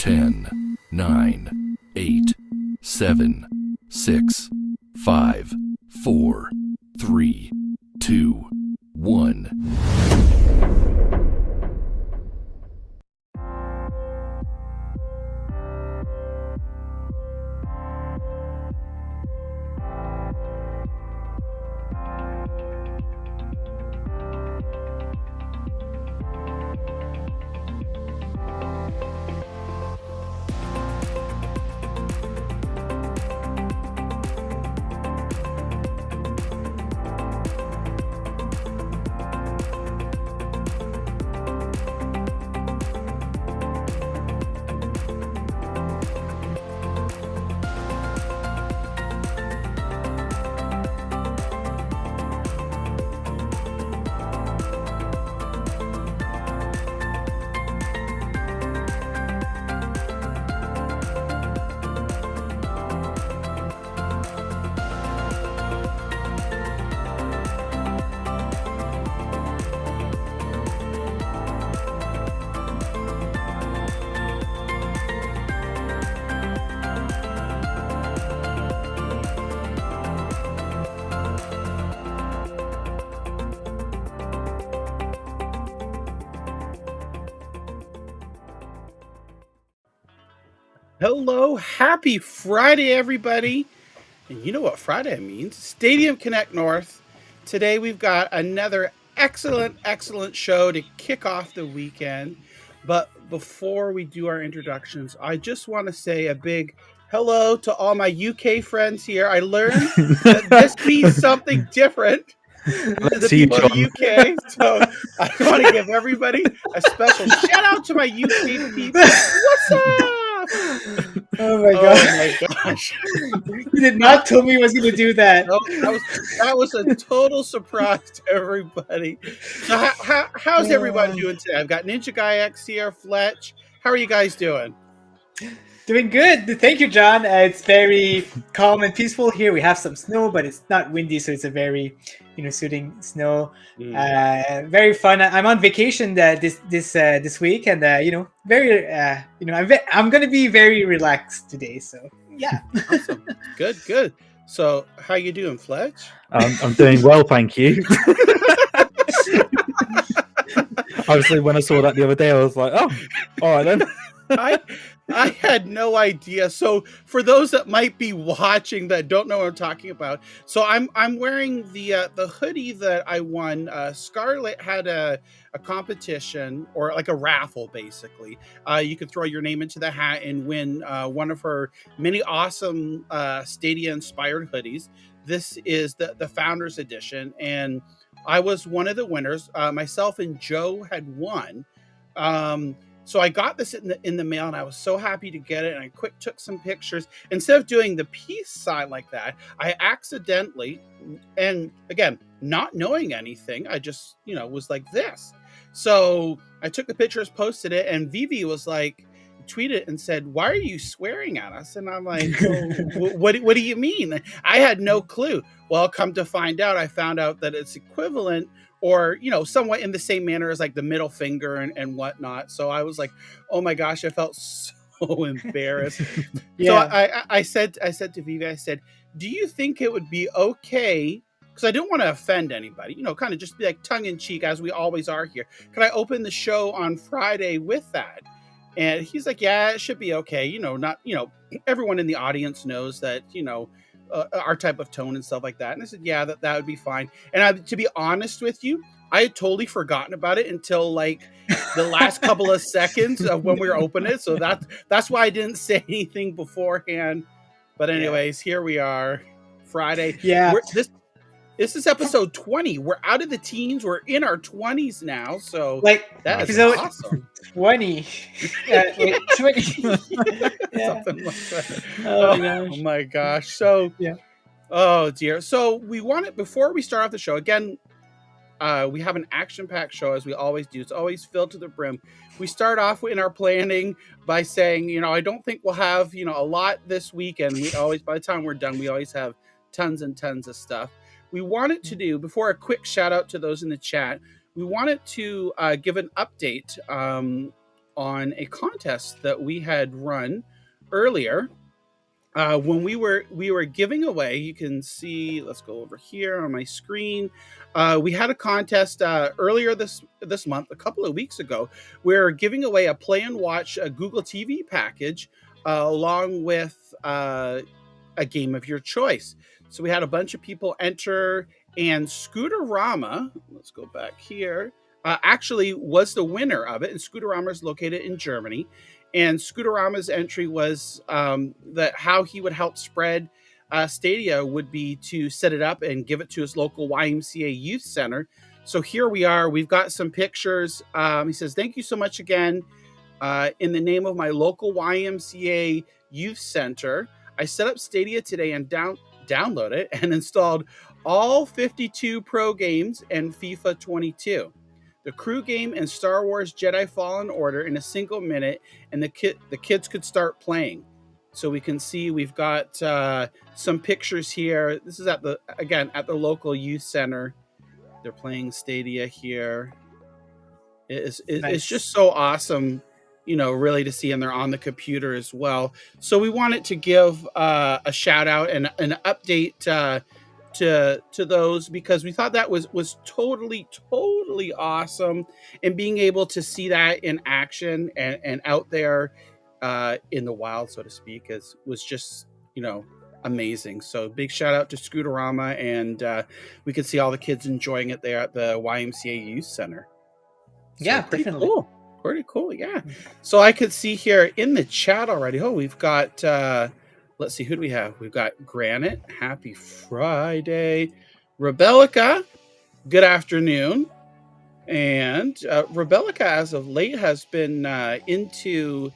10, 9, 8, 7, 6, 5, 4, 3, 2, 1. Hello, happy Friday, everybody. And you know what Friday means? Stadium Connect North. Today we've got another excellent show to kick off the weekend. But before we do our introductions, I just want to say a big hello to all my UK friends here. I learned that this means something different to the people in the UK. So I want to give everybody a special shout out to my UK people. What's up? Oh my gosh. You did not tell me I was going to do that. No, that was a total surprise to everybody. So how's everybody doing today? I've got NinjaGuy X here, Fletch. How are you guys doing? Doing good. Thank you, John. It's very calm and peaceful here. We have some snow, but it's not windy, so it's a very, soothing snow. Very fun. I'm on vacation this week, and very, I'm going to be very relaxed today. So yeah. Awesome. Good. So how you doing, Fletch? I'm doing well, thank you. Obviously, when I saw that the other day, I was like, "Oh, all right then." I had no idea. So for those that might be watching that don't know what I'm talking about, so I'm wearing the hoodie that I won. Scarlett had a competition, or like a raffle, basically. You could throw your name into the hat and win one of her many awesome Stadia inspired hoodies. This is the Founders Edition, and I was one of the winners. Myself and Joe had won. So I got this in the mail, and I was so happy to get it. And I took some pictures. Instead of doing the peace sign like that, I accidentally, and again, not knowing anything, I just, was like this. So I took the pictures, posted it, and Vivi was like, tweeted and said, "Why are you swearing at us?" And I'm like, what do you mean? I had no clue. Well, come to find out, I found out that it's equivalent, or somewhat in the same manner as like the middle finger and whatnot. So I was like, oh my gosh, I felt so embarrassed. Yeah. So I said to Vivi, I said, do you think it would be okay, because I don't want to offend anybody, kind of just be like tongue in cheek, as we always are here, could I open the show on Friday with that? And he's like, yeah, it should be okay. Not, everyone in the audience knows that, our type of tone and stuff like that. And I said, yeah, that would be fine. And to be honest with you, I had totally forgotten about it until like the last couple of seconds of when we were opening it. So that's why I didn't say anything beforehand. But anyways, Here we are, Friday. Yeah. This is episode 20. We're out of the teens. We're in our 20s now. So that is awesome. 20. 20. Something like that. Oh my gosh. So, oh dear. So we wanted, before we start off the show, again, we have an action-packed show, as we always do. It's always filled to the brim. We start off in our planning by saying, I don't think we'll have, a lot this weekend. We always, by the time we're done, we always have tons and tons of stuff. We wanted to do, before a quick shout out to those in the chat, we wanted to give an update on a contest that we had run earlier. When we were giving away, you can see. Let's go over here on my screen. We had a contest earlier this month, a couple of weeks ago. We're giving away a Play and Watch Google TV package along with a game of your choice. So we had a bunch of people enter, and Scooterama. Let's go back here. Actually, was the winner of it, and Scooterama is located in Germany. And Scooterama's entry was that how he would help spread Stadia would be to set it up and give it to his local YMCA youth center. So here we are. We've got some pictures. He says, "Thank you so much again. In the name of my local YMCA youth center, I set up Stadia today and download it and installed all 52 pro games and FIFA 22. The crew game and Star Wars Jedi Fallen Order in a single minute, and the kids could start playing." So we can see we've got some pictures here. This is at the local youth center. They're playing Stadia here. Nice. It's just so awesome, really to see, and they're on the computer as well. So we wanted to give a shout out and an update to those, because we thought that was totally awesome, and being able to see that in action and out there in the wild, so to speak, was just amazing. So big shout out to Scooterama, and we could see all the kids enjoying it there at the YMCA Youth Center. So yeah, definitely pretty cool. Yeah. So I could see here in the chat already. Oh, we've got let's see, who do we have? We've got Granite. Happy Friday. Rebellica, good afternoon. And Rebellica, as of late, has been into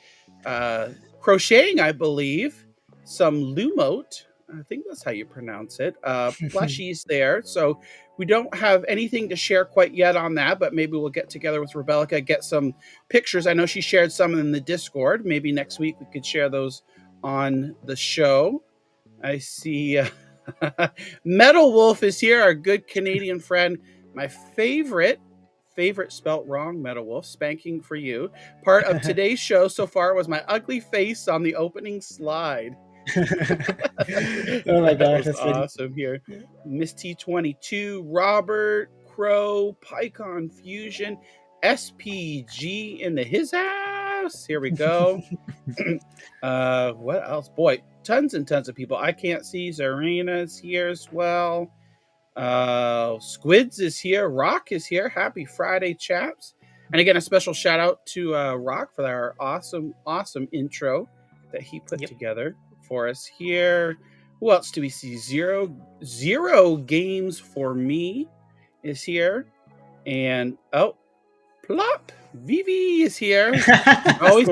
crocheting, I believe. Some Lumote. I think that's how you pronounce it. Plushies there. So we don't have anything to share quite yet on that, but maybe we'll get together with Rebellica, get some pictures. I know she shared some in the Discord. Maybe next week we could share those on the show. I see Metal Wolf is here, our good Canadian friend. My favorite spelt wrong, Metal Wolf, spanking for you. Part of today's show so far was my ugly face on the opening slide. Oh my gosh, that's awesome. Here, Miss T22, Robert, Crow, PyCon Fusion, SPG in his house. Here we go. What else? Boy, tons and tons of people. I can't see. Zarena's here as well. Squids is here. Rock is here. Happy Friday, chaps. And again, a special shout out to Rock for our awesome intro that he put together for us here. Who else do we see? Zero Games for Me is here. And plop, Vivi is here. always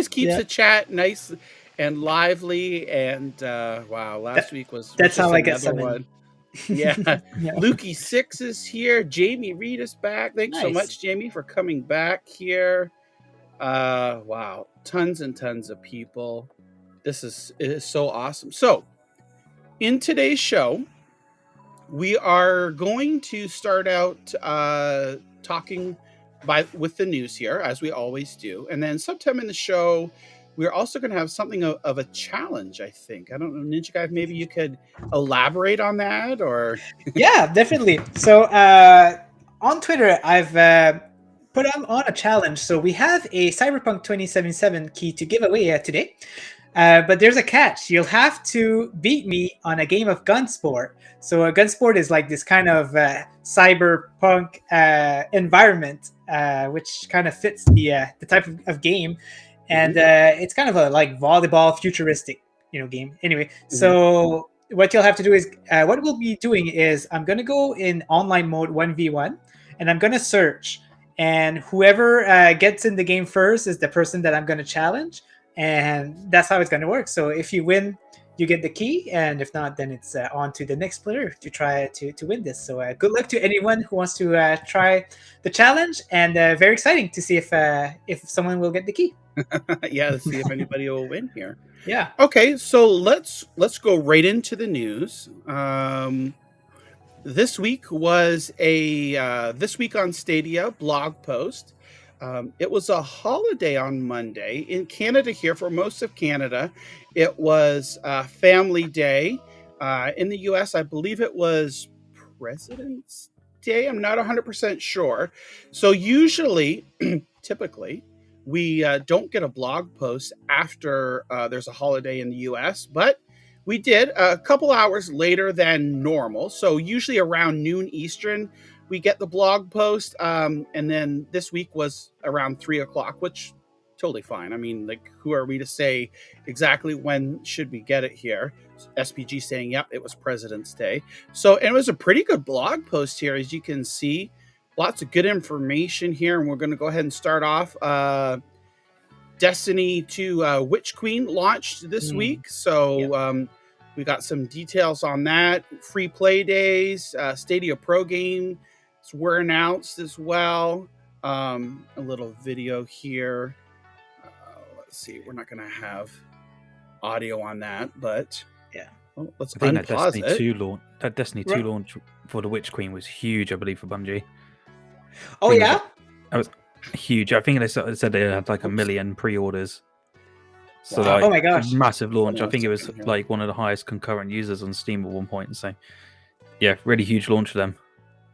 keeps the chat nice and lively. And wow, last week was how I get another one. Yeah. Lukey 6 is here. Jamie Reed is back. Thanks so much, Jamie, for coming back here. Wow, tons and tons of people. It is so awesome. So in today's show, we are going to start out talking with the news here, as we always do. And then sometime in the show, we're also going to have something of a challenge, I think. I don't know, NinjaGuy, maybe you could elaborate on that, or... Yeah, definitely. So on Twitter, I've put on a challenge. So we have a Cyberpunk 2077 key to give away today. But there's a catch. You'll have to beat me on a game of Gunsport. So a Gunsport is like this kind of cyberpunk environment, which kind of fits the type of game. And it's kind of a like volleyball futuristic, game. Anyway, so what you'll have to do is, what we'll be doing is I'm going to go in online mode 1v1, and I'm going to search. And whoever gets in the game first is the person that I'm going to challenge. And that's how it's going to work. So if you win, you get the key. And if not, then it's on to the next player to try to win this. So good luck to anyone who wants to try the challenge. And very exciting to see if someone will get the key. Yeah, let's see if anybody will win here. Yeah. Okay, so let's go right into the news. This week was a This Week on Stadia blog post It was a holiday on Monday in Canada. Here for most of Canada, it was Family Day. In the U.S., I believe it was President's Day. I'm not 100% sure. So usually, typically, we don't get a blog post after there's a holiday in the U.S., but we did a couple hours later than normal. So usually around noon Eastern, we get the blog post. And then this week was around 3 o'clock, which totally fine. I mean, like, who are we to say exactly when should we get it here? SPG saying, yep, it was President's Day. So, and it was a pretty good blog post here, as you can see. Lots of good information here. And we're going to go ahead and start off. Destiny 2 Witch Queen launched this week. So we got some details on that. Free play days, Stadia Pro games were announced as well. A little video here. Let's see. We're not going to have audio on that, but well, let's unpause it. That Destiny 2 launch for the Witch Queen was huge, I believe, for Bungie. Oh, yeah? That was huge. I think they said they had like 1 million pre-orders. So Wow. like, Oh my gosh. massive launch. I think it was like one of the highest concurrent users on Steam at one point. So yeah, really huge launch for them.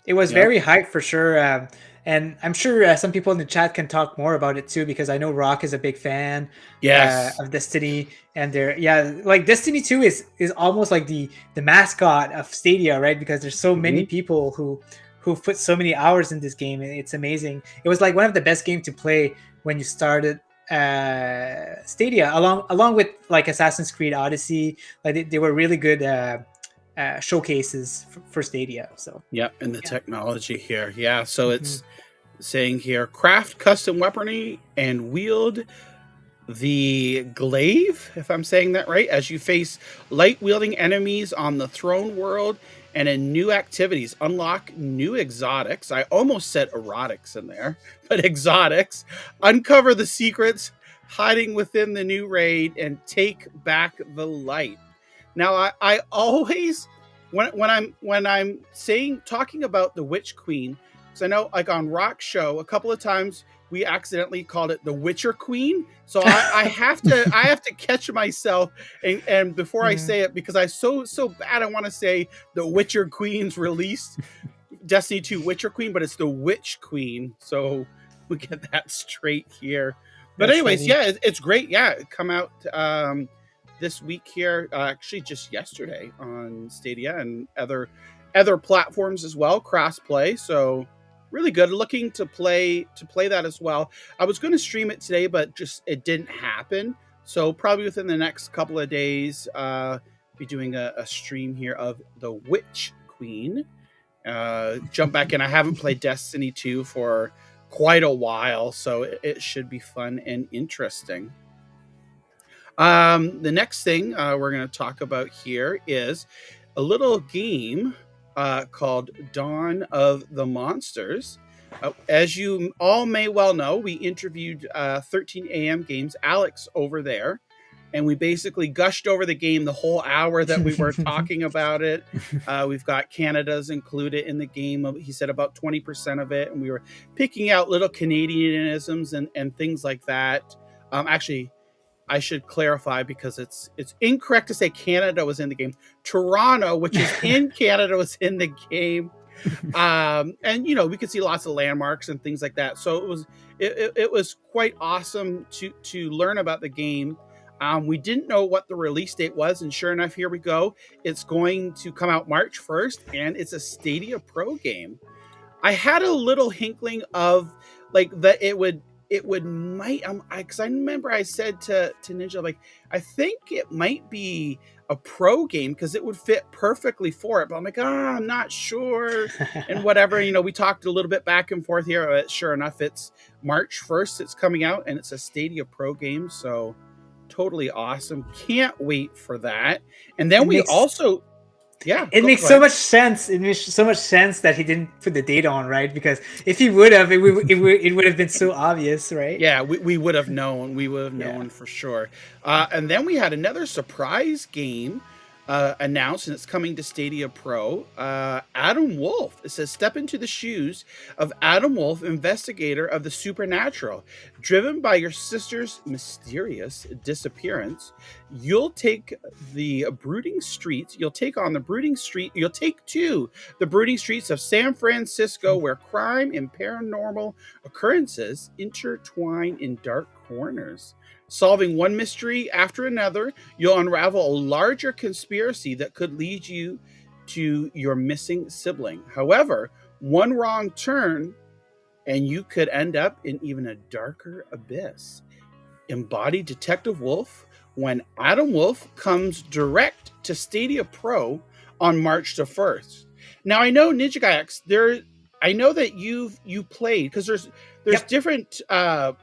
It was very hyped for sure. And I'm sure some people in the chat can talk more about it too, because I know Rock is a big fan of Destiny. And they're, like Destiny 2 is almost like the mascot of Stadia, right? Because there's so many people who've put so many hours in this game. It's amazing. It was like one of the best games to play when you started Stadia, along with like Assassin's Creed Odyssey. Like they were really good showcases for Stadia. So and the technology here. So it's saying here, craft custom weaponry and wield the glaive, if I'm saying that right, as you face light wielding enemies on the throne world. And in new activities, unlock new exotics. I almost said erotics in there, but exotics. Uncover the secrets hiding within the new raid and take back the light. Now, I always, when I'm talking about the Witch Queen, because I know, like on Rock's show, a couple of times we accidentally called it the Witcher Queen. So I have to catch myself and before I say it, because I so bad I want to say the Witcher Queen's released Destiny 2 Witcher Queen, but it's the Witch Queen. So we get that straight here. But anyways, it's great. It come out this week here, actually just yesterday on Stadia and other platforms as well, cross-play. So really good. Looking to play that as well. I was going to stream it today, but just it didn't happen. So probably within the next couple of days, be doing a stream here of the Witch Queen. Jump back in. I haven't played Destiny 2 for quite a while, so it should be fun and interesting. The next thing we're going to talk about here is a little game called Dawn of the Monsters. As you all may well know, we interviewed 13 AM Games, Alex over there, and we basically gushed over the game the whole hour that we were talking about it. We've got Canada's included in the game. He said about 20% of it, and we were picking out little Canadianisms and things like that. Actually, I should clarify, because it's incorrect to say Canada was in the game. Toronto, which is in Canada, was in the game. And we could see lots of landmarks and things like that. So it was quite awesome to learn about the game. We didn't know what the release date was, and sure enough, here we go. It's going to come out March 1st, and it's a Stadia Pro game. I had a little hinkling of like that it would might, because I remember I said to Ninja, like, I think it might be a pro game because it would fit perfectly for it. But I'm like, I'm not sure. And whatever, we talked a little bit back and forth here. But sure enough, it's March 1st. It's coming out, and it's a Stadia Pro game. So totally awesome. Can't wait for that. And then it makes so much sense. It makes so much sense that he didn't put the date on, right? Because if he would have, it would have been so obvious, right? Yeah, we would have known. We would have known for sure. And then we had another surprise game announced, and it's coming to Stadia Pro. Adam Wolf. It says, step into the shoes of Adam Wolf, investigator of the supernatural. Driven by your sister's mysterious disappearance, you'll take on the brooding streets of San Francisco, where crime and paranormal occurrences intertwine in dark corners. Solving one mystery after another, you'll unravel a larger conspiracy that could lead you to your missing sibling. However, one wrong turn and you could end up in even a darker abyss. Embody Detective Wolf when Adam Wolf comes direct to Stadia Pro on March the 1st. Now, I know NinjaGuy X, I know that you played, because there's different, I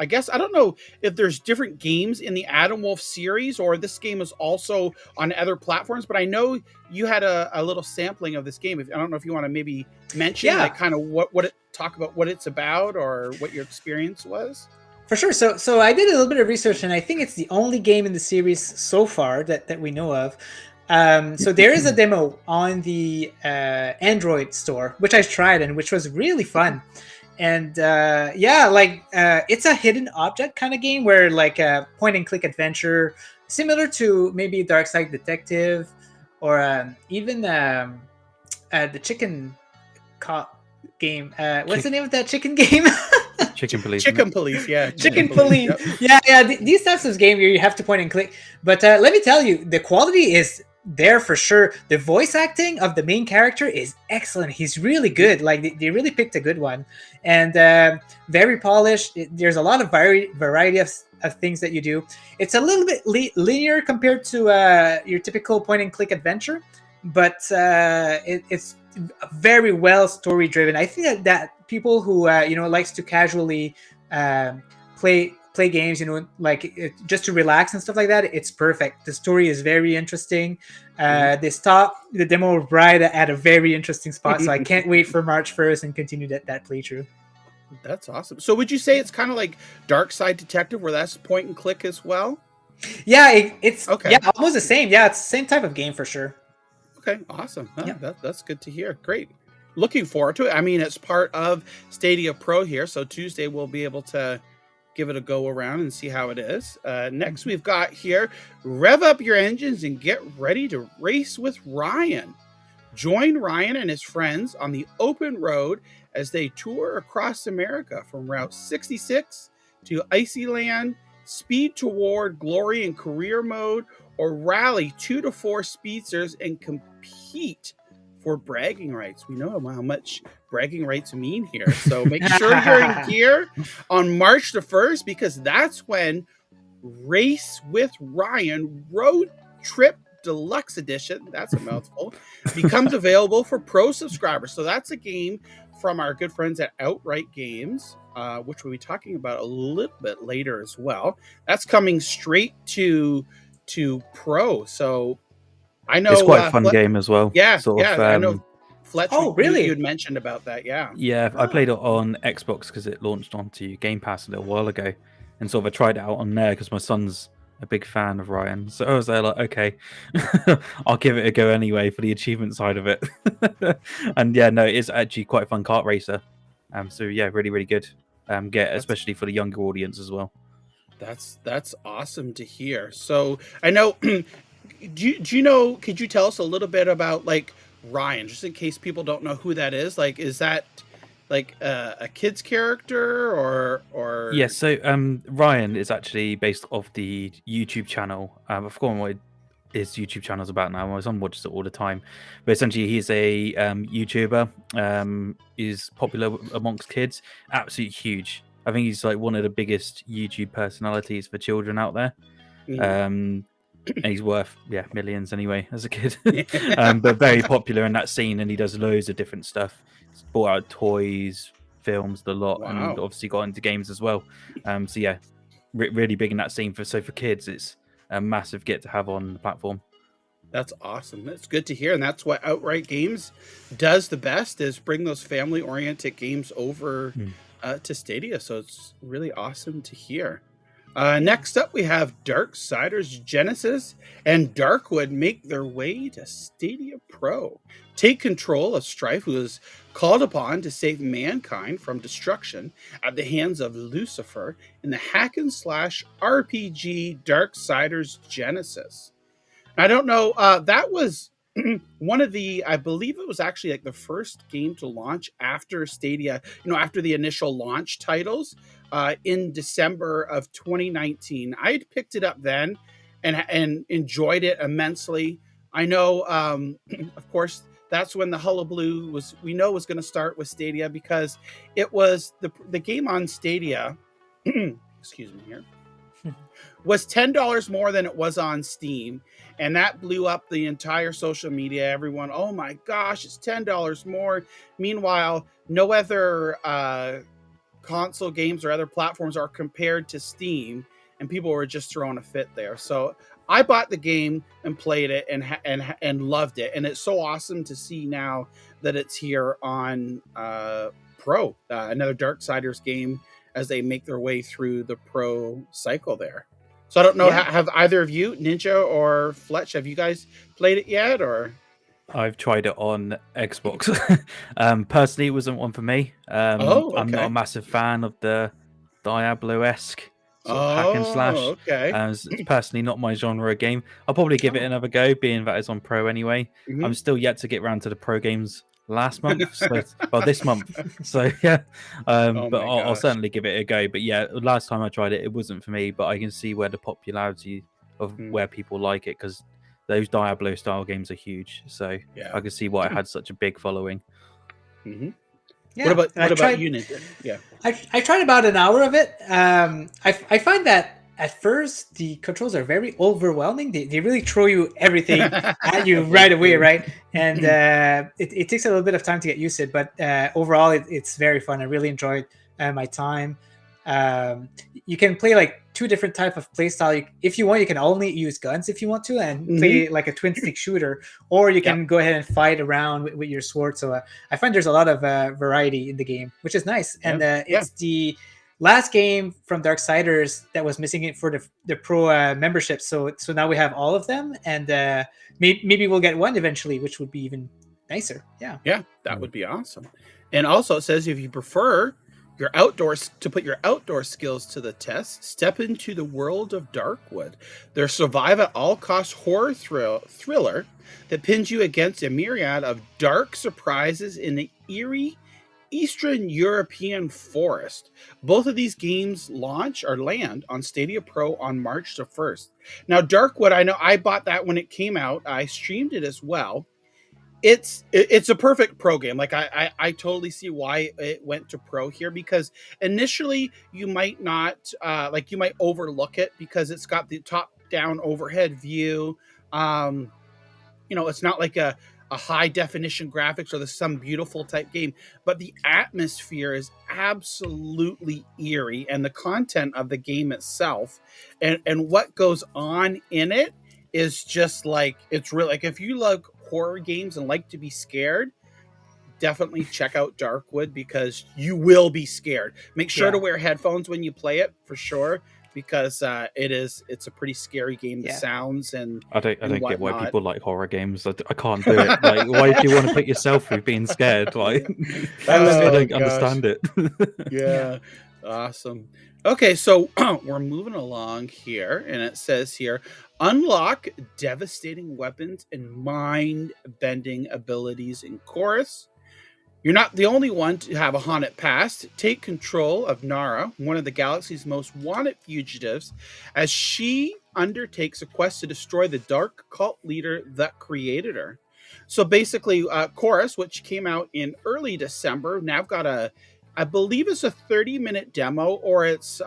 guess, I don't know if there's different games in the Adam Wolf series, or this game is also on other platforms, but I know you had a little sampling of this game. I don't know if you want to maybe mention like kind of talk about what it's about or what your experience was. For sure. So I did a little bit of research, and I think it's the only game in the series so far that we know of. So there is a demo on the Android store, which I tried and which was really fun. And it's a hidden object kind of game where like a point and click adventure, similar to maybe Dark Side Detective, or even the chicken cop game. What's the name of that chicken game? Chicken Police. Chicken Police, yeah. Chicken Police. Yep. Yeah. These types of games where you have to point and click. But let me tell you, the quality is there for sure. The voice acting of the main character is excellent. He's really good. Like they really picked a good one, and very polished. There's a lot of variety of things that you do. It's a little bit linear compared to your typical point and click adventure, but it's very well story driven. I think that people who likes to casually play games, just to relax and stuff like that, it's perfect. The story is very interesting. They stopped the demo right at a very interesting spot, so I can't wait for March 1st and continue that playthrough. That's awesome. So would you say it's kind of like Dark Side Detective, where that's point and click as well? Yeah, it's almost the same. Yeah, it's the same type of game for sure. Okay, awesome. That's good to hear. Great. Looking forward to it. I mean, it's part of Stadia Pro here, so Tuesday we'll be able to give it a go around and see how it is. Next, we've got here, rev up your engines and get ready to race with Ryan. Join Ryan and his friends on the open road as they tour across America from Route 66 to Icyland, speed toward glory in career mode, or rally 2 to 4 speedsters and compete for bragging rights. We know how much bragging rights mean here. So make sure you're in gear on March the 1st, because that's when Race with Ryan Road Trip Deluxe Edition, that's a mouthful, becomes available for pro subscribers. So that's a game from our good friends at Outright Games, which we'll be talking about a little bit later as well. That's coming straight to pro. So I know it's quite a fun game as well. Yeah, I know. Fletch, really? You had mentioned about that, yeah. Yeah, I played it on Xbox because it launched onto Game Pass a little while ago, and sort of I tried it out on there because my son's a big fan of Ryan. So I was there like, okay, I'll give it a go anyway for the achievement side of it. And yeah, no, it's actually quite a fun kart racer. So yeah, really, really good. Especially for the younger audience as well. That's awesome to hear. So I know. Do you know? Could you tell us a little bit about like Ryan, just in case people don't know who that is? Like, is that like a kid's character or? Yeah. So Ryan is actually based off the YouTube channel. I've forgotten what his YouTube channel is about now. My son watches it all the time. But essentially, he's a YouTuber. He's popular amongst kids. Absolutely huge. I think he's like one of the biggest YouTube personalities for children out there. And he's worth millions anyway as a kid. But very popular in that scene, and he does loads of different stuff. He's bought out toys, films, the lot, and obviously got into games as well. So yeah, really big in that scene. For kids, it's a massive get to have on the platform. That's awesome. That's good to hear, and that's what Outright Games does the best, is bring those family-oriented games over to Stadia. So it's really awesome to hear. Next up, we have Darksiders Genesis and Darkwood make their way to Stadia Pro. Take control of Strife, who is called upon to save mankind from destruction at the hands of Lucifer in the hack and slash RPG Darksiders Genesis. I don't know. That was one of the, I believe it was actually like the first game to launch after Stadia, after the initial launch titles in December of 2019. I had picked it up then and enjoyed it immensely. I know, of course, that's when the hullabaloo was going to start with Stadia, because it was the game on Stadia. Excuse me here. Was $10 more than it was on Steam, and that blew up the entire social media. Everyone, oh my gosh, it's $10 more. Meanwhile, no other console games or other platforms are compared to Steam, and people were just throwing a fit there. So I bought the game and played it and loved it, and it's so awesome to see now that it's here on Pro, another Darksiders game, as they make their way through the Pro cycle there. So I don't know, have either of you, Ninja or Fletch, have you guys played it yet? Or I've tried it on Xbox. Personally, it wasn't one for me. I'm not a massive fan of the Diablo-esque sort of hack and slash. Okay. It's personally not my genre of game. I'll probably give it another go, being that it's on Pro anyway. Mhm. I'm still yet to get around to the Pro games last month, this month. So yeah, but I'll certainly give it a go. But yeah, last time I tried it, it wasn't for me. But I can see where the popularity of where people like it, because those Diablo style games are huge. So I can see why it had such a big following. Mm-hmm. Yeah. What about you, Ninja? Yeah, I tried about an hour of it. I find that at first the controls are very overwhelming. They really throw you everything at you right away, right? And it takes a little bit of time to get used to it, but overall it's very fun. I really enjoyed my time. You can play like two different type of play style. If you want, you can only use guns if you want to, and play like a twin stick shooter, or you can go ahead and fight around with your sword. So I find there's a lot of variety in the game, which is nice. And it's the last game from Darksiders that was missing it for the Pro membership. So now we have all of them, and maybe we'll get one eventually, which would be even nicer. Yeah, that would be awesome. And also it says, if you prefer to put your outdoor skills to the test, step into the world of Darkwood. Their survive at all cost horror thriller that pins you against a myriad of dark surprises in the eerie Eastern European forest. Both of these games land on Stadia Pro on March the 1st. Now, Darkwood, I know I bought that when it came out. I streamed it as well. It's a perfect Pro game. Like I totally see why it went to Pro here, because initially you might not you might overlook it because it's got the top-down overhead view. It's not like a high definition graphics or some beautiful type game, but the atmosphere is absolutely eerie, and the content of the game itself and what goes on in it is just like, it's really like, if you love horror games and like to be scared, definitely check out Darkwood, because you will be scared. Make sure to wear headphones when you play it, for sure, because it's a pretty scary game. The sounds and I don't get why people like horror games. I can't do it. Like, why do you want to put yourself through being scared? Like, I don't understand it. Yeah, awesome. Okay, so we're moving along here, and it says here, unlock devastating weapons and mind-bending abilities in Chorus. You're not the only one to have a haunted past. Take control of Nara, one of the galaxy's most wanted fugitives, as she undertakes a quest to destroy the dark cult leader that created her. So basically, Chorus, which came out in early December, now got I believe it's a 30-minute demo, or it's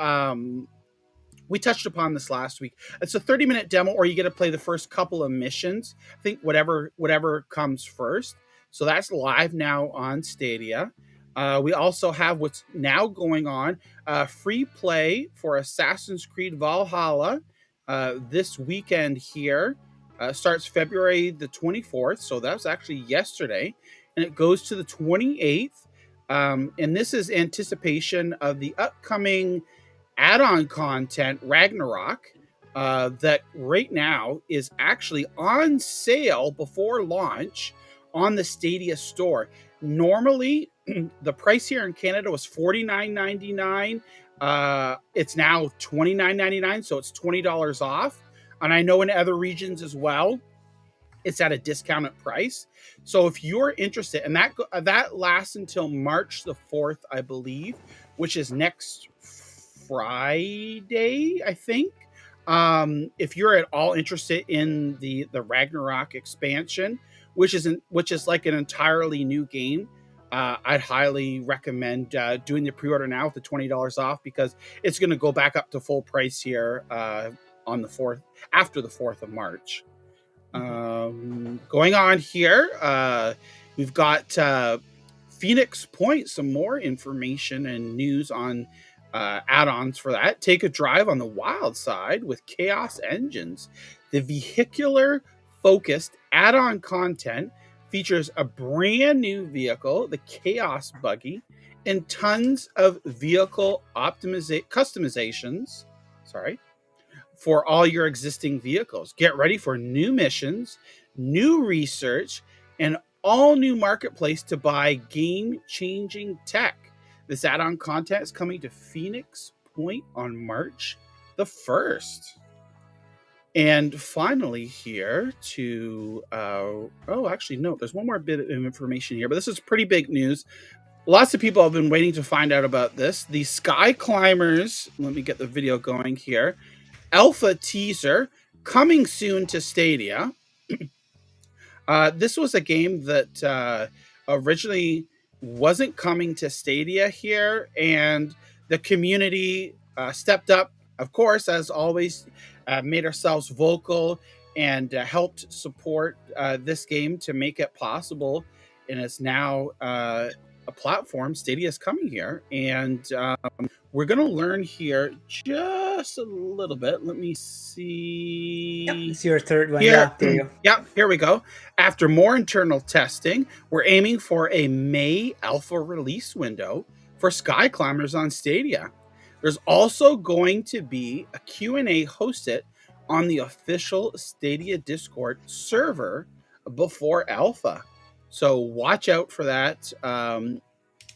we touched upon this last week. It's a 30-minute demo, or you get to play the first couple of missions. I think whatever comes first. So that's live now on Stadia. We also have what's now going on, free play for Assassin's Creed Valhalla this weekend here. Starts February the 24th, so that was actually yesterday, and it goes to the 28th. And this is anticipation of the upcoming add-on content Ragnarok that right now is actually on sale before launch on the Stadia store. Normally, the price here in Canada was $49.99. It's now $29.99, so it's $20 off. And I know in other regions as well, it's at a discounted price. So if you're interested, and that lasts until March the 4th, I believe, which is next Friday, I think. If you're at all interested in the Ragnarok expansion, which is like an entirely new game, I'd highly recommend doing the pre-order now with the $20 off, because it's going to go back up to full price here on the 4th, after the 4th of March. Going on here, we've got Phoenix Point, some more information and news on add-ons for that. Take a drive on the wild side with Chaos Engines. The vehicular-focused add-on content features a brand new vehicle, the Chaos Buggy, and tons of vehicle customizations. For all your existing vehicles. Get ready for new missions, new research, and all new marketplace to buy game-changing tech. This add-on content is coming to Phoenix Point on March the 1st. And finally here to, actually, no, there's one more bit of information here, but this is pretty big news. Lots of people have been waiting to find out about this. The Sky Climbers, let me get the video going here, alpha teaser coming soon to Stadia. This was a game that originally wasn't coming to Stadia here, and the community stepped up, of course, as always, made ourselves vocal and helped support this game to make it possible. And it's now a platform. Stadia is coming here, and we're going to learn here just a little bit. Let me see. Yep, it's your third one. Here. Yeah, there you go. Yep, here we go. After more internal testing, we're aiming for a May alpha release window for Sky Climbers on Stadia. There's also going to be a Q&A hosted on the official Stadia Discord server before alpha. So watch out for that.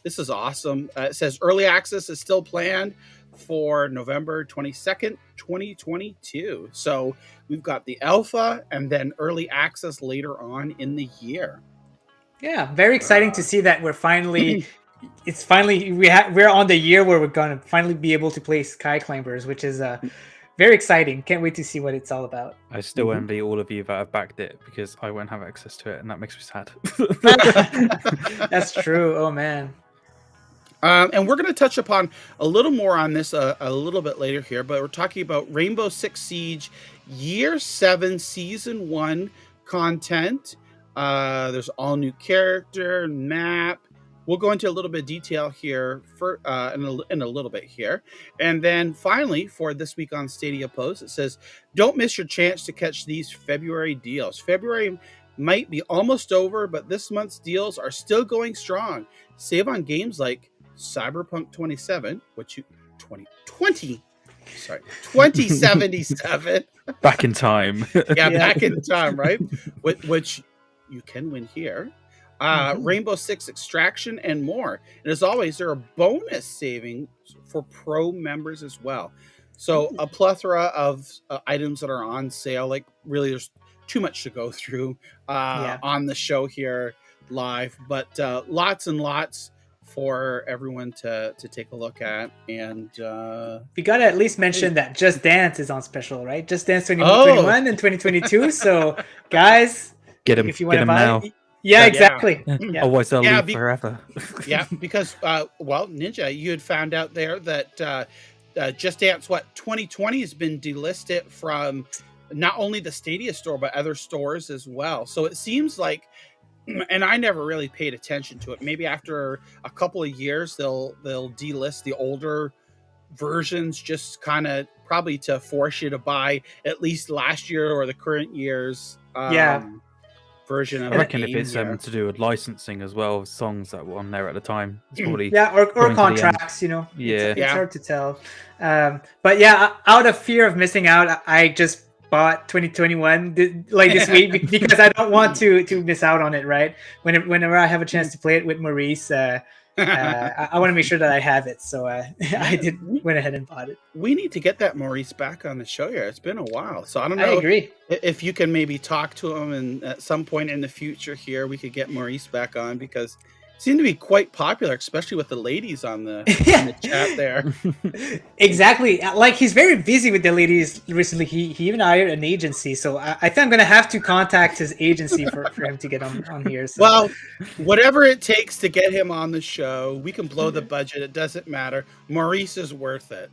This is awesome. It says early access is still planned for November 22nd, 2022. So we've got the alpha and then early access later on in the year. Yeah, very exciting to see that we're finally we're on the year where we're gonna finally be able to play Sky Climbers, which is very exciting. Can't wait to see what it's all about. I still envy all of you that have backed it, because I won't have access to it, and that makes me sad. That's true. Oh man. And we're going to touch upon a little more on this a little bit later here, but we're talking about Rainbow Six Siege Year 7 Season 1 content. There's all new character, map. We'll go into a little bit of detail here for in a little bit here. And then finally, for this week on Stadia Post, it says, don't miss your chance to catch these February deals. February might be almost over, but this month's deals are still going strong. Save on games like Cyberpunk 2077. Back in time. Yeah, back in time, right? Which you can win here. Rainbow Six Extraction and more. And as always, there are bonus savings for pro members as well. So a plethora of items that are on sale. Like, really, there's too much to go through on the show here live, but lots and lots for everyone to take a look at. And we gotta at least mention that Just Dance is on special, right? Just Dance 2021 and 2022. So guys, get them if you want to them buy now. Yeah, exactly. Yeah. Otherwise they'll leave forever. Yeah, because Ninja, you had found out there that Just Dance 2020 has been delisted from not only the Stadia store but other stores as well. So it seems like, and I never really paid attention to it, maybe after a couple of years they'll delist the older versions, just kind of probably to force you to buy at least last year or the current year's version of I the reckon if game it's here. to do with licensing as well, of songs that were on there at the time, it's probably Yeah, or coming to the end. contracts, you know. Yeah. It's hard to tell. But yeah, out of fear of missing out, I just bought 2021 like this week because I don't want to miss out on it, right? Whenever I have a chance to play it with Maurice, I want to make sure that I have it. So I went ahead and bought it. We need to get that Maurice back on the show here. It's been a while. So I don't I know agree. if you can maybe talk to him, and at some point in the future here, we could get Maurice back on, because it seemed to be quite popular, especially with the ladies on the chat there. Exactly. Like, he's very busy with the ladies recently. He even hired an agency. So I think I'm going to have to contact his agency for him to get on here. So. Well, whatever it takes to get him on the show, we can blow the budget. It doesn't matter. Maurice is worth it.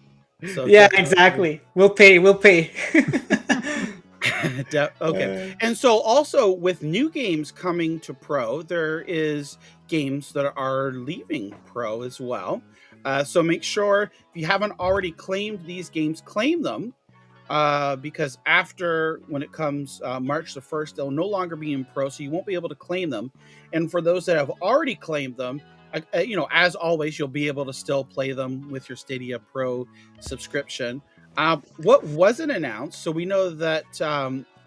So yeah, exactly. We'll pay. Okay. And so also with new games coming to Pro, there is games that are leaving Pro as well. So make sure, if you haven't already claimed these games, claim them, because after, when it comes March the 1st, they'll no longer be in Pro, so you won't be able to claim them. And for those that have already claimed them, as always, you'll be able to still play them with your Stadia Pro subscription. What wasn't announced, so we know that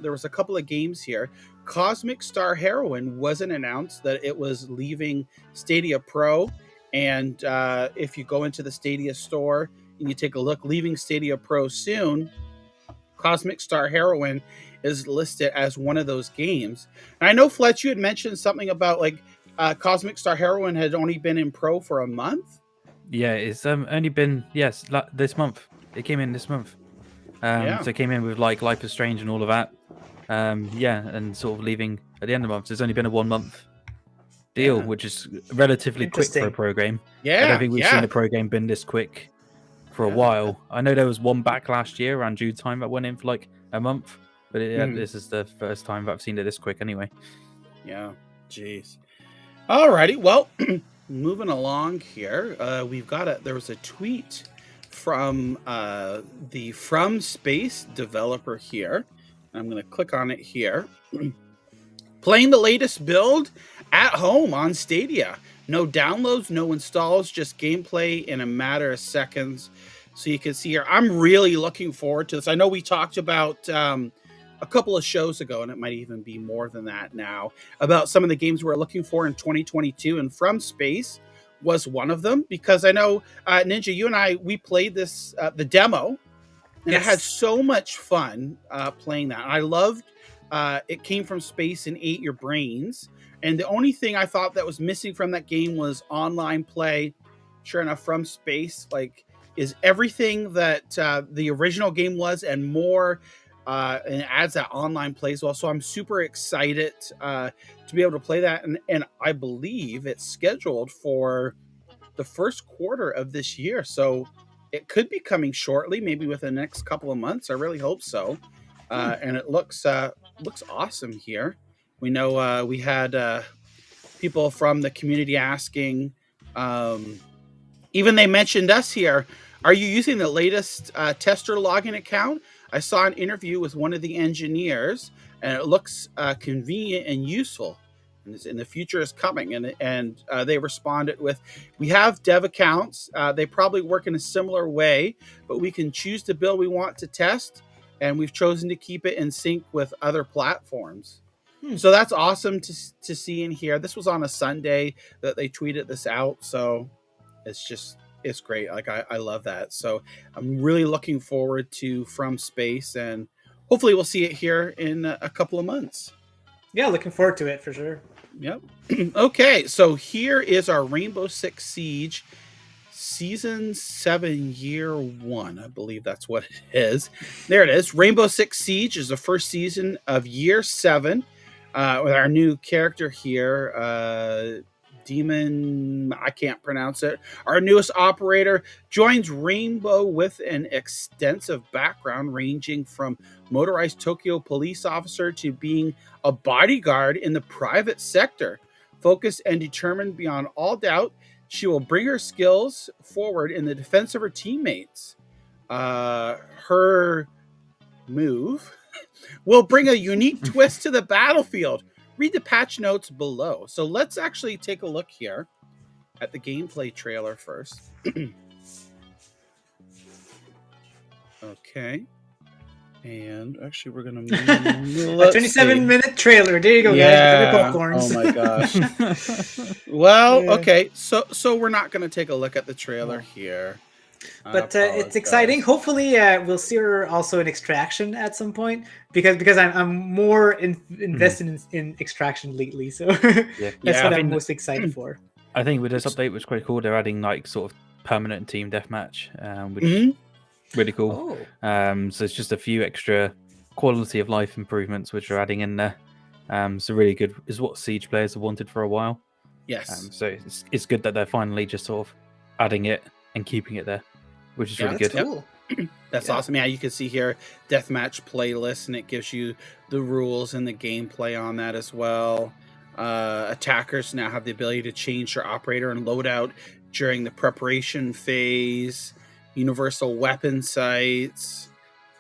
there was a couple of games here. Cosmic Star Heroine wasn't announced that it was leaving Stadia Pro. And if you go into the Stadia store and you take a look, leaving Stadia Pro soon, Cosmic Star Heroine is listed as one of those games. And I know, Fletch, you had mentioned something about Cosmic Star Heroine had only been in Pro for a month. Yeah, it's only been this month. It came in this month. So it came in with Life is Strange and all of that. And sort of leaving at the end of the month. So it's only been a 1 month deal, which is relatively quick for a pro game. Yeah, I don't think we've seen a pro game been this quick for a while. I know there was one back last year around June time that went in for a month, but this is the first time that I've seen it this quick anyway. Yeah, jeez. Alrighty, well, moving along here, there was a tweet from the From Space developer here. I'm going to click on it here. Playing the latest build at home on Stadia. No downloads, no installs, just gameplay in a matter of seconds. So you can see here, I'm really looking forward to this. I know we talked about a couple of shows ago, and it might even be more than that now, about some of the games we're looking for in 2022, and From Space was one of them, because I know, Ninja, you and we played this, the demo, and I had so much fun playing that. And I loved it came from space and ate your brains. And the only thing I thought that was missing from that game was online play. Sure enough, From Space is everything that the original game was and more. And it adds that online play as well. So I'm super excited to be able to play that. And I believe it's scheduled for the first quarter of this year. So it could be coming shortly, maybe within the next couple of months. I really hope so. And it looks awesome here. We know we had people from the community asking, even they mentioned us here, are you using the latest tester login account? I saw an interview with one of the engineers, and it looks convenient and useful. And the future is coming. And they responded with, we have dev accounts. They probably work in a similar way, but we can choose the build we want to test. And we've chosen to keep it in sync with other platforms. So that's awesome to see in here. This was on a Sunday that they tweeted this out. So it's great. I love that. So I'm really looking forward to From Space, and hopefully we'll see it here in a couple of months. Yeah, looking forward to it for sure. Yep. Okay, so here is our Rainbow Six Siege Season 7 Year 1. I believe that's what it is. There it is. Rainbow Six Siege is the first season of Year 7 with our new character here, Demon, I can't pronounce it. Our newest operator joins Rainbow with an extensive background ranging from motorized Tokyo police officer to being a bodyguard in the private sector. Focused and determined beyond all doubt, she will bring her skills forward in the defense of her teammates. Her move will bring a unique twist to the battlefield. read the patch notes below. So let's actually take a look here at the gameplay trailer first. Okay. And actually, we're gonna move. A 27-minute trailer. There you go, guys. Yeah. Get your popcorns. Oh my gosh. Well, Yeah. okay. So we're not gonna take a look at the trailer here. I But it's exciting. apologize. Hopefully, we'll see her also in Extraction at some point because I'm more invested in Extraction lately. So Yeah. that's Yeah. what I I'm think most excited for. I think with this update, which is quite cool, they're adding like sort of permanent team deathmatch, which Mhm. is really cool. Oh, So it's just a few extra quality of life improvements which are adding in there. So really good is what Siege players have wanted for a while. Yes. So it's good that they're finally just sort of adding it and keeping it there, which is Yeah, really that's good. cool. That's Yeah. awesome. Yeah, you can see here deathmatch playlist, and it gives you the rules and the gameplay on that as well. Attackers now have the ability to change their operator and loadout during the preparation phase. Universal weapon sights.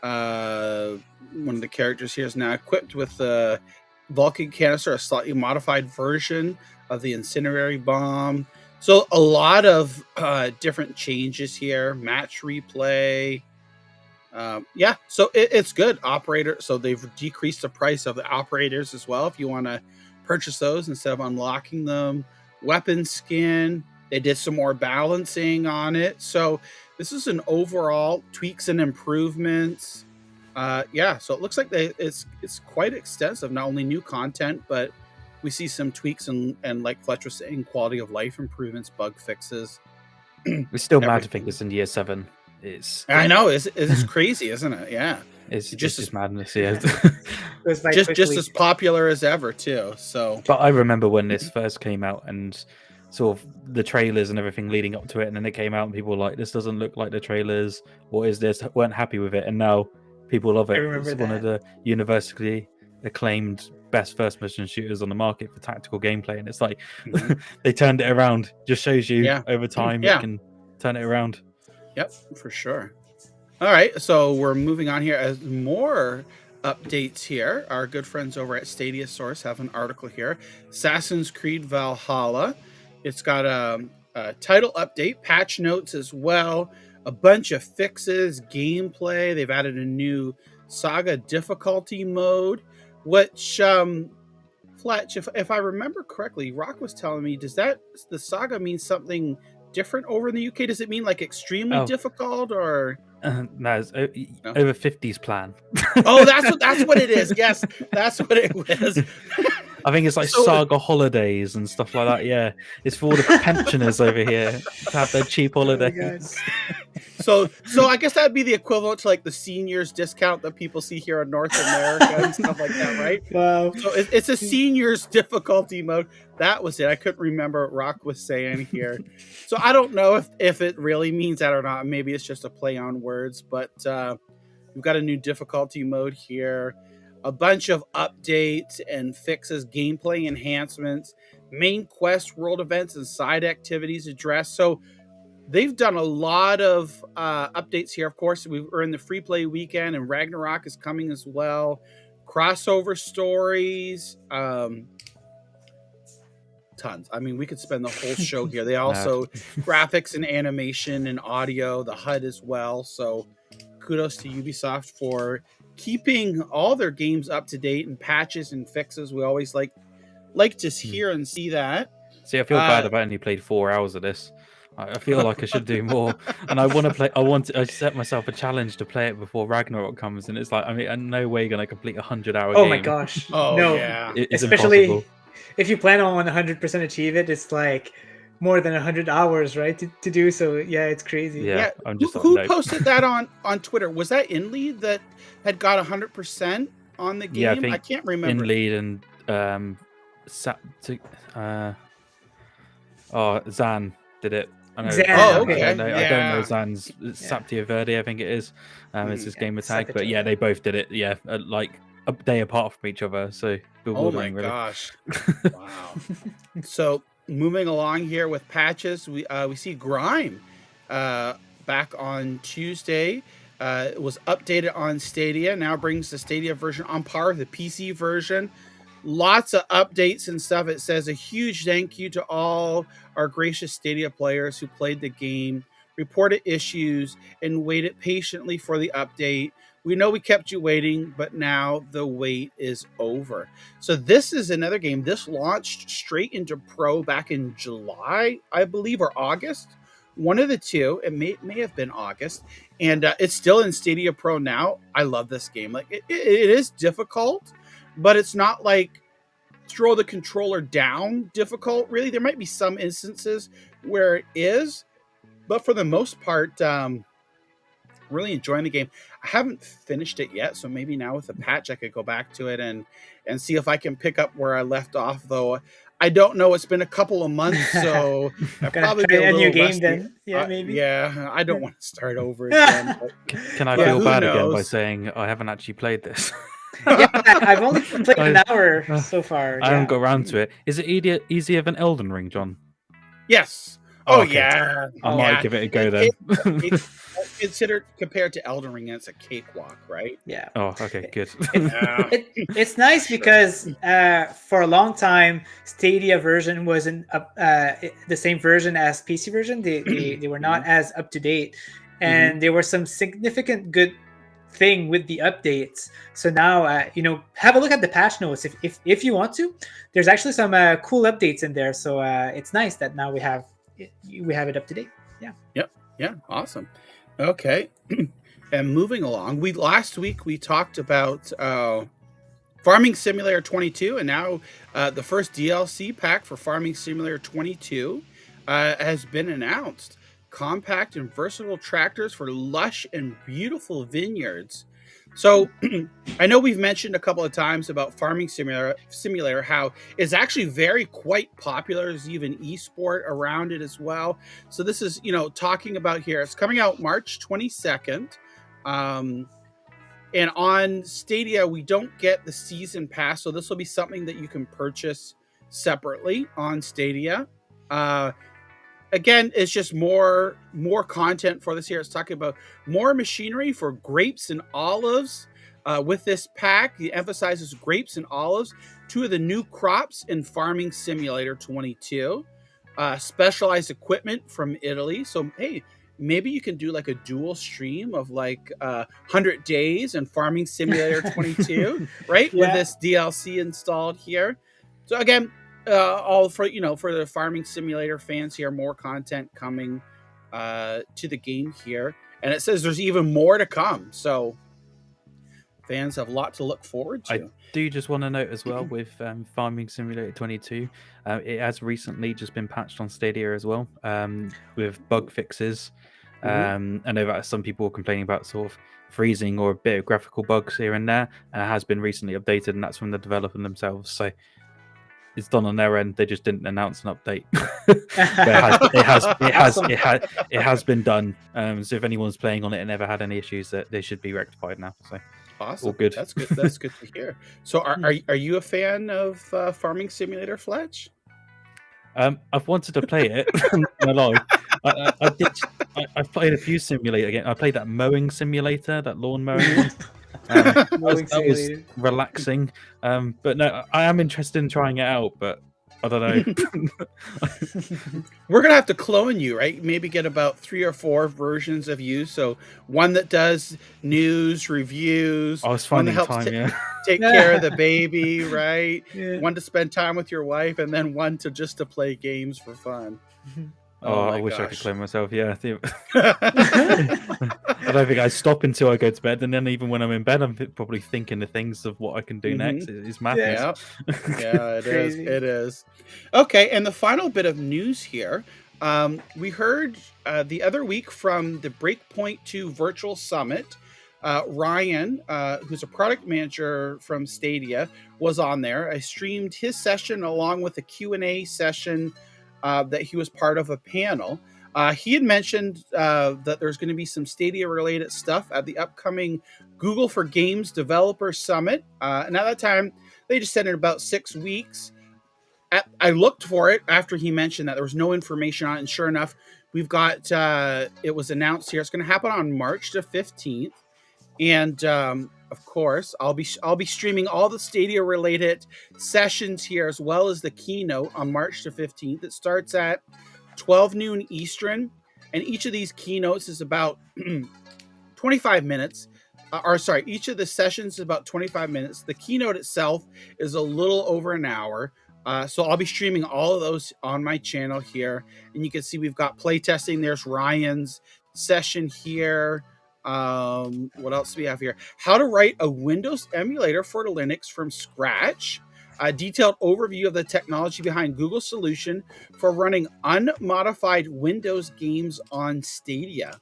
One of the characters here is now equipped with the Vulcan canister, a slightly modified version of the incendiary bomb. So a lot of different changes here. Match replay. Yeah, so it's good. Operator. So they've decreased the price of the operators as well. If you want to purchase those instead of unlocking them. Weapon skin. They did some more balancing on it. So this is an overall tweaks and improvements. Yeah, so it looks like it's quite extensive. Not only new content, but we see some tweaks and like Fletch was saying, quality of life improvements, bug fixes. It's still mad to think Everything. it's in year 7. It's I know it's crazy, isn't it? Yeah, it's just just as madness, yeah. Goes by just quickly. as popular as ever too. So But I remember when this first came out and sort of the trailers and everything leading up to it, and then it came out and people were like, this doesn't look like the trailers. What is this? Weren't happy with it, and now people love I it. remember It's one of the universally acclaimed best first-person shooters on the market for tactical gameplay, and it's like Mhm. they turned it around. Just shows you Yeah. over time Yeah. it can turn it around. Yep, for sure. All right, so we're moving on here as more updates here. Our good friends over at Stadia Source have an article here. Assassin's Creed Valhalla. It's got a title update, patch notes as well, a bunch of fixes, gameplay. They've added a new saga difficulty mode, which Fletch, if I remember correctly, Rock was telling me, does that the saga mean something different over in the UK? Does it mean like extremely Oh. difficult or? No, it's No. over 50s plan. Oh, that's what it is. Yes, that's what it was. I think it's like So- Saga holidays and stuff like that. Yeah, it's for all the pensioners over here to have their cheap Oh my holidays. So I guess that'd be the equivalent to like the seniors discount that people see here in North America and stuff like that, right? Wow. So it's a seniors difficulty mode. That was it. I couldn't remember what Rock was saying here. So I don't know if it really means that or not. Maybe it's just a play on words, but we've got a new difficulty mode here, a bunch of updates and fixes, gameplay enhancements, main quest, world events, and side activities addressed. So they've done a lot of updates here. Of course, we're in the free play weekend, and Ragnarok is coming as well. Crossover stories, tons. I mean, we could spend the whole show here. They also graphics and animation and audio, the HUD as well. So kudos to Ubisoft for keeping all their games up to date and patches and fixes. We always like to hear and see that. See, I feel bad about only played 4 hours of this. I feel like I should do more, and I want to play. I set myself a challenge to play it before Ragnarok comes, and it's like, I mean, I'm no way gonna complete a 100-hour game. Oh my gosh. Oh no. yeah. It's Especially impossible. if you plan on 100% achieve it, it's like more than 100 hours, right? To do so. Yeah, it's crazy. Yeah, I'm just who like, no. posted that on Twitter? Was that InLead that had got 100% on the game? Yeah, I think I can't remember. In lead and Zan did it. I know, Zan, Oh, okay. okay. I don't know Yeah. Zan's Saptia Verde, I think it is. It's his Yeah, gamer tag, but Saptia. yeah, they both did it. Yeah, like a day apart from each other. So Oh my bewildering, really. gosh. Wow. So moving along here with patches, we see Grime back on Tuesday. It was updated on Stadia. Now brings the Stadia version on par with the PC version. lots of updates and stuff. It says a huge thank you to all our gracious Stadia players who played the game, reported issues, and waited patiently for the update. We know we kept you waiting, but now the wait is over. So this is another game. This launched straight into Pro back in July, I believe, or August. One of the two. It may have been August, and it's still in Stadia Pro now. I love this game. Like it is difficult, but it's not like throw the controller down difficult. Really, there might be some instances where it is, but for the most part, really enjoying the game. I haven't finished it yet, so maybe now with the patch I could go back to it and see if I can pick up where I left off. Though I don't know. It's been a couple of months, so I probably be a new little game rusty. then. Yeah, maybe. Yeah, I don't want to start over again. But Can I Yeah, feel who bad again by knows? saying I haven't actually played this? Yeah, I've only played an hour I- so far. I haven't yeah. got around to it. Is it easier than Elden Ring, John? yes. Oh, Oh, okay. yeah. I Oh, might yeah. give it a go then. Considered compared to Elden Ring, it's a cakewalk, right? Yeah. Oh, okay, good. Yeah. It's nice because for a long time, Stadia version wasn't the same version as PC version. They were not as up to date, and there were some significant good thing with the updates. So now, have a look at the patch notes if you want to. There's actually some cool updates in there. So it's nice that now we have it up to date. Yeah. Yeah, awesome. Okay. And moving along, last week we talked about Farming Simulator 22, and now the first DLC pack for Farming Simulator 22 has been announced. Compact and versatile tractors for lush and beautiful vineyards. So I know we've mentioned a couple of times about Farming Simulator, how it's actually quite popular. There's even esport around it as well. So this is, talking about here. It's coming out March 22nd. And on Stadia, we don't get the season pass. So this will be something that you can purchase separately on Stadia. Again, it's just more content for this here. It's talking about more machinery for grapes and olives. With this pack, it emphasizes grapes and olives, two of the new crops in Farming Simulator 22. Specialized equipment from Italy. So, hey, maybe you can do like a dual stream of like 100 days and Farming Simulator 22, right? Yeah. With this DLC installed here. So again, all for the Farming Simulator fans here, more content coming to the game here, and it says there's even more to come. So fans have a lot to look forward to. I do just want to note as well with Farming Simulator 22, it has recently just been patched on Stadia as well, with bug fixes. I know that some people are complaining about sort of freezing or a bit of graphical bugs here and there, and it has been recently updated, and that's from the developer themselves. So it's done on their end. They just didn't announce an update. But it has been done. So if anyone's playing on it and never had any issues, that they should be rectified now. So Awesome. all good. That's good. That's good to hear. So are you a fan of Farming Simulator, Fletch? I've wanted to play it. I've played a few simulator again. I played that mowing simulator, that lawn mowing one. That was relaxing. But no, I am interested in trying it out, but I don't know. We're gonna have to clone you, right? Maybe get about 3 or 4 versions of you. So one that does news, reviews. I was one that finding helps time, take care of the baby, right? Yeah. One to spend time with your wife, and then one to play games for fun. Oh, my I wish I could gosh. clone myself. Yeah, I don't think I stop until I go to bed, and then even when I'm in bed, I'm probably thinking the things of what I can do next. It's madness. Yeah, it is. Crazy. It is. Okay, and the final bit of news here. We heard the other week from the Breakpoint 2 Virtual Summit. Ryan, who's a product manager from Stadia, was on there. I streamed his session along with a Q&A session that he was part of a panel. He had mentioned that there's going to be some Stadia-related stuff at the upcoming Google for Games Developer Summit. And at that time, they just said in about 6 weeks. I looked for it after he mentioned that there was no information on it. And sure enough, we've got, it was announced here. It's going to happen on March the 15th. And of course, I'll be streaming all the Stadia related sessions here, as well as the keynote on March the 15th. It starts at 12 noon Eastern, and each of these keynotes is about 25 minutes. Each of the sessions is about 25 minutes. The keynote itself is a little over an hour. So I'll be streaming all of those on my channel here. And you can see we've got playtesting. There's Ryan's session here. What else do we have here? How to write a Windows emulator for Linux from scratch. A detailed overview of the technology behind Google's solution for running unmodified Windows games on Stadia.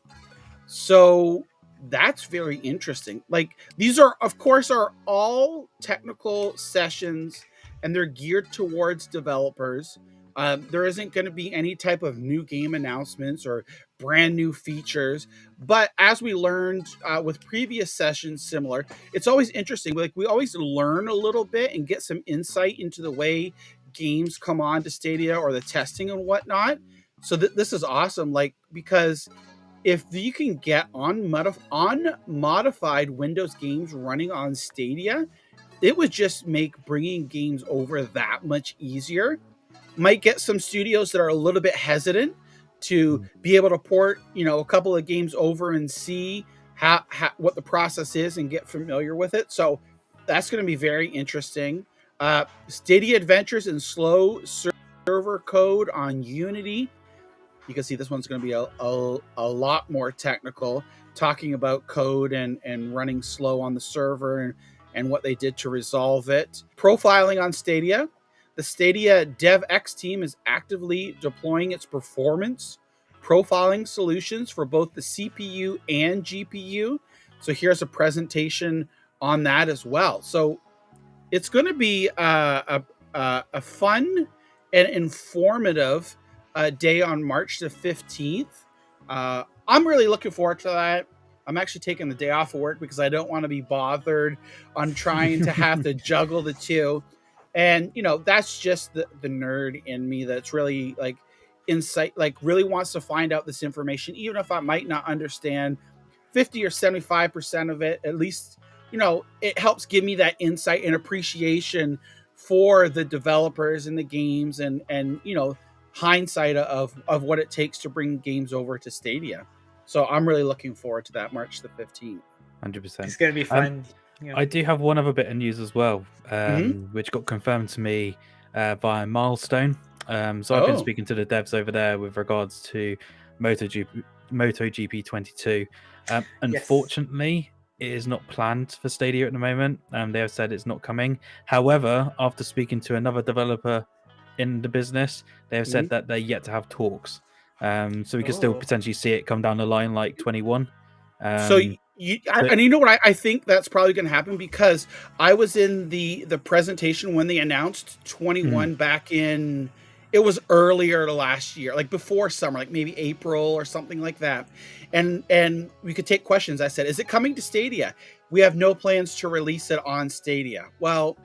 So that's very interesting. Like, these are, of course, are all technical sessions, and they're geared towards developers. There isn't going to be any type of new game announcements or brand new features. But as we learned with previous sessions similar, it's always interesting. Like, we always learn a little bit and get some insight into the way games come on to Stadia or the testing and whatnot. So this is awesome. Like, because if you can get unmodified Windows games running on Stadia, it would just make bringing games over that much easier. Might get some studios that are a little bit hesitant to be able to port, a couple of games over and see how what the process is and get familiar with it. So that's going to be very interesting. Stadia Adventures in slow server code on Unity. You can see this one's going to be a lot more technical, talking about code and running slow on the server and what they did to resolve it. Profiling on Stadia. The Stadia DevX team is actively deploying its performance profiling solutions for both the CPU and GPU. So here's a presentation on that as well. So it's going to be a fun and informative day on March the 15th. I'm really looking forward to that. I'm actually taking the day off of work because I don't want to be bothered on trying to have to juggle the two. And, that's just the nerd in me that's really like insight, like really wants to find out this information, even if I might not understand 50 or 75% of it. At least, it helps give me that insight and appreciation for the developers and the games and hindsight of what it takes to bring games over to Stadia. So I'm really looking forward to that March the 15th. 100%. It's going to be fun. I do have one other bit of news as well, which got confirmed to me via Milestone. So I've been speaking to the devs over there with regards to MotoGP 22. Unfortunately, it is not planned for Stadia at the moment. They have said it's not coming. However, after speaking to another developer in the business, they have said that they're yet to have talks. So we could still potentially see it come down the line like 21. And you know what? I think that's probably going to happen because I was in the presentation when they announced 21 back in, it was earlier last year, like before summer, like maybe April or something like that. And we could take questions. I said, is it coming to Stadia? We have no plans to release it on Stadia. Well,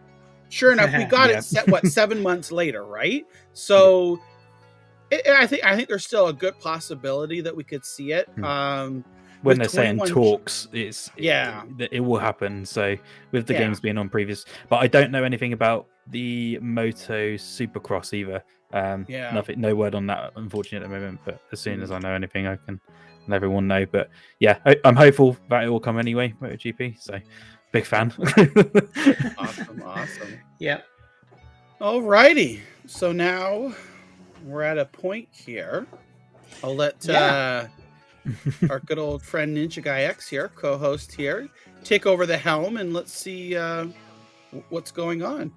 sure enough, we got it set, 7 months later, right? So I think there's still a good possibility that we could see it. When they're saying talks, it will happen. So with the games being on previous, but I don't know anything about the Moto Supercross either. Nothing, no word on that, unfortunately, at the moment. But as soon as I know anything, I can let everyone know. But yeah, I'm hopeful that it will come anyway. MotoGP, so big fan. Awesome. Yeah. Alrighty. So now we're at a point here. I'll let our good old friend NinjaGuy X here, co-host here, take over the helm and let's see what's going on.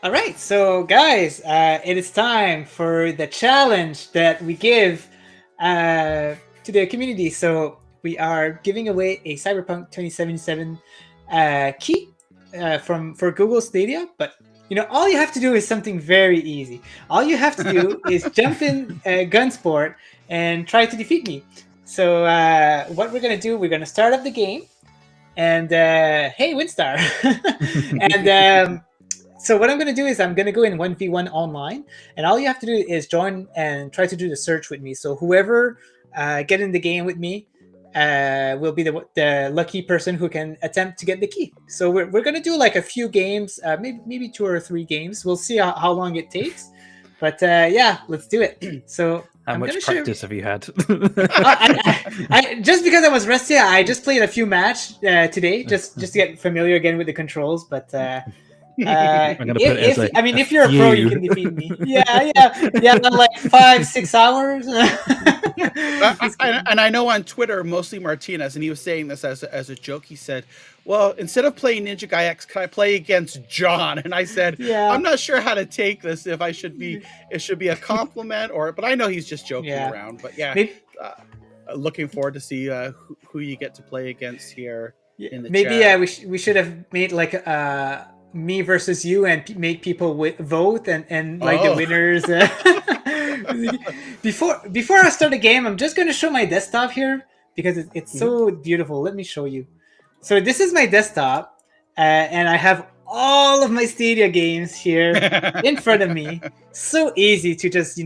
All right, so guys, it is time for the challenge that we give to the community. So we are giving away a Cyberpunk 2077 key for Google Stadia, but all you have to do is something very easy. All you have to do is jump in Gunsport and try to defeat me. So what we're going to do, we're going to start up the game. And hey, Winstar. And so what I'm going to do is I'm going to go in 1v1 online. And all you have to do is join and try to do the search with me. So whoever get in the game with me, will be the lucky person who can attempt to get the key. So we're gonna do like a few games, maybe 2 or 3 games. We'll see how long it takes, but yeah, let's do it. So How I'm much gonna practice have you had? I just because I was rusty, I just played a few match today, just to get familiar again with the controls. But I'm gonna put it as if you're a pro, you can defeat me. Yeah, like 5-6 hours. And I know on Twitter, mostly Martinez, and he was saying this as a joke. He said, "Well, instead of playing NinjaGuy X, can I play against John?" And I said, Yeah. "I'm not sure how to take this. If it should be a compliment but I know he's just joking around. But yeah, looking forward to see who you get to play against here in the chat. We should have made like me versus you and make people vote and like the winners. Before I start the game, I'm just going to show my desktop here because it's so beautiful. Let me show you. So this is my desktop, and I have all of my Stadia games here in front of me. So easy to just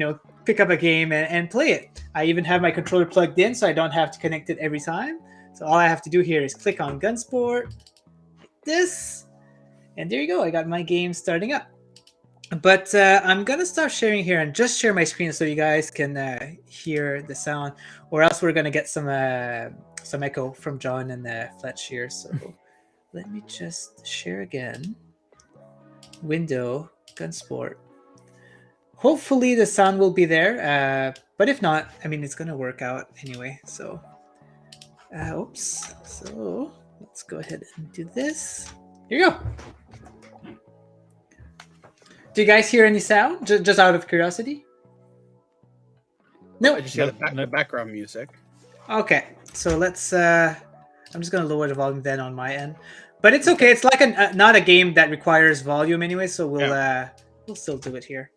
pick up a game and play it. I even have my controller plugged in, so I don't have to connect it every time. So all I have to do here is click on Gunsport, like this, and there you go. I got my game starting up. But I'm gonna stop sharing here and just share my screen so you guys can hear the sound, or else we're gonna get some echo from John and Fletch here. So let me just share again. Window, Gunsport. Hopefully the sound will be there, but if not, I mean, it's gonna work out anyway. So, oops. So let's go ahead and do this. Here you go. Do you guys hear any sound? Just out of curiosity? No. I just hear the background music. Okay, so let's. I'm just gonna lower the volume then on my end, but it's okay. It's like not a game that requires volume anyway, so we'll still do it here.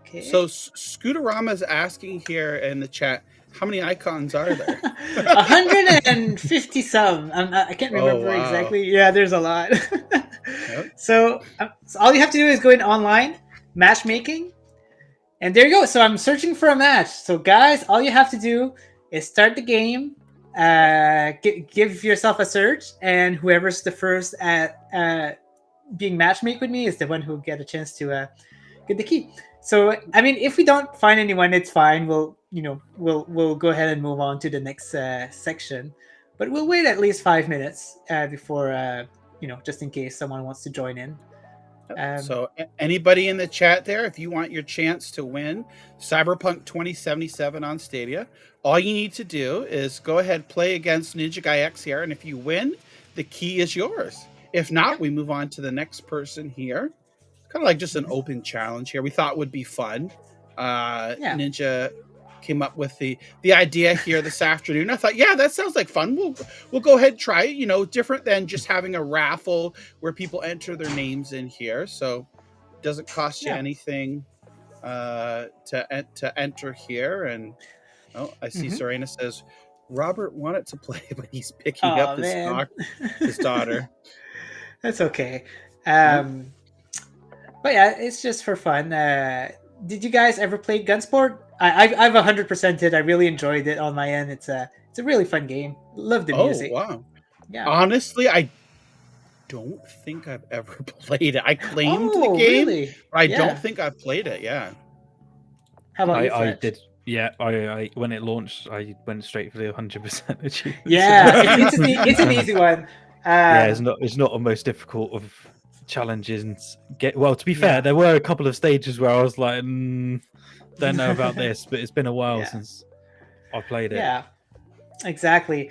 Okay. So Scooterama's asking here in the chat, how many icons are there? 150 some. I can't remember exactly. Yeah, there's a lot. Yep. So all you have to do is go in online matchmaking, and there you go. So I'm searching for a match. So guys, all you have to do is start the game, give yourself a search, and whoever's the first at being matchmade with me is the one who get a chance to get the key. So I mean, if we don't find anyone, it's fine. We'll go ahead and move on to the next section, but we'll wait at least 5 minutes before just in case someone wants to join in. So anybody in the chat there, if you want your chance to win Cyberpunk 2077 on Stadia, all you need to do is go ahead, play against NinjaGuy X here, and if you win, the key is yours. If not, we move on to the next person here. Kind of like just an open challenge here. We thought would be fun. Ninja came up with the idea here this afternoon. I thought, yeah, that sounds like fun. We'll go ahead and try it. Different than just having a raffle where people enter their names in here. So it doesn't cost you anything to enter here. And I see Serena says Robert wanted to play, but he's picking up his daughter. That's okay. But yeah, it's just for fun. Did you guys ever play Gunsport? I've 100%ed it. I really enjoyed it on my end. It's a really fun game. Love the music. Oh wow! Yeah. Honestly, I don't think I've ever played it. I claimed the game, really? but I don't think I've played it. Yeah. How about you, I Fletch? did. Yeah, I when it launched, I went straight for the 100% achievement. Yeah, it's an easy one. Yeah, it's not the most difficult of challenges. To be fair, there were a couple of stages where I was like, don't know about this, but it's been a while since I played it. Yeah, exactly.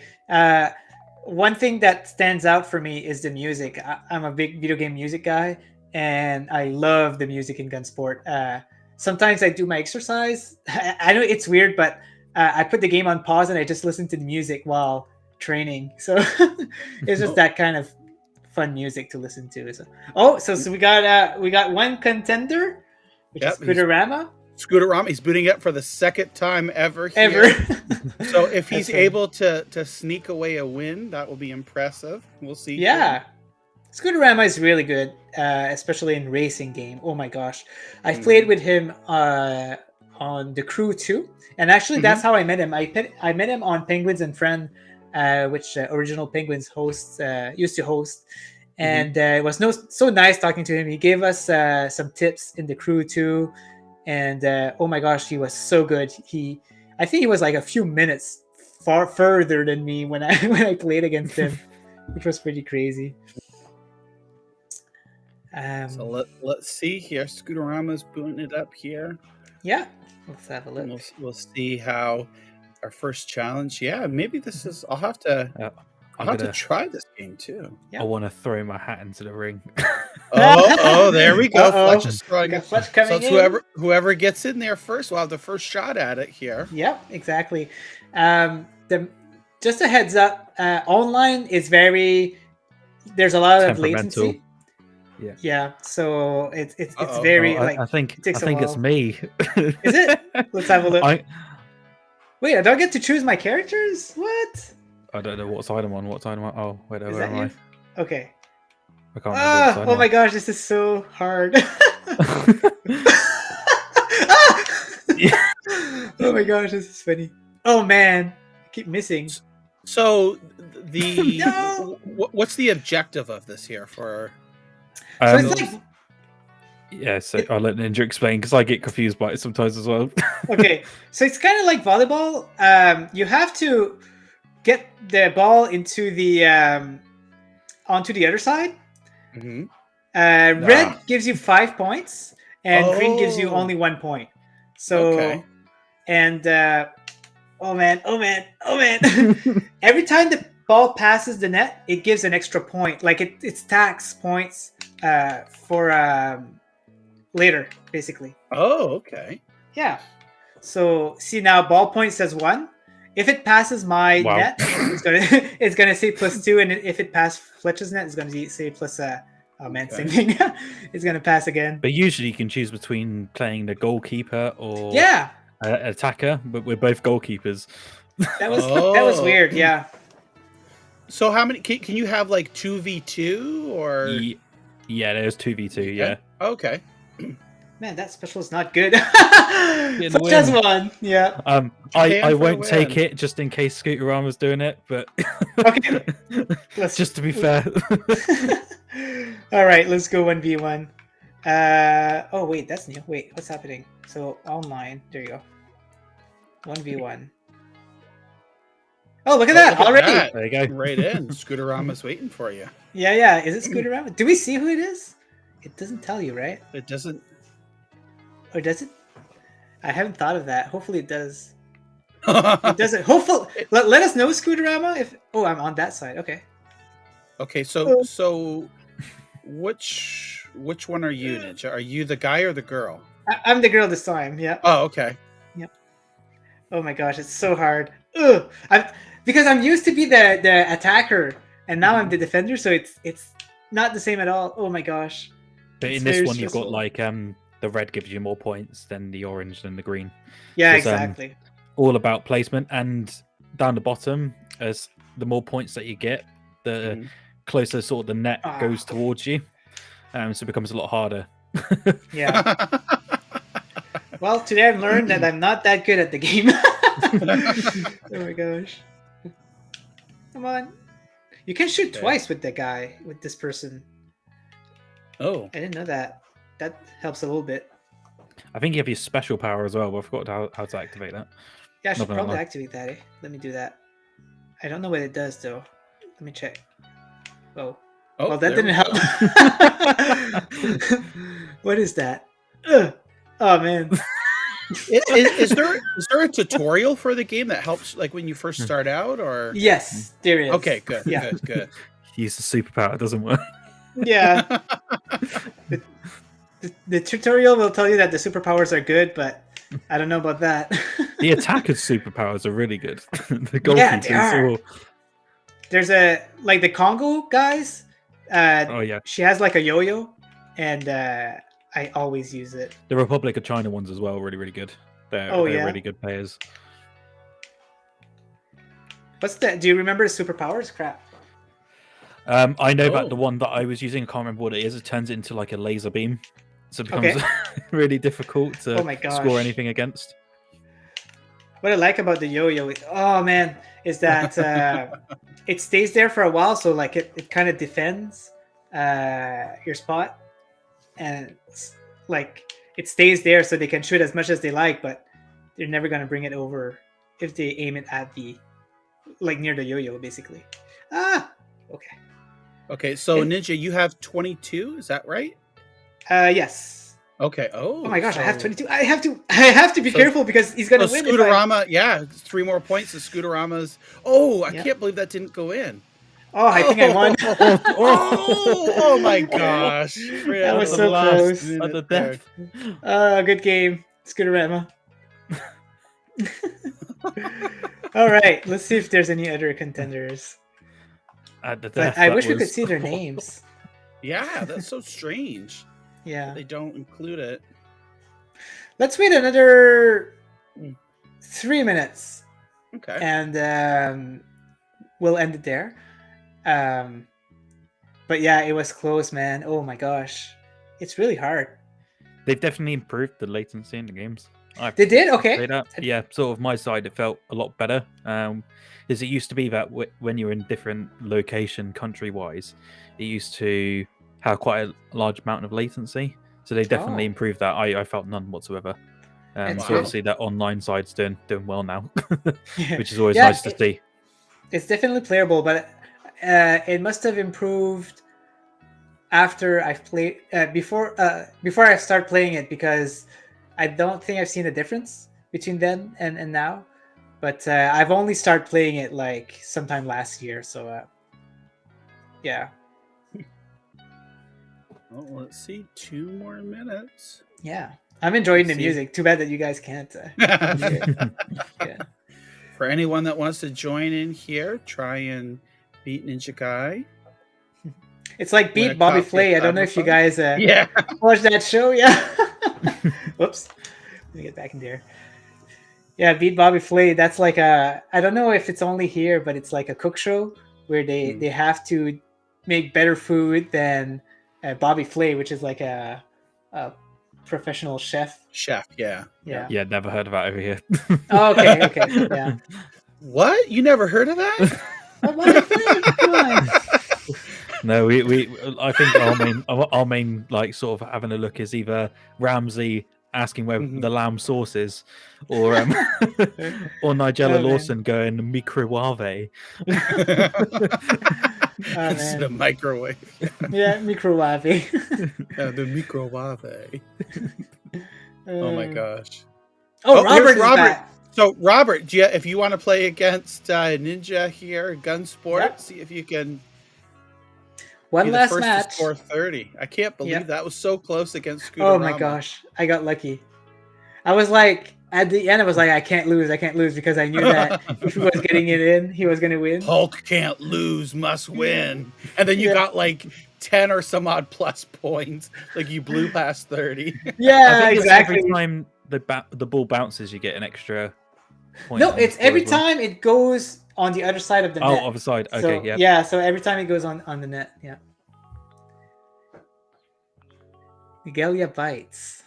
One thing that stands out for me is the music. I'm a big video game music guy, and I love the music in Gunsport. Sometimes I do my exercise. I know it's weird, but I put the game on pause and I just listen to the music while training. So it's just that kind of fun music to listen to. So we got one contender, which is Scooterama. Scooterama, he's booting up for the second time ever here. So if he's able to sneak away a win, that will be impressive. We'll see. Yeah. Scooterama is really good, especially in racing game. Oh my gosh. I've played with him on on the crew too. And actually, that's how I met him. I met him on Penguins and Friend, which Original Penguins hosts used to host. And it was so nice talking to him. He gave us some tips in the crew too. And oh my gosh, he was so good. I think he was like a few minutes far further than me when I played against him, which was pretty crazy. So let's see here. Scooterama's booting it up here. Yeah, let's have a look. And we'll see how our first challenge. Yeah, maybe this is. I'll have to try this game too. Yeah. I want to throw my hat into the ring. Oh, there we go. Fletch is throwing Got it. Fletch coming So in. it's whoever gets in there first will have the first shot at it here. Yep, exactly. Just a heads up, online is there's a lot of Temperamental. latency. Yeah, so it's Uh-oh. very I think takes a it's while. me. Is it? Let's have a look. I Wait, I don't get to choose my characters? What? don't know what side I'm on. What side am I? Oh, wait, Is where that am you? Okay. I can't remember. What side Oh I'm my gosh, this is so hard. Oh my gosh, this is funny. Oh man, I keep missing. So No! what's the objective of this here for? So on. it's like Yeah, so I'll let Ninja explain because I get confused by it sometimes as well. okay, so it's kind of like volleyball. You have to get the ball into the onto the other side. Mhm. Red gives you 5 points, and green gives you Oh. only 1 point. So, Okay. and oh man, every time the ball passes the net, it gives an extra point. Like it stacks points for later, basically. Oh, okay. Yeah. So see now, ball point says 1. If it passes my Wow. net, it's gonna say +2, and if it passes Fletcher's net, it's gonna say plus. Oh man, Okay. same thing. It's gonna pass again. But usually you can choose between playing the goalkeeper or Yeah, an attacker, but we're both goalkeepers. that was Oh. weird. Yeah. So how many can you have like 2v2 or? Yeah, there's 2v2, yeah. Okay. Man, that special is not good. the Fletch has win. 1. Yeah. Hand I for won't the take win. it just in case Scooterama's doing it, but Okay. Let's just to be fair. All right, let's go 1v1. Oh wait, that's new. Wait, what's happening? So online, there you go. 1v1. Oh, look at that Look at already. that. There you go. Right in. Scooterama's waiting for you. Yeah. Is it Scooterama? Do we see who it is? It doesn't tell you, right? It doesn't. Or does it? I haven't thought of that. Hopefully it does. It doesn't. Hopefully, let us know, Scooterama. If I'm on that side. Okay. Okay, so which one are you, Ninja? Are you the guy or the girl? I'm the girl this time. Yeah. Oh, okay. Oh my gosh, it's so hard. Ugh. Because I'm used to be the attacker, and now I'm the defender, so it's not the same at all. Oh my gosh. But It's in this very one, you've got stressful. like the red gives you more points than the orange than the green. Yeah, Because, exactly. All about placement, and down the bottom, as the more points that you get, the Mhm. closer sort of the net Ah. goes towards you. So it becomes a lot harder. Yeah. Well, today I've learned that I'm not that good at the game. Oh my gosh. Come on. You can shoot Okay. twice with this person. Oh, I didn't know that. That helps a little bit. I think you have your special power as well, but I forgot how to activate that. Yeah, I should Not gonna probably lie. activate that, eh? Let me do that. I don't know what it does, though. Let me check. Oh. Well, that there didn't we help. go. What is that? Ugh. Oh, man. Is there a tutorial for the game that helps like when you first start out or? Yes, there is. Okay, good, Yeah. good. Use the superpower, it doesn't work. Yeah. The tutorial will tell you that the superpowers are good, but I don't know about that. The attacker's superpowers are really good. The Yeah, they goalkeepers are. all... There's like the Congo guys. Oh yeah, She has like a yo-yo, and I always use it. the Republic of China ones as well. Really, really good. They're Yeah? really good players. What's that? Do you remember the superpowers? Crap. I know Oh. about the one that I was using. I can't remember what it is. It turns it into like a laser beam. so it becomes really difficult to Oh my gosh. score anything against. What I like about the yo-yo, is that it stays there for a while, so like it kind of defends your spot, and like it stays there so they can shoot as much as they like, but they're never gonna bring it over if they aim it at the near the yo-yo, basically. Okay. Okay, so Ninja, you have 22, is that right? Yes. Okay. Oh my gosh, I have so- 22. I have to be careful because he's gonna So win. Scooterama, yeah, 3 more points. The Scooterama's. Oh, I Yeah. can't believe that didn't go in. Oh, I think I won. Oh my gosh. That was so close. At the death. Good game, Scooterama. All right, let's see if there's any other contenders. At the But death. I that wish we could was- see their names. Yeah, that's so strange. Yeah. They don't include it. Let's wait another 3 minutes, Okay. and we'll end it there. But yeah, it was close, man. Oh my gosh, it's really hard. They've definitely improved the latency in the games. They did? Okay. Say that. Yeah, sort of my side, it felt a lot better. Is it used to be that when you're in different location country-wise, it used to have quite a large amount of latency. So they definitely Oh. improved that. I felt none whatsoever. That's So good. obviously that online side's doing well now, which is always Yeah, nice to see. It's definitely playable, but it must have improved after I've played before I start playing it, because I don't think I've seen a difference between then and now. But I've only started playing it like sometime last year, so yeah. Well, let's see. 2 more minutes. Yeah, I'm enjoying the See. music. Too bad that you guys can't. Yeah. For anyone that wants to join in here, try and beat NinjaGuy. It's like Wanna Beat Bobby copy Flay. I don't know if you guys Yeah. watched that show. Yeah. Whoops. Let me get back in there. Yeah, Beat Bobby Flay. That's like I don't know if it's only here, but it's like a cook show where they have to make better food than Bobby Flay, which is like a professional chef. Chef, yeah. Yeah. Yeah, never heard of that over here. Oh, okay. Yeah. What? You never heard of that? Oh, Bobby Flay, come on. No, I think our main like sort of having a look is either Ramsey asking where the lamb sauce is, or or Nigella man. Lawson going microwave. Oh, It's man. the microwave. Yeah, microwave. The microwave. Oh my gosh. Oh, Oh, Robert here's is Robert. back. So, Robert, if you want to play against Ninja here, Gun Sport, Yep. see if you can One be the last first match. to score 30. I can't believe Yep. that was so close against Scooterama. Oh my gosh, I got lucky. I was like, at the end, I was like, I can't lose, because I knew that if he was getting it in, he was going to win. Hulk can't lose, must win. And then you Yeah. got like 10 or some odd plus points. Like you blew past 30. Yeah, I think exactly. it's every time the ball bounces, you get an extra point. No, on the it's score every as well. time it goes on the other side of the net. Oh, other side. So, Okay, yeah. Yeah, so every time it goes on the net, yeah. Miguelia bites.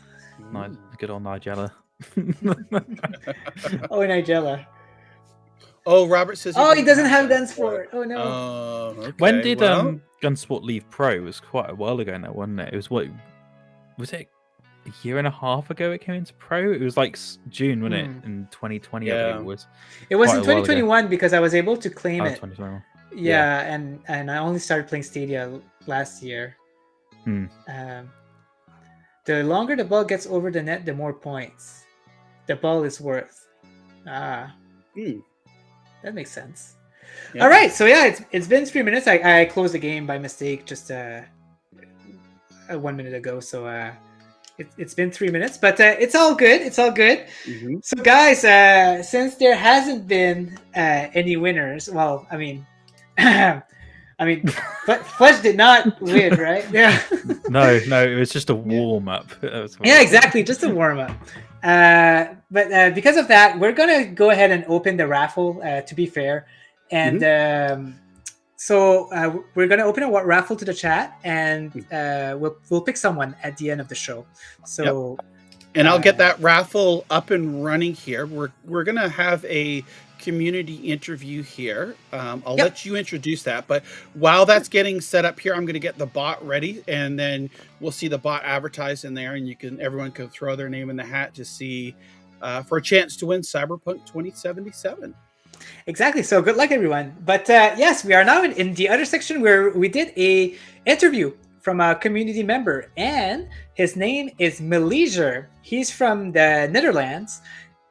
Good old Nigella. Oh, Nigella. Oh, Robert says Oh, he doesn't have guns guns for it. Oh, no. Oh, okay. When did well, Gunsport leave pro? It was quite a while ago now, wasn't it? It was was it a year and a half ago it came into pro? It was like June, wasn't it? In 2020, I Yeah. believe it was. It was quite in a while ago. 2021 because I was able to claim Oh, it. 2021. Yeah, and I only started playing Stadia last year. Hmm. The longer the ball gets over the net, the more points the ball is worth. That makes sense. Yeah. All right, so yeah, it's been 3 minutes. I closed the game by mistake just 1 minute ago. So it's been 3 minutes, but it's all good. It's all good. Mhm. So guys, since there hasn't been any winners, well, I mean, but Fudge did not win, right? Yeah. No, it was just a warm up. Yeah, exactly. Just a warm up. But because of that, we're gonna go ahead and open the raffle. To be fair, and So we're gonna open a raffle to the chat, and we'll pick someone at the end of the show. So, and I'll get that raffle up and running here. We're gonna have a community interview here. I'll let you introduce that, but while that's getting set up here, I'm going to get the bot ready, and then we'll see the bot advertised in there, and everyone can throw their name in the hat to see for a chance to win Cyberpunk 2077. Exactly. So good luck, everyone. But yes, we are now in the other section where we did a interview from a community member, and his name is Melizer. He's from the Netherlands.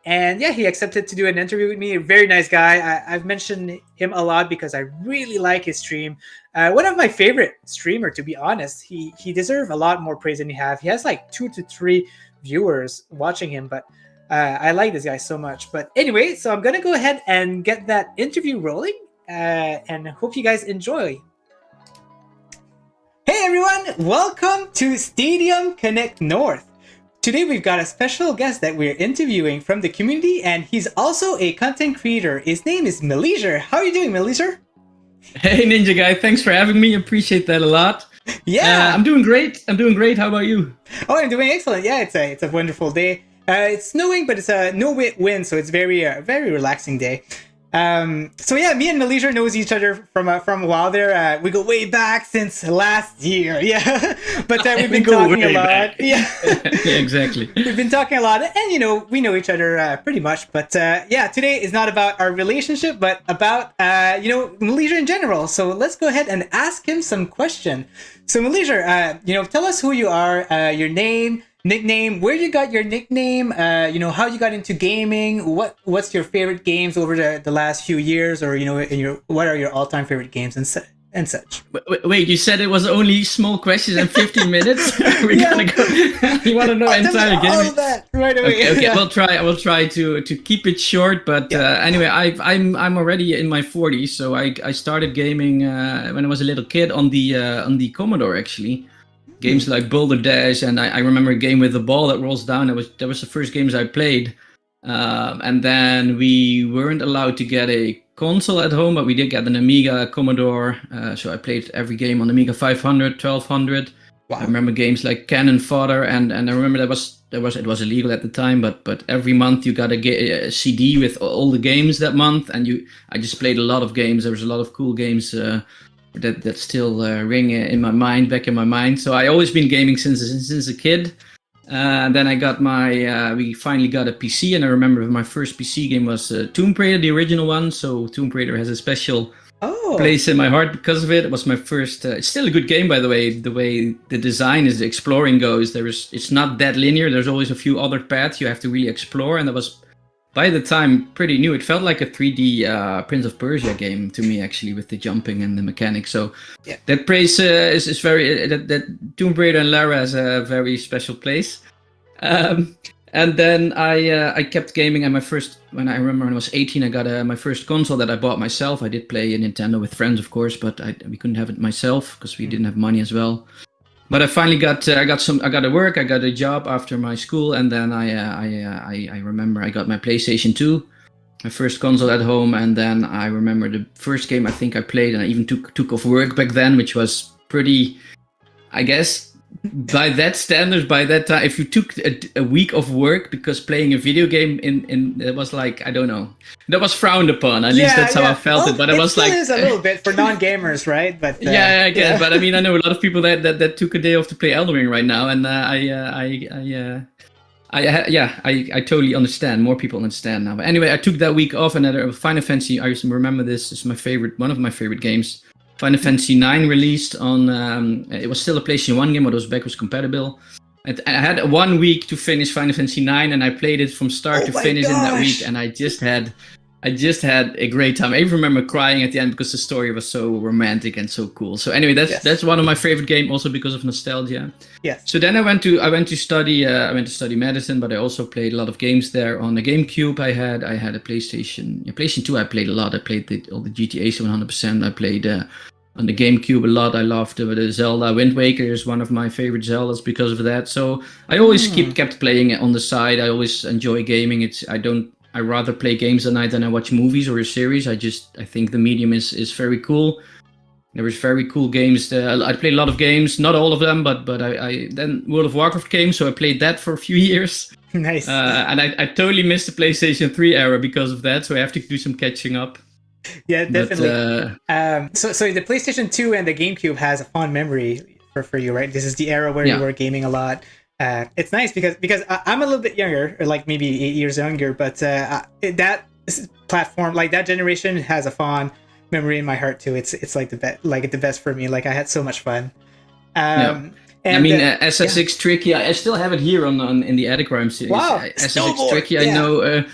And yeah, he accepted to do an interview with me. A very nice guy. I've mentioned him a lot because I really like his stream. One of my favorite streamer, to be honest. He deserves a lot more praise than he have. He has like 2 to 3 viewers watching him, but I like this guy so much. But anyway, so I'm gonna go ahead and get that interview rolling, and hope you guys enjoy. Hey everyone, welcome to Stadium Connect North. Today we've got a special guest that we're interviewing from the community, and he's also a content creator. His name is Melizer. How are you doing, Melizer? Hey NinjaGuy, thanks for having me. Appreciate that a lot. Yeah, I'm doing great. How about you? Oh, I'm doing excellent. Yeah, it's a wonderful day. It's snowing, but it's a no wind, so it's very relaxing day. So yeah, me and Melizer knows each other from a while there. We go way back since last year. Yeah, but we've been talking a lot. Back. Yeah. Yeah, exactly. We've been talking a lot, and we know each other pretty much. But yeah, today is not about our relationship, but about Melizer in general. So let's go ahead and ask him some question. So Melizer, tell us who you are, your name, nickname, where you got your nickname, how you got into gaming, what's your favorite games over the last few years, or what are your all-time favorite games and such. Wait, you said it was only small questions and 15 minutes? We're gonna go. You want to know entire game? All of that right away. Okay. I will try to keep it short. But anyway, I'm already in my 40s, so I started gaming when I was a little kid on the Commodore actually. Games like Boulder Dash, and I remember a game with the ball that rolls down. That was the first games I played. And then we weren't allowed to get a console at home, but we did get an Amiga Commodore. So I played every game on Amiga 500, 1200. Wow. I remember games like Cannon Fodder, and I remember it was illegal at the time, but every month you got a CD with all the games that month, and I just played a lot of games. There was a lot of cool games that still ring back in my mind. So I always been gaming since a kid. Then I got we finally got a PC, and I remember my first PC game was Tomb Raider, the original one. So Tomb Raider has a special place in my heart because of it. It was my first. It's still a good game, by the way. The way the design is, the exploring goes. It's not that linear. There's always a few other paths you have to really explore, and that was, by the time, pretty new. It felt like a 3D Prince of Persia game to me, actually, with the jumping and the mechanics. So that praise is very... that Tomb Raider and Lara has a very special place. And then I kept gaming, and when I remember when I was 18, I got my first console that I bought myself. I did play a Nintendo with friends, of course, but we couldn't have it myself because we didn't have money as well. But I finally got I got to work. I got a job after my school, and then I remember I got my PlayStation 2, my first console at home, and then I remember the first game I think I played, and I even took off work back then, which was pretty, I guess, by that standards, by that time, if you took a week of work because playing a video game it was like, I don't know, that was frowned upon. At least that's how I felt it. But it was like, is a little bit for non-gamers, right? But I guess. But I mean, I know a lot of people that took a day off to play Elden Ring right now, and I totally understand. More people understand now. But anyway, I took that week off, and Final Fantasy. I remember this is one of my favorite games. Final Fantasy 9 released on, it was still a PlayStation 1 game, but it was backwards compatible. And I had 1 week to finish Final Fantasy 9, and I played it from start to finish in that week, and I just had a great time. I even remember crying at the end because the story was so romantic and so cool. So anyway, that's one of my favorite games, also because of nostalgia. Yes. So then I went to study medicine, but I also played a lot of games there. On the GameCube, I had a PlayStation 2. I played a lot. I played all the GTAs 100%. I played on the GameCube a lot. I loved the Zelda. Wind Waker is one of my favorite Zeldas because of that. So I always kept playing it on the side. I always enjoy gaming. I rather play games at night than I watch movies or a series. I think the medium is very cool. There was very cool games. I played a lot of games, not all of them, but I then World of Warcraft came, so I played that for a few years. Nice. And I totally missed the PlayStation 3 era because of that, so I have to do some catching up. Yeah, definitely. But, so the PlayStation 2 and the GameCube has a fond memory for you, right? This is the era where you were gaming a lot. It's nice because I'm a little bit younger, or like maybe 8 years younger, but that platform, like that generation, has a fond memory in my heart too. It's like the best for me. Like I had so much fun. And, I mean, SSX Tricky. I still have it here on in the Attic Rhyme series. Wow, SSX Tricky. I know.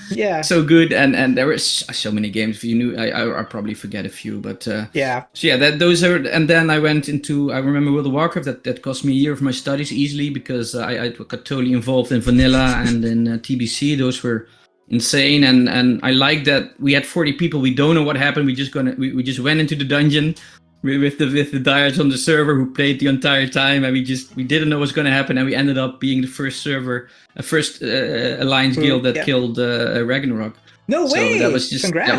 So good, and there were so many games. If you knew, I probably forget a few, but So those are. And then I went into. I remember World of Warcraft. That cost me a year of my studies easily because I got totally involved in vanilla and in TBC. Those were insane, and I like that we had 40 people. We don't know what happened. We just went into the dungeon with the diehards on the server who played the entire time, and we didn't know what's going to happen, and we ended up being the first alliance guild that killed Ragnarok. No way! So that was just Congrats.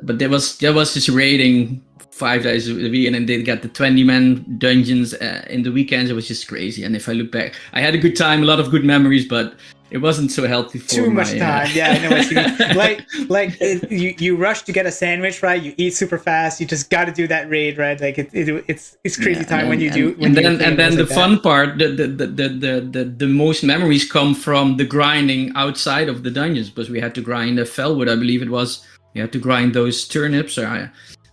But there was just raiding 5 days a week, and then they got the 20-man dungeons in the weekends. It was just crazy. And if I look back, I had a good time, a lot of good memories, but it wasn't so healthy for too much time. Yeah, I know what you mean. You rush to get a sandwich, right? You eat super fast. You just got to do that raid, right? Like it's crazy time when you do. And then the fun part, the most memories come from the grinding outside of the dungeons, because we had to grind a Felwood, I believe it was. We had to grind those turnips.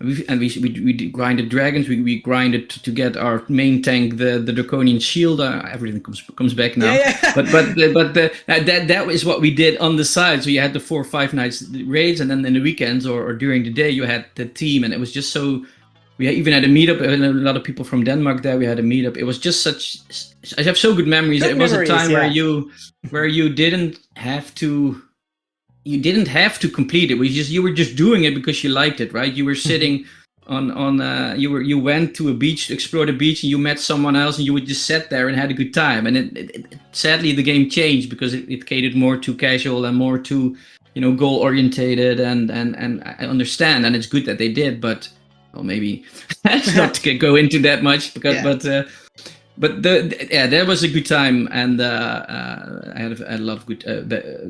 We grinded dragons. We grinded to get our main tank, the draconian shield. Everything comes back now. But that is what we did on the side. So you had the 4 or 5 nights raids, and then in the weekends or during the day you had the team, and it was just so. We even had a meetup. And a lot of people from Denmark there. We had a meetup. It was just such. I have so good memories. It was a time where you didn't have to. You didn't have to complete it. You were just doing it because you liked it, right? You were sitting you went to a beach to explore the beach, and you met someone else, and you would just sit there and had a good time. And it sadly the game changed because it catered more to casual and more to goal orientated, and I understand, and it's good that they did, but maybe let's not go into that much But that was a good time, and I had a lot of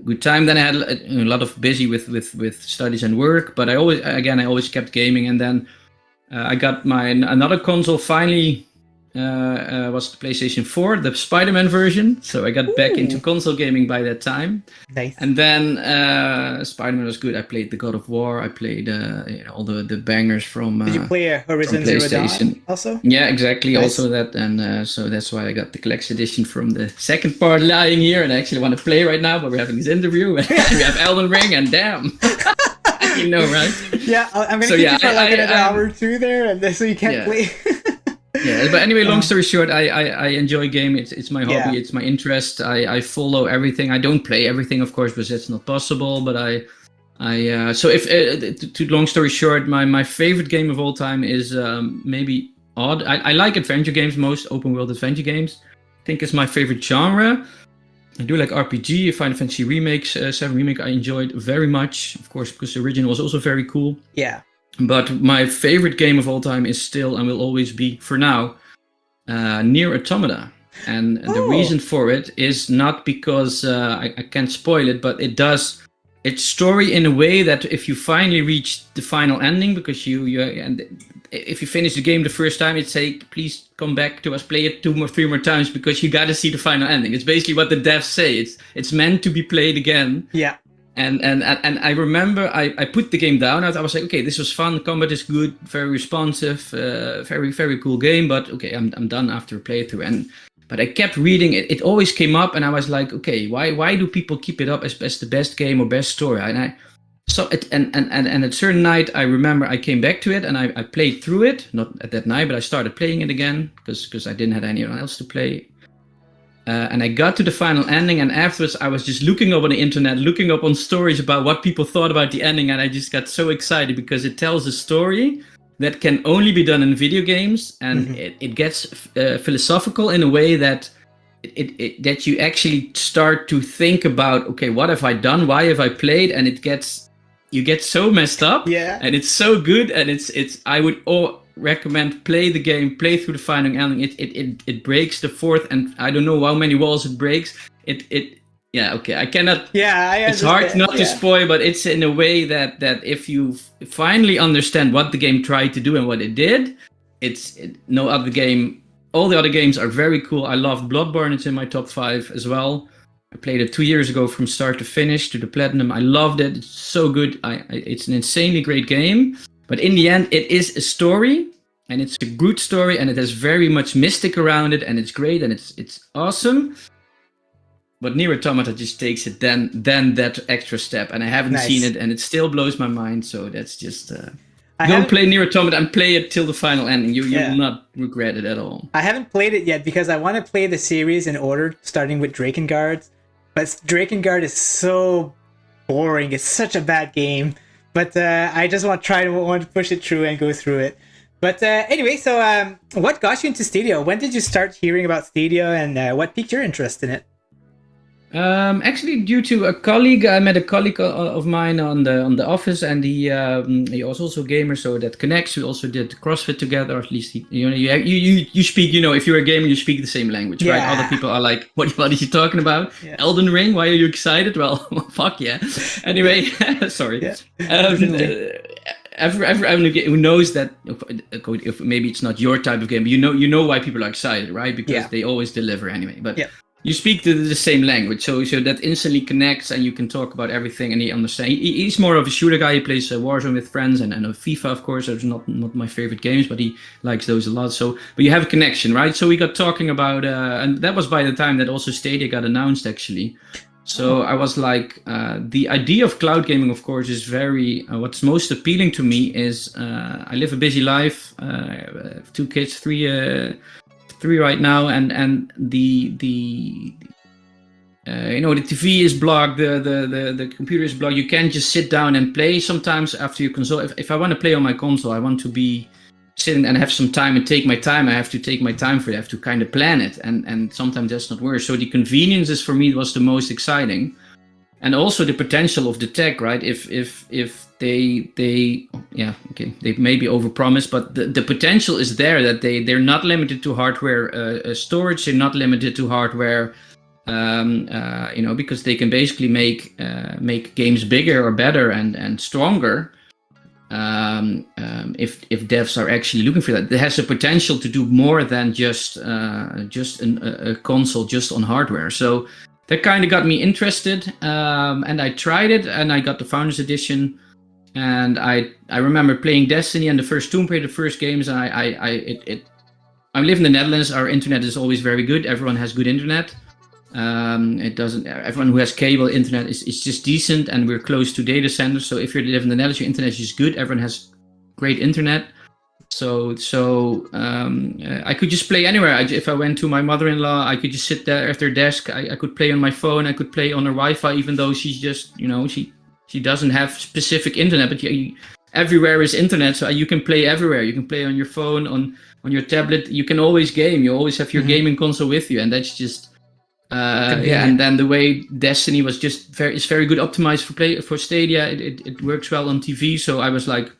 good time. Then I had a lot of busy with studies and work. But I always kept gaming, and then I got another console finally. Was the PlayStation 4, the Spider-Man version. So I got back into console gaming by that time. Nice. And then Spider-Man was good. I played the God of War. I played all the bangers from. Did you play Horizon Zero Dawn also? Yeah, exactly. Nice. Also that, and so that's why I got the collection edition from the second part lying here, and I actually want to play right now. But we're having this interview. We have Elden Ring, and damn. Right? Yeah, I'm gonna keep you for like an hour or two there, and so you can't play. Yeah, but anyway, long story short, I enjoy game. It's my hobby. It's my interest. I follow everything. I don't play everything, of course, because that's not possible. But so if to long story short, my favorite game of all time is maybe odd. I like adventure games most, open world adventure games. I think it's my favorite genre. I do like RPG, Final Fantasy Remakes, 7 Remake. I enjoyed very much, of course, because the original was also very cool. Yeah. But my favorite game of all time is still and will always be, for now, Nier Automata. And the reason for it is not because I can't spoil it, but it's story in a way that if you finally reach the final ending, because and if you finish the game the first time, it say, please come back to us, play it 2 or 3 more times, because you got to see the final ending. It's basically what the devs say. It's meant to be played again. Yeah. And I remember I put the game down. I was like, okay, this was fun. Combat is good, very responsive, very very cool game. But okay, I'm done after a playthrough. But I kept reading it. It always came up, and I was like, okay, why do people keep it up as the best game or best story? And at a certain night, I remember I came back to it and I played through it. Not at that night, but I started playing it again because I didn't have anyone else to play. And I got to the final ending, and afterwards I was just looking up on the internet, looking up on stories about what people thought about the ending, and I just got so excited because it tells a story that can only be done in video games, and it gets philosophical in a way that that you actually start to think about, okay, what have I done? Why have I played? And you get so messed up, yeah, and it's so good, and it's I would recommend play the game, play through the final ending. It breaks the fourth, and I don't know how many walls it breaks. Yeah, okay, I cannot. Yeah, it's hard not to spoil, but it's in a way that if you finally understand what the game tried to do and what it did, no other game. All the other games are very cool. I love Bloodborne. It's in my top 5 as well. I played it 2 years ago from start to finish to the platinum. I loved it. It's so good. It's an insanely great game. But in the end, it is a story, and it's a good story, and it has very much mystic around it, and it's great, and it's awesome. But Nier Automata just takes it then that extra step, and I haven't seen it, and it still blows my mind. So that's just don't play Nier Automata and play it till the final ending. You will not regret it at all. I haven't played it yet because I want to play the series in order, starting with Drakengard. But Drakengard is so boring. It's such a bad game. But I just want to push it through and go through it. But anyway, so what got you into Stadia? When did you start hearing about Stadia, and what piqued your interest in it? Actually, due to a colleague, I met a colleague of mine on the office, and he was also a gamer, so that connects. We also did CrossFit together. At least you speak. If you're a gamer, you speak the same language, right? Other people are like, "What are you talking about? Yeah. Elden Ring? Why are you excited?" Well, fuck yeah. Anyway, sorry. Yeah. Everyone who knows that, if maybe it's not your type of game, but you know why people are excited, right? Because they always deliver anyway. But you speak the same language, so that instantly connects, and you can talk about everything, and he understands. He's more of a shooter guy. He plays Warzone with friends, and FIFA, of course. Those are not my favorite games, but he likes those a lot. So, but you have a connection, right? So we got talking about, and that was by the time that also Stadia got announced, actually. So I was like, the idea of cloud gaming, of course, is very. What's most appealing to me is I live a busy life. I have 2 kids, 3 right now, and the TV is blocked, the computer is blocked. You can't just sit down and play. Sometimes after your console, if I want to play on my console, I want to be sitting and have some time and take my time. I have to take my time for it. I have to kind of plan it, and sometimes that's not work. So the conveniences for me was the most exciting, and also the potential of the tech, right? If they may be overpromised, but the potential is there, that they're not limited to hardware storage. They're not limited to hardware, because they can basically make games bigger or better and stronger. If devs are actually looking for that, it has the potential to do more than just a console just on hardware. So that kind of got me interested, and I tried it, and I got the Founders Edition. And I remember playing Destiny and the first Tomb Raider, the first games. And I live in the Netherlands. Our internet is always very good. Everyone has good internet. Everyone who has cable internet is just decent, and we're close to data centers. So if you live in the Netherlands, your internet is just good. Everyone has great internet. So I could just play anywhere. If I went to my mother-in-law, I could just sit there at their desk. I could play on my phone. I could play on her Wi-Fi, even though she's just, she doesn't have specific internet, but everywhere is internet, so you can play everywhere. You can play on your phone, on your tablet. You can always game. You always have your gaming console with you, and that's just And then the way Destiny was just is very good optimized for Stadia. It works well on TV. So I was like,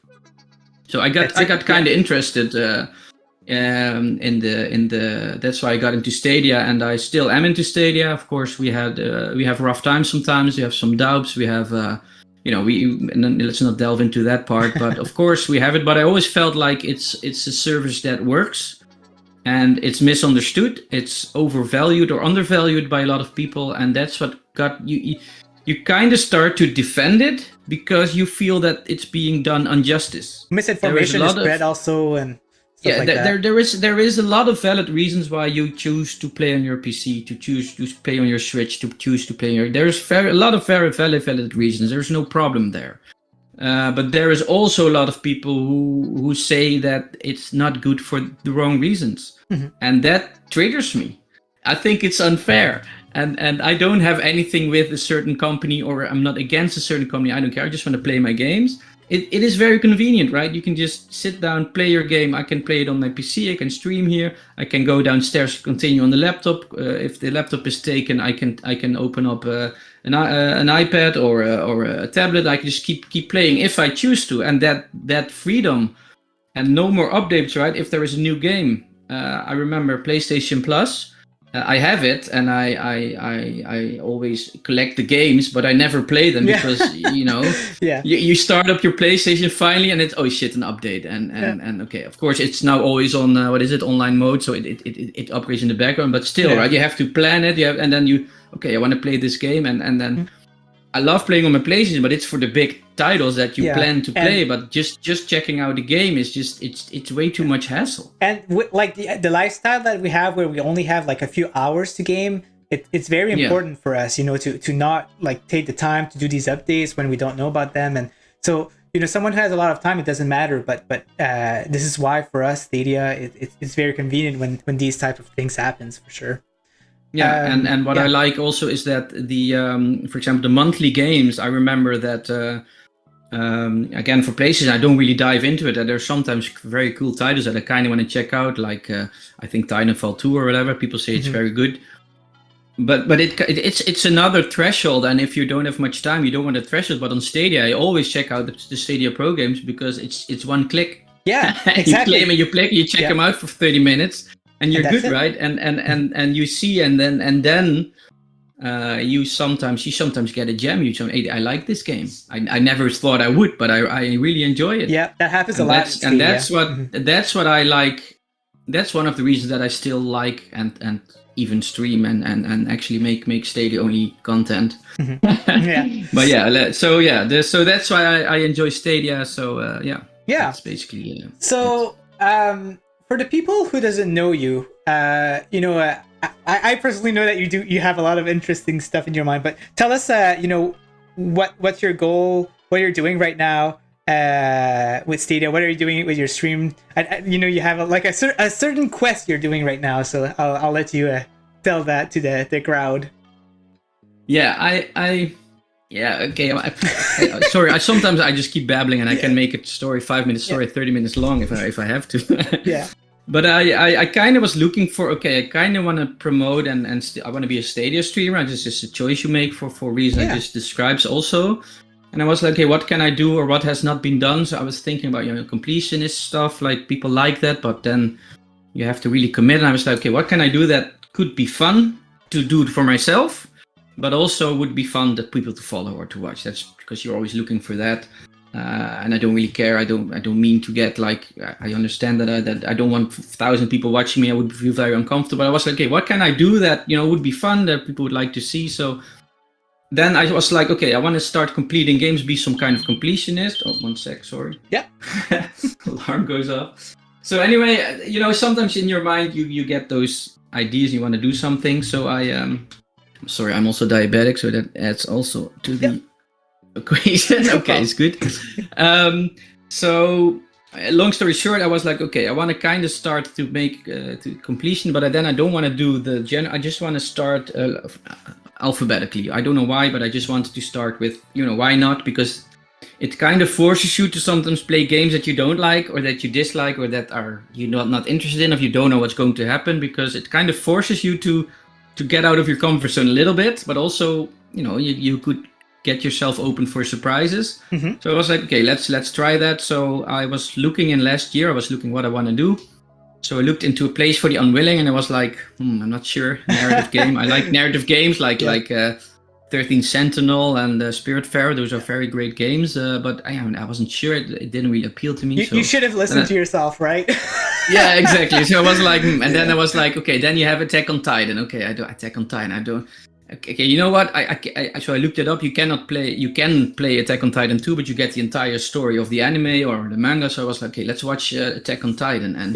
I got kind of interested in the. That's why I got into Stadia, and I still am into Stadia. Of course, we have rough times sometimes. We have some doubts. We have. Let's not delve into that part, but of course we have it. But I always felt like it's a service that works, and it's misunderstood. It's overvalued or undervalued by a lot of people, and that's what got you. You kind of start to defend it because you feel that it's being done injustice. Misinformation is spread also, and stuff like that. There is a lot of valid reasons why you choose to play on your PC, to choose to play on your Switch, to choose to play on your. There's a lot of very valid reasons. There's no problem there, but there is also a lot of people who say that it's not good for the wrong reasons, and that triggers me. I think it's unfair. And I don't have anything with a certain company, or I'm not against a certain company. I don't care. I just want to play my games. It is very convenient, right? You can just sit down, play your game. I can play it on my PC. I can stream here. I can go downstairs, continue on the laptop. If the laptop is taken, I can open up an iPad or a tablet. I can just keep playing if I choose to. And that freedom and no more updates, right? If there is a new game, I remember PlayStation Plus. I have it, and I always collect the games, but I never play them because Yeah. you start up your PlayStation finally, and it's oh shit, an update, and okay, of course it's now always on online mode, so it upgrades in the background, but still, right? You have to plan it, and then I want to play this game, and then I love playing on my PlayStation, but it's for the big titles that you plan to play. But just checking out the game is just it's way too much hassle. And like the lifestyle that we have, where we only have like a few hours to game, it's very important for us, to not like take the time to do these updates when we don't know about them. And so someone who has a lot of time, it doesn't matter. But this is why for us, Stadia, it's very convenient when these type of things happens, for sure. Yeah, and what I like also is that the for example, the monthly games, I remember that again, for PlayStation, I don't really dive into it. There's sometimes very cool titles that I kind of want to check out, like I think Titanfall 2 or whatever. People say it's very good, but it's another threshold, and if you don't have much time, you don't want a threshold. But on Stadia, I always check out the Stadia Pro games because it's one click. Yeah, exactly. You play, you check them out for 30 minutes. And you're good, right? And you see, and then you sometimes get a gem. You say, hey, I like this game. I never thought I would, but I really enjoy it. Yeah, that happens a lot. That's what I like. That's one of the reasons that I still like and even stream and actually make Stadia only content. But so that's why I enjoy Stadia. So that's basically so. For the people who doesn't know you, I personally know that you have a lot of interesting stuff in your mind. But tell us, what's your goal? What you're doing right now with Stadia? What are you doing with your stream? You have a certain quest you're doing right now. So I'll let you tell that to the crowd. Yeah, okay. Sorry, sometimes I just keep babbling, and I can make a story 5 minutes story 30 minutes long if I have to. Yeah. But I kind of was looking for I kind of want to promote and I want to be a Stadia streamer. It's just a choice you make for reasons I just describes also. And I was like, okay, what can I do or what has not been done? So I was thinking about completionist stuff, like people like that, but then you have to really commit. And I was like, okay, what can I do that could be fun to do for myself, but also would be fun that people to follow or to watch. That's because you're always looking for that. And I don't really care. I don't mean to get like. I understand that I don't want 1,000 people watching me. I would feel very uncomfortable. But I was like, okay, what can I do that would be fun that people would like to see? So then I was like, okay, I want to start completing games, be some kind of completionist. Oh, 1 sec, sorry. Yeah. Alarm goes off. So anyway, sometimes in your mind you get those ideas. You want to do something. So sorry, I'm also diabetic, so that adds also to the equation. Okay, it's good. So long story short, I was like, okay, I want to kind of start to make to completion, but then I don't want to do I just want to start alphabetically. I don't know why, but I just wanted to start with why not, because it kind of forces you to sometimes play games that you don't like or that you dislike or that are you not interested in if you don't know what's going to happen, because it kind of forces you to get out of your comfort zone a little bit, but also you could get yourself open for surprises. So I was like, okay, let's try that. So I was looking in last year, I was looking what I want to do. So I looked into A Place for the Unwilling, and I was like, I'm not sure. Narrative game. I like narrative games like 13 Sentinel and Spiritfarer. Those are very great games, but I wasn't sure. It didn't really appeal to me. You should have listened to yourself, right? Yeah, exactly. So I was like, and then I was like, okay, then you have Attack on Titan. Okay, I do Attack on Titan. I don't. Okay, you know what? So I looked it up. You can play Attack on Titan 2, but you get the entire story of the anime or the manga. So I was like, okay, let's watch Attack on Titan. And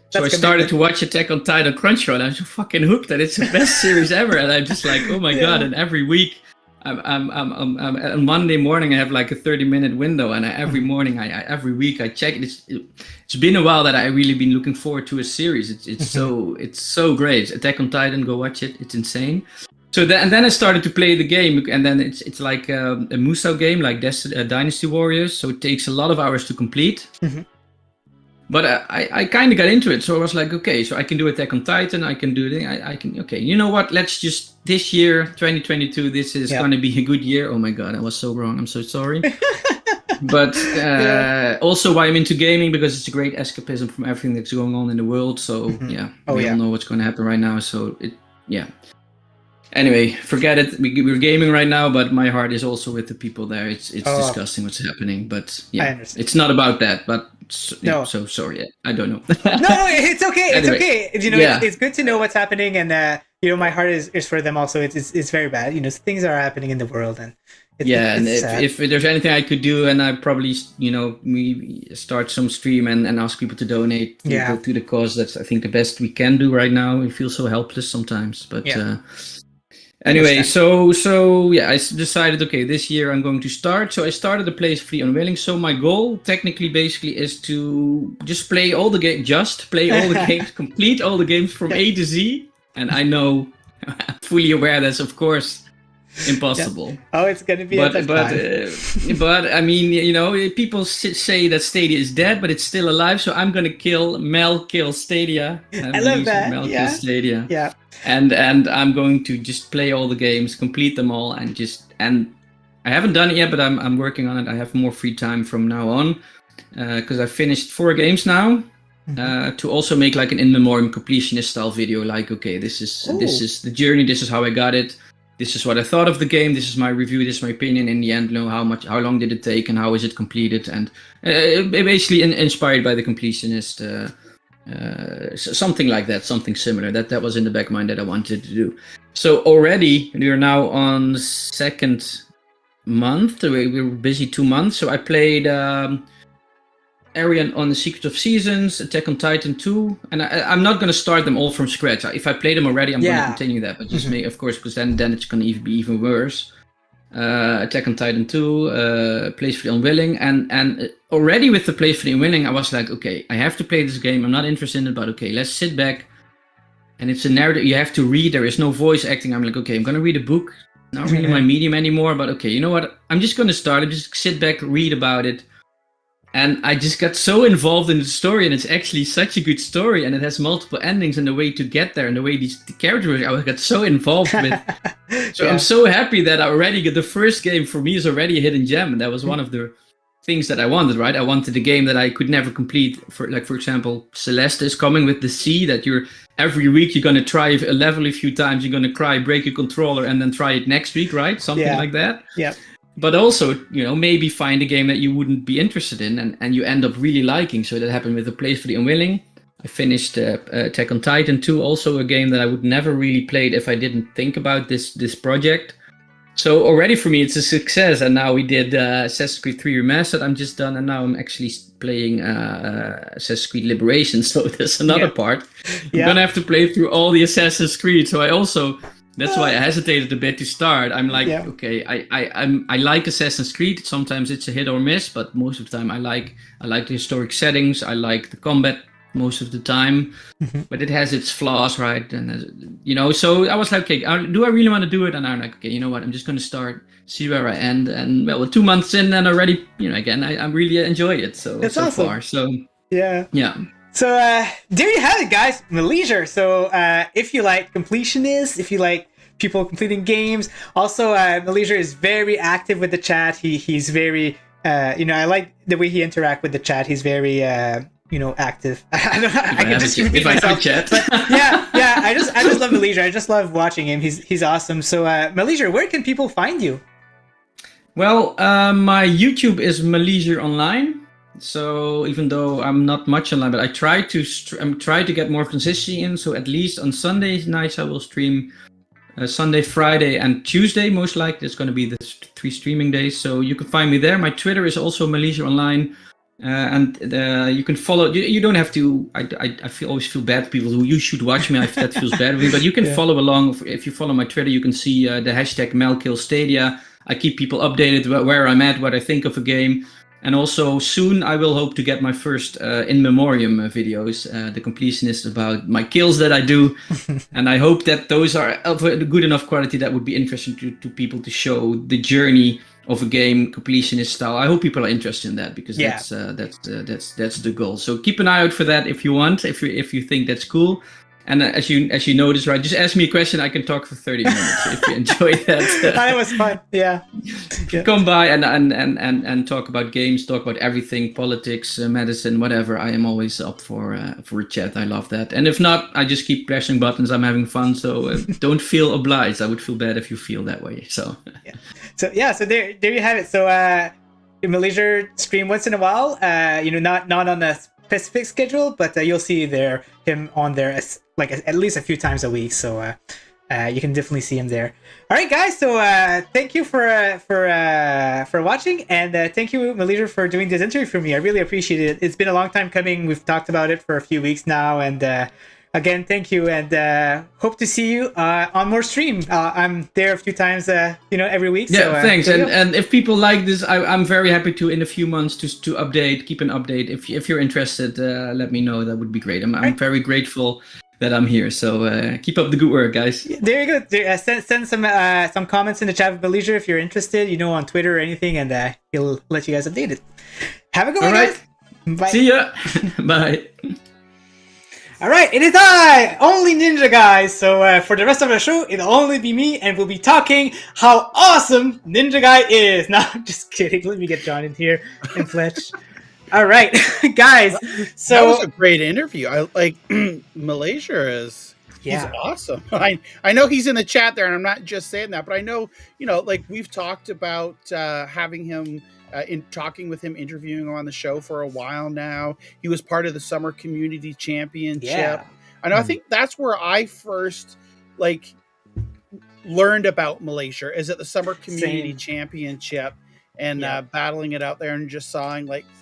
so I started to watch Attack on Titan Crunchyroll, and I was so fucking hooked, and it's the best series ever. And I'm just like, oh my god! And every week, I'm on Monday morning I have like a 30-minute window, and every week I check it. It's been a while that I really been looking forward to a series. It's so great. Attack on Titan, go watch it. It's insane. So then I started to play the game, and then it's like a Musou game, like Dynasty Warriors. So it takes a lot of hours to complete. But I kind of got into it. So I was like, okay, so I can do Attack on Titan. I can do it. I can. Okay, you know what? Let's just this year, 2022. This is going to be a good year. Oh my god, I was so wrong. I'm so sorry. But also why I'm into gaming, because it's a great escapism from everything that's going on in the world. So we all know what's going to happen right now. So anyway, forget it. We're gaming right now, but my heart is also with the people there. It's disgusting what's happening, but it's not about that. But so sorry, I don't know. No, it's okay. It's Anyway, okay. It's good to know what's happening, and my heart is for them also. It's very bad. Things are happening in the world, and if there's anything I could do, and I probably we start some stream and ask people to donate to the cause. That's, I think, the best we can do right now. We feel so helpless sometimes, but anyway, so I decided, okay, this year I'm going to start. So I started the Play Free Unwilling. So my goal, technically, basically, is to just play all the games, complete all the games from A to Z. And I know, I'm fully aware that's, of course, impossible. Oh, it's gonna be but I mean, people say that Stadia is dead, but it's still alive. So I'm gonna kill Stadia. I love that. Kill Stadia. Yeah. And I'm going to just play all the games, complete them all, and I haven't done it yet, but I'm working on it. I have more free time from now on, because I finished 4 games now. To also make like an in memoriam completionist style video, like, okay, this is the journey, this is how I got it, this is what I thought of the game, this is my review, this is my opinion. In the end, how long did it take, and how is it completed, and basically inspired by the completionist. Something like that, something similar. That was in the back of my mind that I wanted to do. So already we are now on 2nd month. We were busy 2 months. So I played Arian on the Secret of Seasons, Attack on Titan 2, and I'm not going to start them all from scratch. If I play them already, I'm going to continue that, but just of course, because then it's going to be even worse. Attack on Titan 2, Play Free Unwilling, and already with the Play Free Unwilling, I was like, okay, I have to play this game. I'm not interested in it, but okay, let's sit back. And it's a narrative you have to read. There is no voice acting. I'm like, okay, I'm going to read a book. Not really my medium anymore, but okay, you know what? I'm just going to start. Just sit back, read about it. And I just got so involved in the story, and it's actually such a good story, and it has multiple endings, and the way to get there, and the way the characters, I got so involved with. So I'm so happy that I already got the first game for me is already a hidden gem, and that was one of the things that I wanted, right? I wanted a game that I could never complete. For example, Celeste is coming with the sea that every week you're gonna try a level a few times, you're gonna cry, break your controller, and then try it next week, right? Something like that. Yeah. But also, maybe find a game that you wouldn't be interested in, and you end up really liking. So that happened with the Play Free Unwilling. I finished Attack on Titan 2, also a game that I would never really played if I didn't think about this project. So already for me, it's a success. And now we did Assassin's Creed 3 Remastered. I'm just done, and now I'm actually playing Assassin's Creed Liberation. So there's another part. I'm gonna have to play through all the Assassin's Creed. So that's why I hesitated a bit to start. I'm like, okay, I like Assassin's Creed. Sometimes it's a hit or miss, but most of the time I like the historic settings. I like the combat most of the time, but it has its flaws, right? And so I was like, okay, do I really want to do it? And I'm like, okay, you know what? I'm just going to start, see where I end. And well, 2 months in, and already, again, I really enjoy it. So that's so awesome. Far, so yeah. So there you have it, guys. Malaysia. So if you like completionists, if you like people completing games, also Malaysia is very active with the chat. He's very, I like the way he interacts with the chat. He's very, active. I don't know. I can just repeat myself. Chat. But yeah. I just love Malaysia. I just love watching him. He's awesome. So Malaysia, where can people find you? Well, my YouTube is Malaysia Online. So even though I'm not much online, but I try to get more consistency in. So at least on Sunday nights I will stream. Sunday, Friday, and Tuesday, most likely. It's going to be the 3 streaming days. So you can find me there. My Twitter is also Malaysia Online. And you can follow. You don't have to. I always feel bad for people who you should watch me. That feels bad for me. But you can follow along. If you follow my Twitter, you can see the hashtag #MelKillStadia. I keep people updated where I'm at, what I think of a game. And also soon I will hope to get my first in memoriam videos, the completionist, about my kills that I do. And I hope that those are of a good enough quality that would be interesting to people, to show the journey of a game completionist style. I hope people are interested in that, because that's the goal. So keep an eye out for that if you want, if you think that's cool. And as you notice, right, just ask me a question. I can talk for 30 minutes if you enjoy that. That was fun. Yeah. Come by and talk about games, talk about everything, politics, medicine, whatever. I am always up for a chat. I love that. And if not, I just keep pressing buttons. I'm having fun. So don't feel obliged. I would feel bad if you feel that way. So So there you have it. So in Malaysia, stream once in a while. Not on a specific schedule, but you'll see him on there at least a few times a week. So you can definitely see him there. All right, guys. So thank you for watching, and thank you, Malaysia, for doing this interview for me. I really appreciate it. It's been a long time coming. We've talked about it for a few weeks now, and again, thank you, and hope to see you on more stream. I'm there a few times, every week. Yeah, so, thanks. And if people like this, I'm very happy to in a few months to update, keep an update. If you're interested, let me know. That would be great. I'm very grateful that I'm here. So keep up the good work, guys. There you go. Send some comments in the chat with Malaysia if you're interested. On Twitter or anything, and he'll let you guys update it. Have a good one, guys. Bye. See ya. Bye. All right, it is I, only NinjaGuy. So for the rest of the show, it'll only be me, and we'll be talking how awesome NinjaGuy is. No, just kidding. Let me get John in here and Fletch. All right, guys. So that was a great interview. I like Malaysia is. Yeah. He's awesome. I know he's in the chat there, and I'm not just saying that, but I know we've talked about having him. In talking with him, interviewing on the show for a while now. He was part of the Summer Community Championship. Yeah. And I think that's where I first learned about Malaysia, is at the Summer Community Championship and battling it out there and just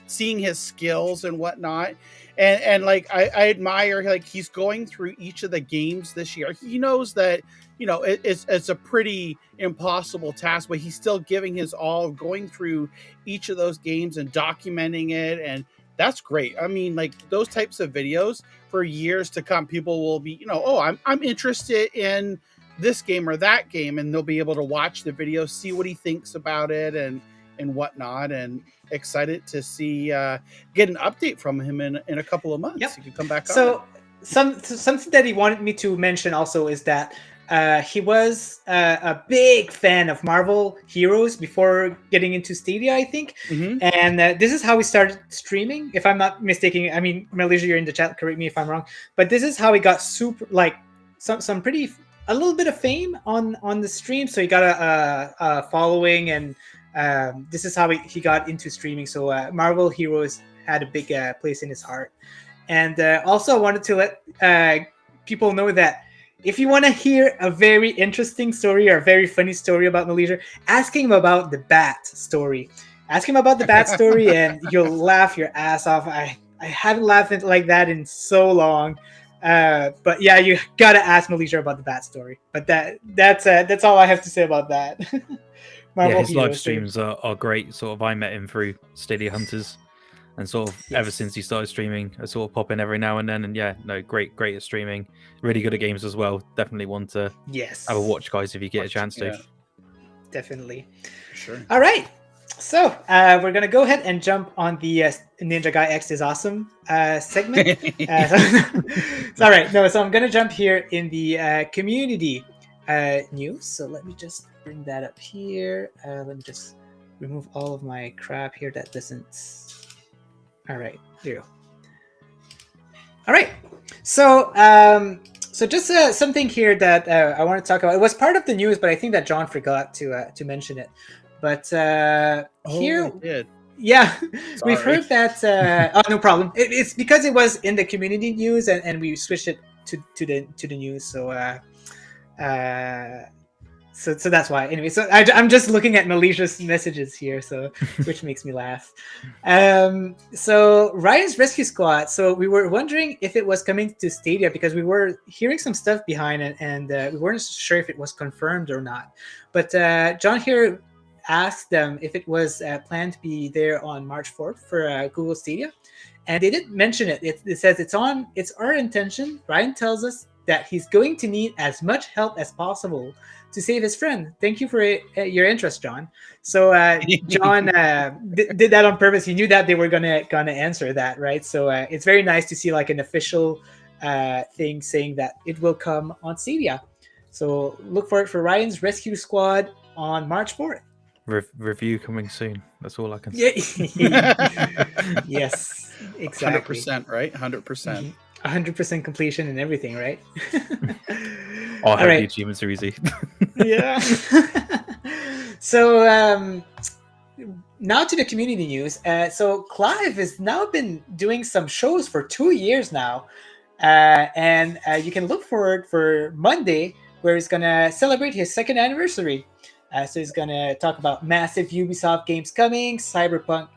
seeing his skills and whatnot. And I admire he's going through each of the games this year. He knows that it's a pretty impossible task, but he's still giving his all, going through each of those games and documenting it, and that's great. I mean, those types of videos for years to come, people will be, I'm interested in this game or that game, and they'll be able to watch the video, see what he thinks about it, and whatnot, and excited to see get an update from him in a couple of months. He can come back on. So something that he wanted me to mention also is that he was a big fan of Marvel Heroes before getting into Stadia, I think. Mm-hmm. And this is how he started streaming, if I'm not mistaken. I mean, Malaysia, you're in the chat, correct me if I'm wrong. But this is how he got a little bit of fame on the stream. So he got a following, and this is how he got into streaming. So Marvel Heroes had a big place in his heart. And also I wanted to let people know that if you want to hear a very interesting story or a very funny story about Malaysia, ask him about the bat story. Ask him about the bat story, and you'll laugh your ass off. I haven't laughed like that in so long. But yeah, you gotta ask Malaysia about the bat story. But that's all I have to say about that. His live streams are great. Sort of, I met him through Stadia Hunters, and sort of ever since he started streaming, I sort of pop in every now and then. And great at streaming. Really good at games as well. Definitely one to have a watch, guys, if you get a chance to. Definitely. Sure. All right. So we're gonna go ahead and jump on the NinjaGuy X is awesome segment. All right. No, so I'm gonna jump here in the community news. So let me just bring that up here. Let me just remove all of my crap here that doesn't. All right. There you go. All right. So just something here that I want to talk about. It was part of the news, but I think that John forgot to mention it. But here, we've heard that. No problem. It's because it was in the community news, and we switched it to the news. So that's why. Anyway, so I'm just looking at Malaysia's messages here, which makes me laugh. So Ryan's Rescue Squad. So we were wondering if it was coming to Stadia because we were hearing some stuff behind it, and we weren't sure if it was confirmed or not. But John here asked them if it was planned to be there on March 4th for Google Stadia, and they did mention it. It says it's our intention. Ryan tells us that he's going to need as much help as possible to save his friend. Thank you for your interest, John. So John did that on purpose. He knew that they were gonna answer that, right? So it's very nice to see like an official thing saying that it will come on Stadia. So look for it for Ryan's Rescue Squad on March 4th. Review coming soon. That's all I can Yeah. say. Yes, exactly. 100%, right? 100%. 100% completion and everything, right? I All hope the right. achievements are easy. Yeah. So now to the community news. So Clive has now been doing some shows for 2 years now, and you can look forward for Monday, where he's gonna celebrate his second anniversary. So he's gonna talk about massive Ubisoft games coming, Cyberpunk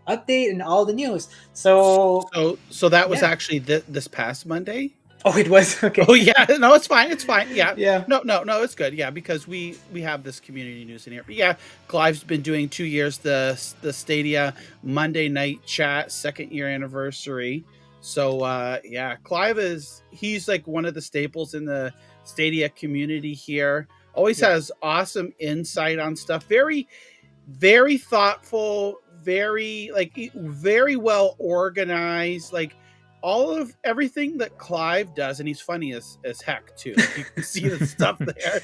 update, and all the news. So So that was Yeah. actually this past Monday. oh, it was okay. Oh yeah, no, it's fine. It's fine. Yeah. Yeah. No, it's good. Yeah, because we have this community news in here. But yeah, Clive's been doing 2 years the Stadia Monday night chat, 2nd year anniversary. So yeah, Clive he's like one of the staples in the Stadia community here. Always has awesome insight on stuff. Very, very thoughtful. Very well organized. Like all of everything that Clive does, and he's funny as heck too. You can see the stuff there.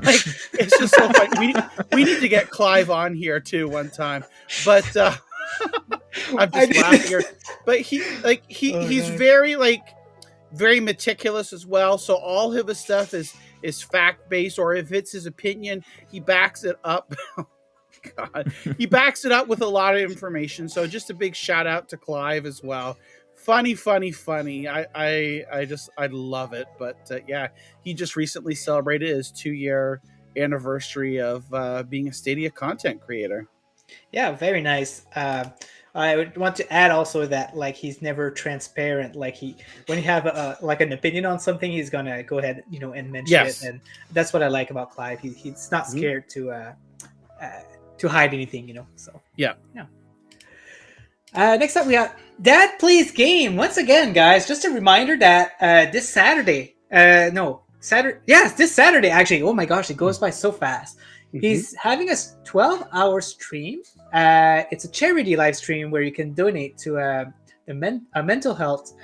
Like it's just so funny. We need to get Clive on here too one time. But I'm just laughing here. But he's very meticulous as well. So all of his stuff is fact based, or if it's his opinion, he backs it up. God, he backs it up with a lot of information. So just a big shout out to Clive as well. Funny. I love it. But yeah, he just recently celebrated his 2-year anniversary of being a Stadia content creator. Yeah, very nice. I would want to add also that like he's never transparent. Like when you have an opinion on something, he's gonna go ahead and mention it, and that's what I like about Clive. He's not scared to hide anything. So yeah. Next up, we got Dad Plays Game. Once again, guys, just a reminder that this Saturday, this Saturday, actually. Oh my gosh, it goes by so fast. He's having a 12-hour stream. It's a charity live stream where you can donate to a mental health,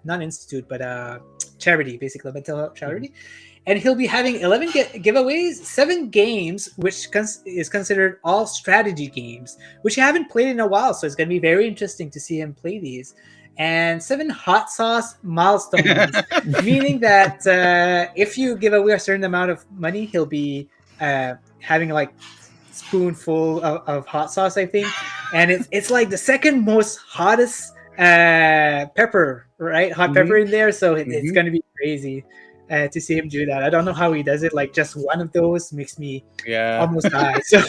not institute, but charity, basically a mental health charity. And he'll be having 11 giveaways, 7 games, which is considered all strategy games, which you haven't played in a while. So it's going to be very interesting to see him play these. And 7 hot sauce milestones, meaning that if you give away a certain amount of money, he'll be having like spoonful of hot sauce, I think. And it's like the second most hottest pepper, right? Hot pepper in there. So it's going to be crazy. To see him do that. I don't know how he does it. Like just one of those makes me almost die. So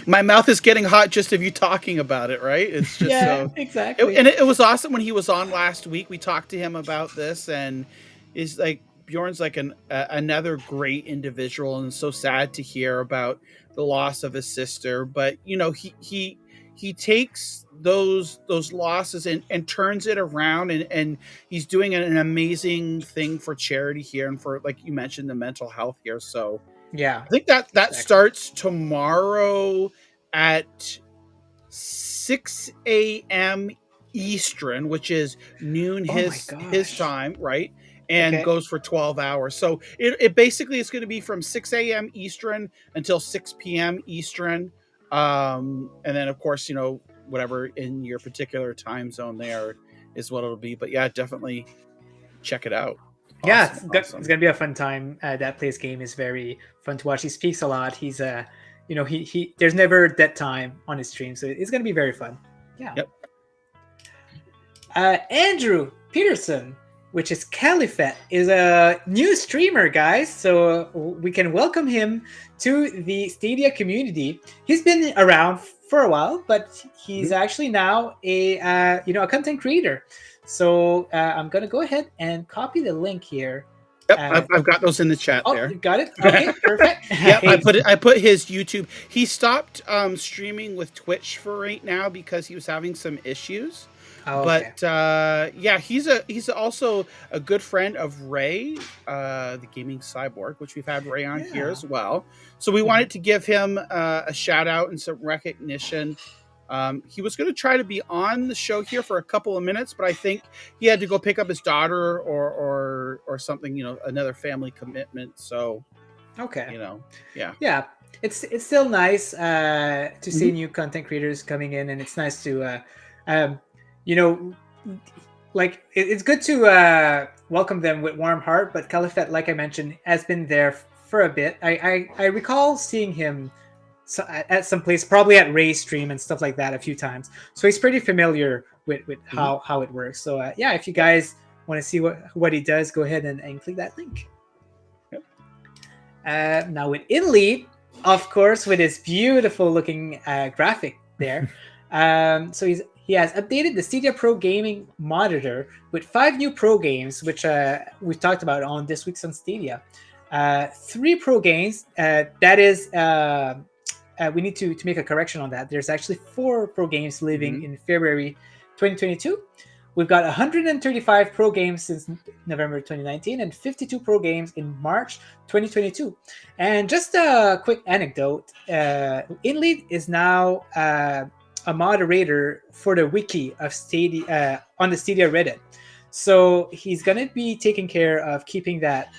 my mouth is getting hot just of you talking about it, right? It's just exactly. And it was awesome when he was on last week. We talked to him about this, and is like Bjorn's like another great individual, and so sad to hear about the loss of his sister. But he takes those losses and turns it around, and he's doing an amazing thing for charity here, and for, like you mentioned, the mental health here. So yeah, I think that starts tomorrow at 6 a.m. Eastern, which is noon his time, right? And goes for 12 hours. So it basically is going to be from 6 a.m. Eastern until 6 p.m. Eastern. And then of course, whatever in your particular time zone there is what it'll be. But yeah, definitely check it out. Awesome, it's gonna be a fun time. That Plays Game is very fun to watch. He speaks a lot. He's he there's never dead time on his stream, so it's gonna be very fun. Yeah. Yep. Andrew Peterson, which is Caliphate, is a new streamer, guys. So we can welcome him to the Stadia community. He's been around for a while, but he's actually now a content creator. So I'm gonna go ahead and copy the link here. Yep, I've got those in the chat there. You got it? Okay, perfect. Yep, I put his YouTube. He stopped streaming with Twitch for right now because he was having some issues. But yeah, he's also a good friend of Ray, the gaming cyborg, which we've had Ray on here as well. So we wanted to give him a shout out and some recognition. He was going to try to be on the show here for a couple of minutes, but I think he had to go pick up his daughter or something, another family commitment. So, Okay. yeah. Yeah, it's still nice to see new content creators coming in, and it's nice to, it's good to welcome them with warm heart. But Califet, like I mentioned, has been there for a bit. I recall seeing him at some place, probably at Ray's stream and stuff like that, a few times. So he's pretty familiar with how it works. So if you guys want to see what he does, go ahead and click that link. Now with InLead, of course, with his beautiful looking graphic there. So he has updated the Stadia Pro gaming monitor with 5 new pro games, which we've talked about on this week's on Stadia. 3 pro games. That is, we need to make a correction on that. There's actually 4 pro games leaving in February 2022. We've got 135 pro games since November 2019 and 52 pro games in March 2022. And just a quick anecdote, InLead is now a moderator for the wiki of Stadia on the Stadia Reddit. So he's going to be taking care of keeping that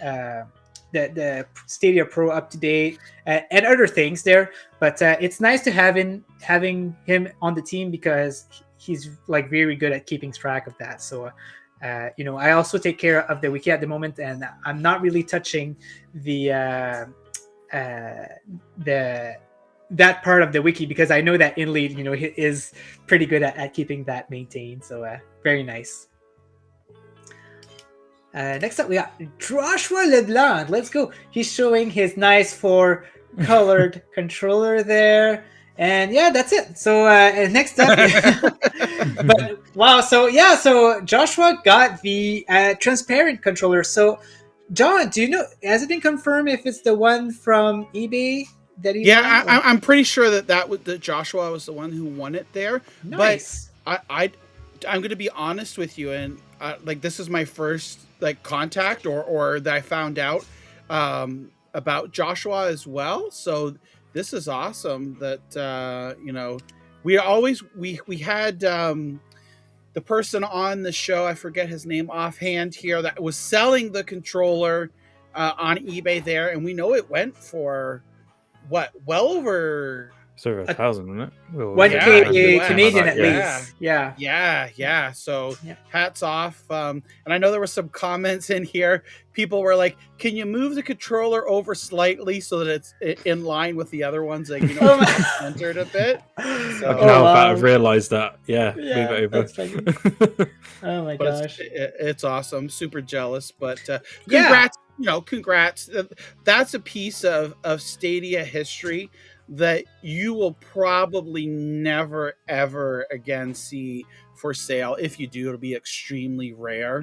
the Stadia Pro up to date and other things there. But it's nice to having him on the team because he's like very good at keeping track of that. So I also take care of the wiki at the moment, and I'm not really touching that part of the wiki because I know that InLead he is pretty good at keeping that maintained. So very nice. Next up, we got Joshua LeBlanc. Let's go. He's showing his nice 4-colored controller there. And yeah, that's it. So next up, but wow. So Joshua got the transparent controller. So John, do you know, has it been confirmed if it's the one from eBay that he won? I'm pretty sure that Joshua was the one who won it there. Nice. But I'm going to be honest with you, and this is my first contact or that I found out about Joshua as well. So this is awesome that we had the person on the show, I forget his name offhand here, that was selling the controller on eBay there, and we know it went for well over It's over 1,000, isn't it? Well, 1K Canadian at least. Yeah. So hats off. And I know there were some comments in here. People were like, "Can you move the controller over slightly so that it's in line with the other ones?" Centered a bit. So, I've realized that. Yeah, move it over. That's funny. Oh my gosh, it's awesome. Super jealous, but congrats. Congrats. That's a piece of Stadia history that you will probably never ever again see for sale. If you do, it'll be extremely rare.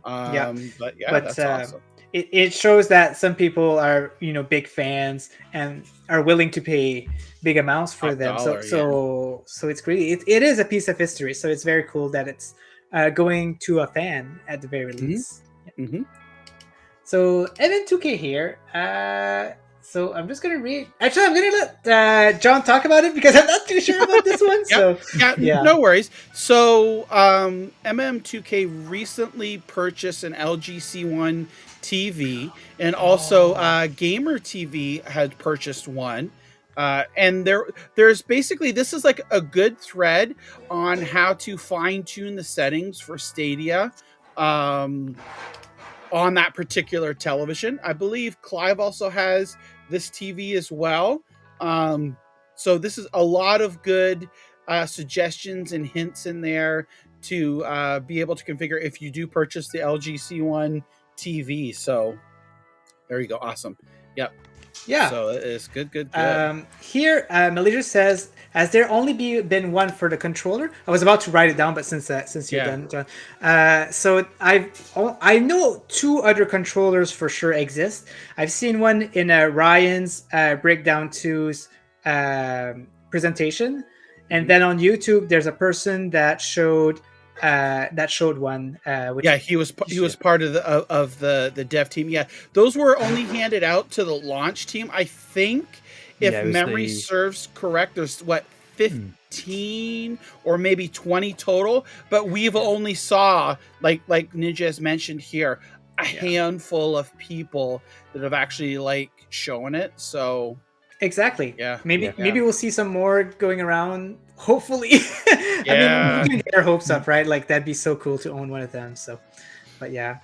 But that's awesome. It shows that some people are big fans and are willing to pay big amounts for them. So it's great. It is a piece of history. So it's very cool that it's going to a fan at the very least. So Evan2K here. So I'm just gonna read. Actually, I'm gonna let John talk about it because I'm not too sure about this one. No worries. So MM2K recently purchased an LG C1 TV, and also Gamer TV had purchased one. And there's basically, this is like a good thread on how to fine tune the settings for Stadia. On that particular television. I believe Clive also has this TV as well. So this is a lot of good suggestions and hints in there to be able to configure if you do purchase the LG C1 TV. So there you go. Awesome. Yep. Yeah. So it's good. Here, Malaysia says, has there only been one for the controller? I was about to write it down, but since you're done, John. So I know 2 other controllers for sure exist. I've seen one in Ryan's Breakdown 2's presentation, and then on YouTube, there's a person that showed one. He was part of the dev team. Yeah, those were only handed out to the launch team. I think, if memory serves correct, there's 15 or maybe 20 total, but we've only saw, like Ninja has mentioned here, a handful of people that have actually like shown it. So Exactly. Yeah. Maybe we'll see some more going around. Hopefully. Yeah. I mean, we can get our hopes up, right? Like that'd be so cool to own one of them. So, but yeah.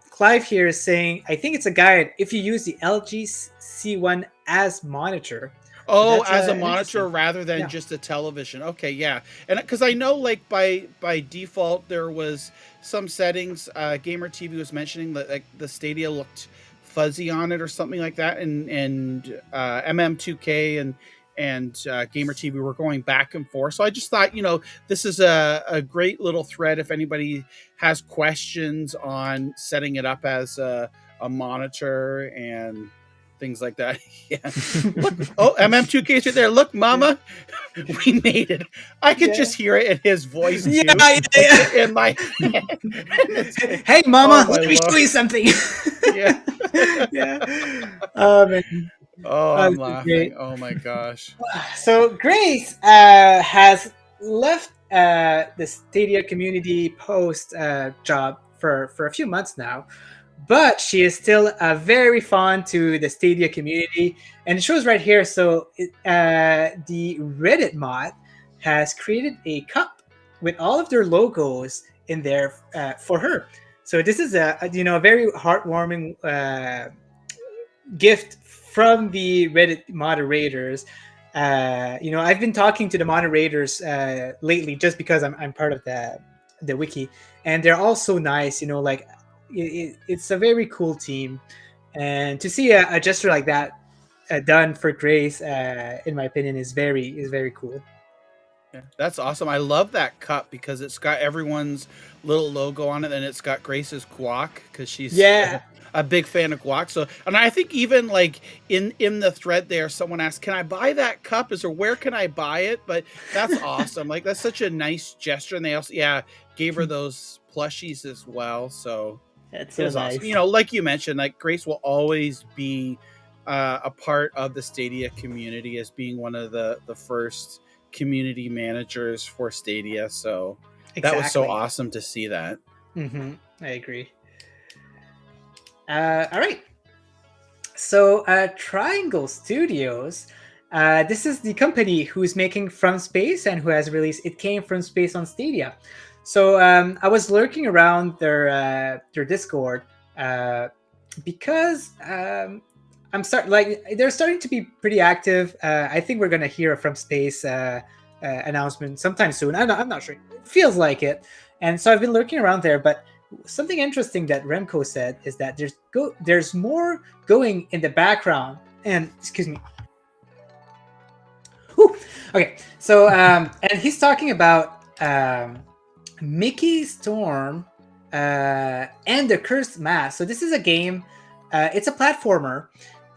Clive here is saying, I think it's a guide if you use the LG C1 as monitor. Oh, That's, as a interesting. monitor rather than Yeah. just a television. Okay, yeah. And because I know like by default there was some settings, Gamer TV was mentioning that like the Stadia looked fuzzy on it or something like that, and MM2K and Gamer TV were going back and forth. So I just thought, this is a great little thread if anybody has questions on setting it up as a monitor and things like that. Yeah. Look, MM2K is right there. Look, Mama, we made it. I could just hear it in his voice too. In my head. Hey, Mama, Oh, let me Lord. show you something. Yeah. Oh man. Oh, This I'm is laughing. great. Oh my gosh. So Grace has left the Stadia community post job for a few months now, but she is still very fond to the Stadia community, and it shows right here. So the Reddit mod has created a cup with all of their logos in there for her. So this is a very heartwarming gift from the Reddit moderators. I've been talking to the moderators lately just because I'm part of the wiki, and they're all so nice. It's a very cool team, and to see a gesture like that done for Grace, in my opinion, is very cool. Yeah, that's awesome. I love that cup because it's got everyone's little logo on it, and it's got Grace's guac because she's a big fan of guac. So, and I think even like in the thread there, someone asked, "Can I buy that cup?" Or where can I buy it? But that's awesome. Like that's such a nice gesture, and they also gave her those plushies as well. So That's it was awesome. Like you mentioned, like Grace will always be a part of the Stadia community as being one of the first community managers for Stadia. So that was so awesome to see that. I agree. All right. So Triangle Studios, this is the company who's making From Space and who has released It Came From Space on Stadia. So I was lurking around their Discord because they're starting to be pretty active. I think we're gonna hear a From Space announcement sometime soon. I'm not sure. It feels like it. And so I've been lurking around there, but something interesting that Remco said is that there's more going in the background. And excuse me. Whew. Okay, so and he's talking about Mickey Storm and the Cursed Mask. So this is a game. It's a platformer.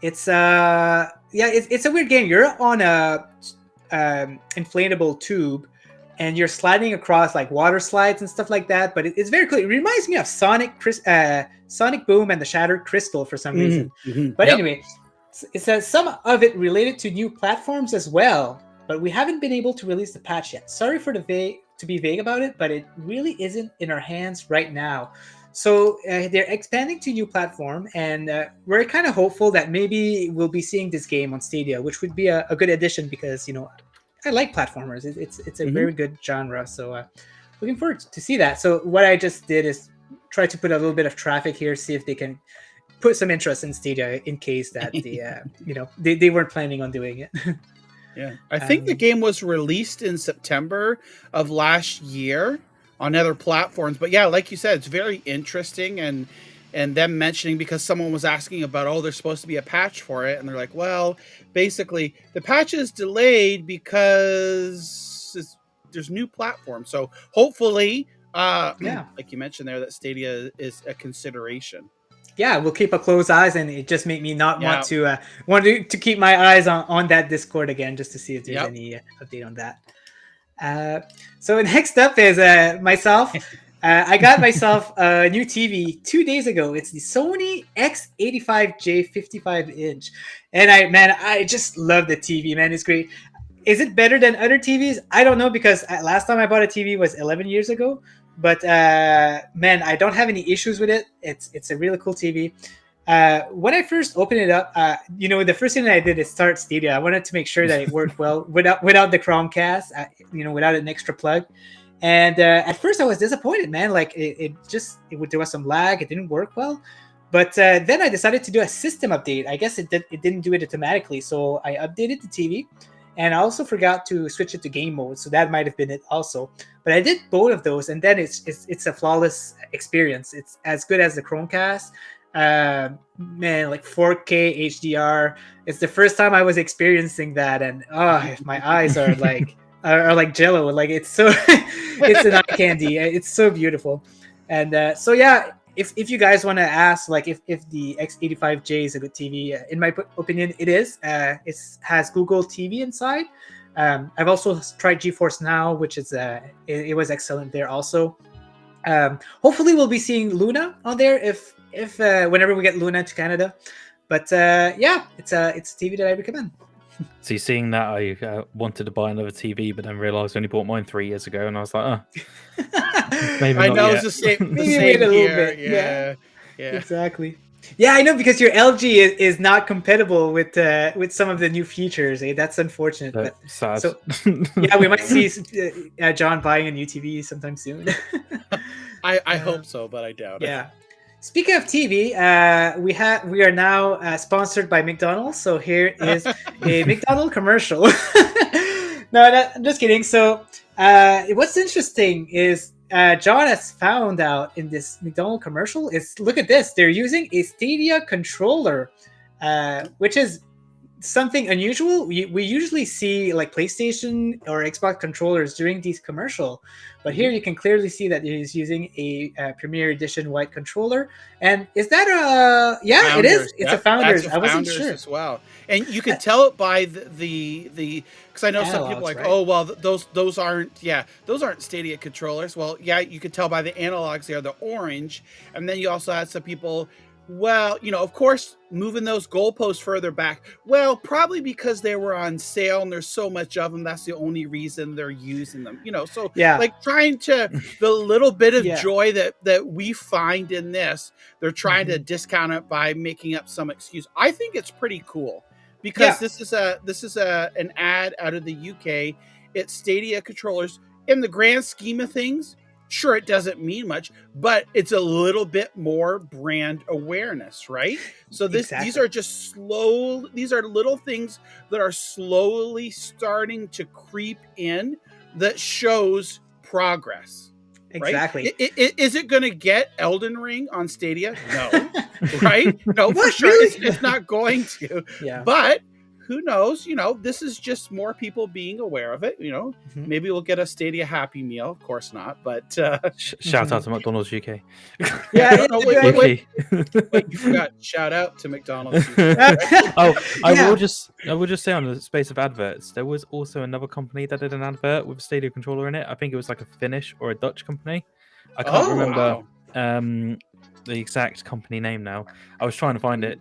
It's it's a weird game. You're on a inflatable tube, and you're sliding across like water slides and stuff like that. But it's very cool. It reminds me of Sonic Boom and the Shattered Crystal for some reason. But anyway, it says some of it related to new platforms as well. But we haven't been able to release the patch yet. Sorry for to be vague about it, but it really isn't in our hands right now. So they're expanding to new platform, and we're kind of hopeful that maybe we'll be seeing this game on Stadia, which would be a good addition because I like platformers. It's a very good genre. So looking forward to see that. So what I just did is try to put a little bit of traffic here, see if they can put some interest in Stadia in case that they weren't planning on doing it. Yeah, I think the game was released in September of last year on other platforms. But yeah, like you said, it's very interesting, and them mentioning, because someone was asking about, there's supposed to be a patch for it, and they're like, well, basically the patch is delayed because there's new platforms. So hopefully, like you mentioned there, that Stadia is a consideration. Yeah, we'll keep a close eyes, and it just made me not want to keep my eyes on that Discord again, just to see if there's any update on that. So next up is myself. I got myself a new TV 2 days ago. It's the Sony X85J 55-inch, and I just love the TV, man. It's great. Is it better than other TVs? I don't know, because last time I bought a TV was 11 years ago. But man, I don't have any issues with it. It's a really cool TV. When I first opened it up, the first thing that I did is start Stadia. I wanted to make sure that it worked well without the Chromecast, without an extra plug. And at first I was disappointed, man. Like there was some lag. It didn't work well. But then I decided to do a system update. I guess it didn't do it automatically. So I updated the TV. And I also forgot to switch it to game mode, so that might have been it also. But I did both of those, and then it's a flawless experience. It's as good as the Chromecast. Man, like 4K HDR. It's the first time I was experiencing that, and my eyes are like jello. Like it's so, it's an eye candy. It's so beautiful, and so yeah. If you guys want to ask, like, if the X85J is a good TV, in my opinion, it is. It has Google TV inside. I've also tried GeForce Now, which is it was excellent there also. Hopefully, we'll be seeing Luna on there if whenever we get Luna to Canada. But yeah, it's a TV that I recommend. See, seeing that, I wanted to buy another TV, but then realised I only bought mine 3 years ago, and I was like, maybe I not know yet. it's the same. Maybe wait a little bit. Yeah. Exactly. Yeah, I know, because your LG is not compatible with some of the new features. That's unfortunate. But Sad. So yeah, we might see John buying a new TV sometime soon. I hope so, but I doubt it. Yeah. Speaking of TV, we are now sponsored by McDonald's. So here is a McDonald's commercial. No, I'm just kidding. So what's interesting is John has found out in this McDonald's commercial is, look at this. They're using a Stadia controller, which is something unusual. We usually see like PlayStation or Xbox controllers during these commercial, but here you can clearly see that he's using a Premier Edition white controller. And is that Founders. it is. It's a Founders. That's I wasn't Founders sure as well, and you can tell it by the because I know some people are like, Analogs, right? oh well, those aren't Stadia controllers. Well, yeah, you can tell by the analogs. They are the orange, and then you also had some people. Well, of course, moving those goalposts further back. Well, probably because they were on sale and there's so much of them. That's the only reason they're using them. So Yeah. like trying to the little bit of Yeah. joy that we find in this, they're trying to discount it by making up some excuse. I think it's pretty cool because this is an ad out of the UK. It's Stadia controllers. In the grand scheme of things, sure, it doesn't mean much, but it's a little bit more brand awareness, right? So these are just these are little things that are slowly starting to creep in that shows progress. Right? Exactly. Is it going to get Elden Ring on Stadia? No, right? No, for sure. Really? It's not going to. Yeah. But who knows? This is just more people being aware of it. Maybe we'll get a Stadia Happy Meal. Of course not. But Shout out to McDonald's UK. Yeah. No, wait, you forgot. Shout out to McDonald's. I will just say, on the space of adverts, there was also another company that did an advert with a Stadia controller in it. I think it was like a Finnish or a Dutch company. I can't remember the exact company name now. I was trying to find it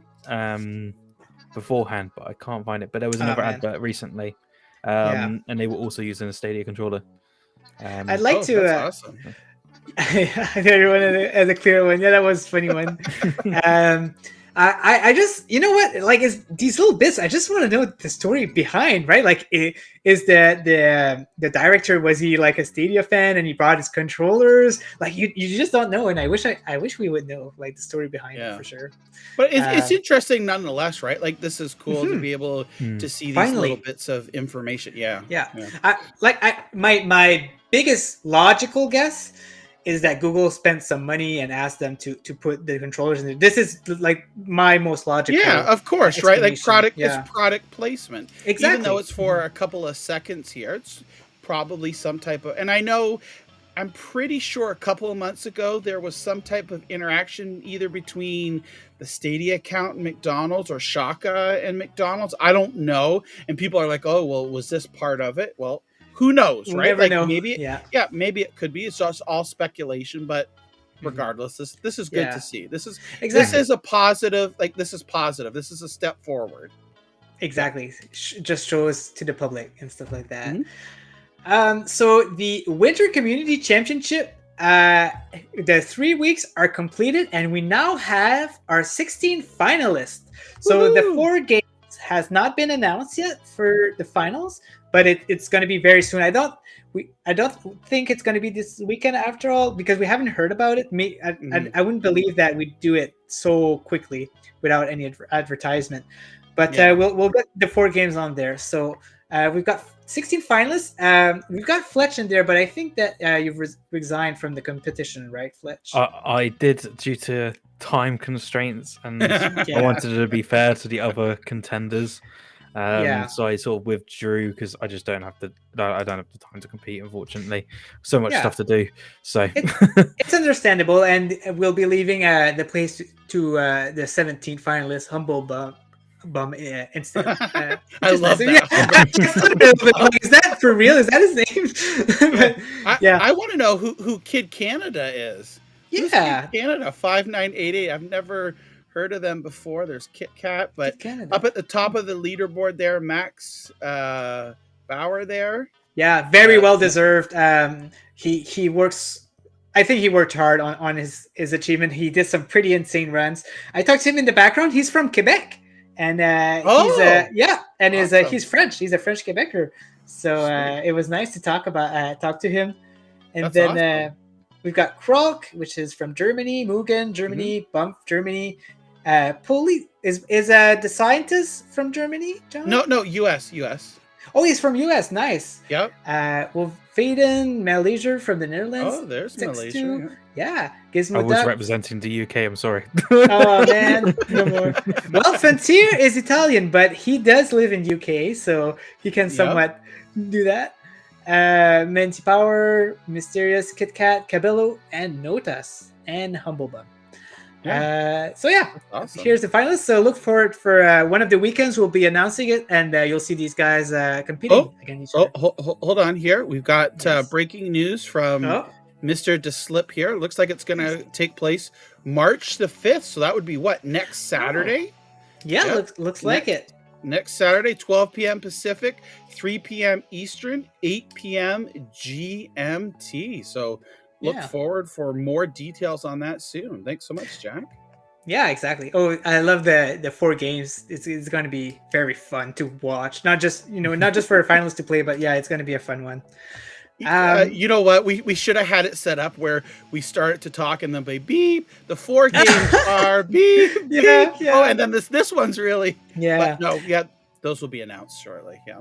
beforehand, but I can't find it. But there was another advert recently, and they were also using a Stadia controller. I'd like to. That's awesome. I thought you wanted as a clear one. Yeah, that was a funny one. I just, like, is these little bits. I just want to know the story behind, right? Like, is the director, was he like a Stadia fan and he brought his controllers? Like, you just don't know, and I wish we would know like the story behind it for sure. But it's interesting nonetheless, right? Like, this is cool to be able to see these little bits of information. Yeah. My biggest logical guess is that Google spent some money and asked them to put the controllers in there. This is like my most logical. Yeah, of course, right? Like it's product placement. Exactly. Even though it's for a couple of seconds here, it's probably some type of. And I'm pretty sure a couple of months ago there was some type of interaction either between the Stadia account and McDonald's or Shaka and McDonald's. I don't know. And people are like, "Oh, well, was this part of it?" Well, who knows, right? Never know. Maybe, maybe it could be. It's just all speculation, but regardless, this is good to see. This is a positive. Like, this is positive. This is a step forward. exactly. Just shows to the public and stuff like that. Mhm. So the Winter Community Championship, the 3 weeks are completed, and we now have our 16 finalists. So the Woohoo! 4 games has not been announced yet for the finals, but it's going to be very soon. I don't think it's going to be this weekend after all, because we haven't heard about it. I wouldn't believe that we'd do it so quickly without any advertisement. But Yeah. we'll get the 4 games on there. So we've got 16 finalists. We've got Fletch in there, but I think that you've resigned from the competition, right, Fletch? I did due to time constraints, and I Yeah. wanted to be fair to the other contenders. Yeah. So I sort of withdrew because I just don't have the time to compete. Unfortunately, so much Yeah. stuff to do. So It's understandable, and we'll be leaving the place to the 17th finalist, Humble Bum instead. I love nice. that. Is that for real? Is that his name? But, yeah. I want to know who Kid Canada is. Who's Yeah. Kid Canada 5988. I've never heard of them before. There's Kit Kat, but Kid Canada. up at the top of the leaderboard there, Max Bauer there. Yeah, very well deserved. He works. I think he worked hard on his achievement. He did some pretty insane runs. I talked to him in the background. He's from Quebec, and Awesome. he's French. He's a French Quebecer. So it was nice to talk to him. And That's then awesome. we've got Krog, which is from Germany, Mugen, Germany, Bump, Germany. Poli is the scientist from Germany, John? No, US. Oh, he's from US. Nice. Yep. Well, Vaden Malaysia from the Netherlands. Oh, there's 6'2". Malaysia. Yeah. I Gizmo was Duck. representing the UK. I'm sorry. Oh man, no more. Well, Frontier is Italian, but he does live in UK, so he can somewhat do that. Menti Power, Mysterious, Kit Kat, Cabello, and Notas, and Humblebum. So yeah, Awesome. here's the finalists. So look forward for one of the weekends. We'll be announcing it, and you'll see these guys competing against each other. Hold on here. We've got breaking news from Oh. Mr. DeSlip here. It looks like it's going to take place March the 5th. So that would be what? Next Saturday? Yeah, Yep. looks like it. Next Saturday, 12 p.m. Pacific, 3 p.m. Eastern, 8 p.m. GMT. So look forward for more details on that soon. Thanks so much, Jack. Yeah, exactly. Oh, I love the 4 games. It's going to be very fun to watch. Not just for the finalists to play, but yeah, it's going to be a fun one. You know what? We should have had it set up where we start to talk and then by beep. The 4 games are beep. Yeah, beep. yeah. Oh, and then this one's really. Yeah. But no, yeah, those will be announced shortly. Yeah.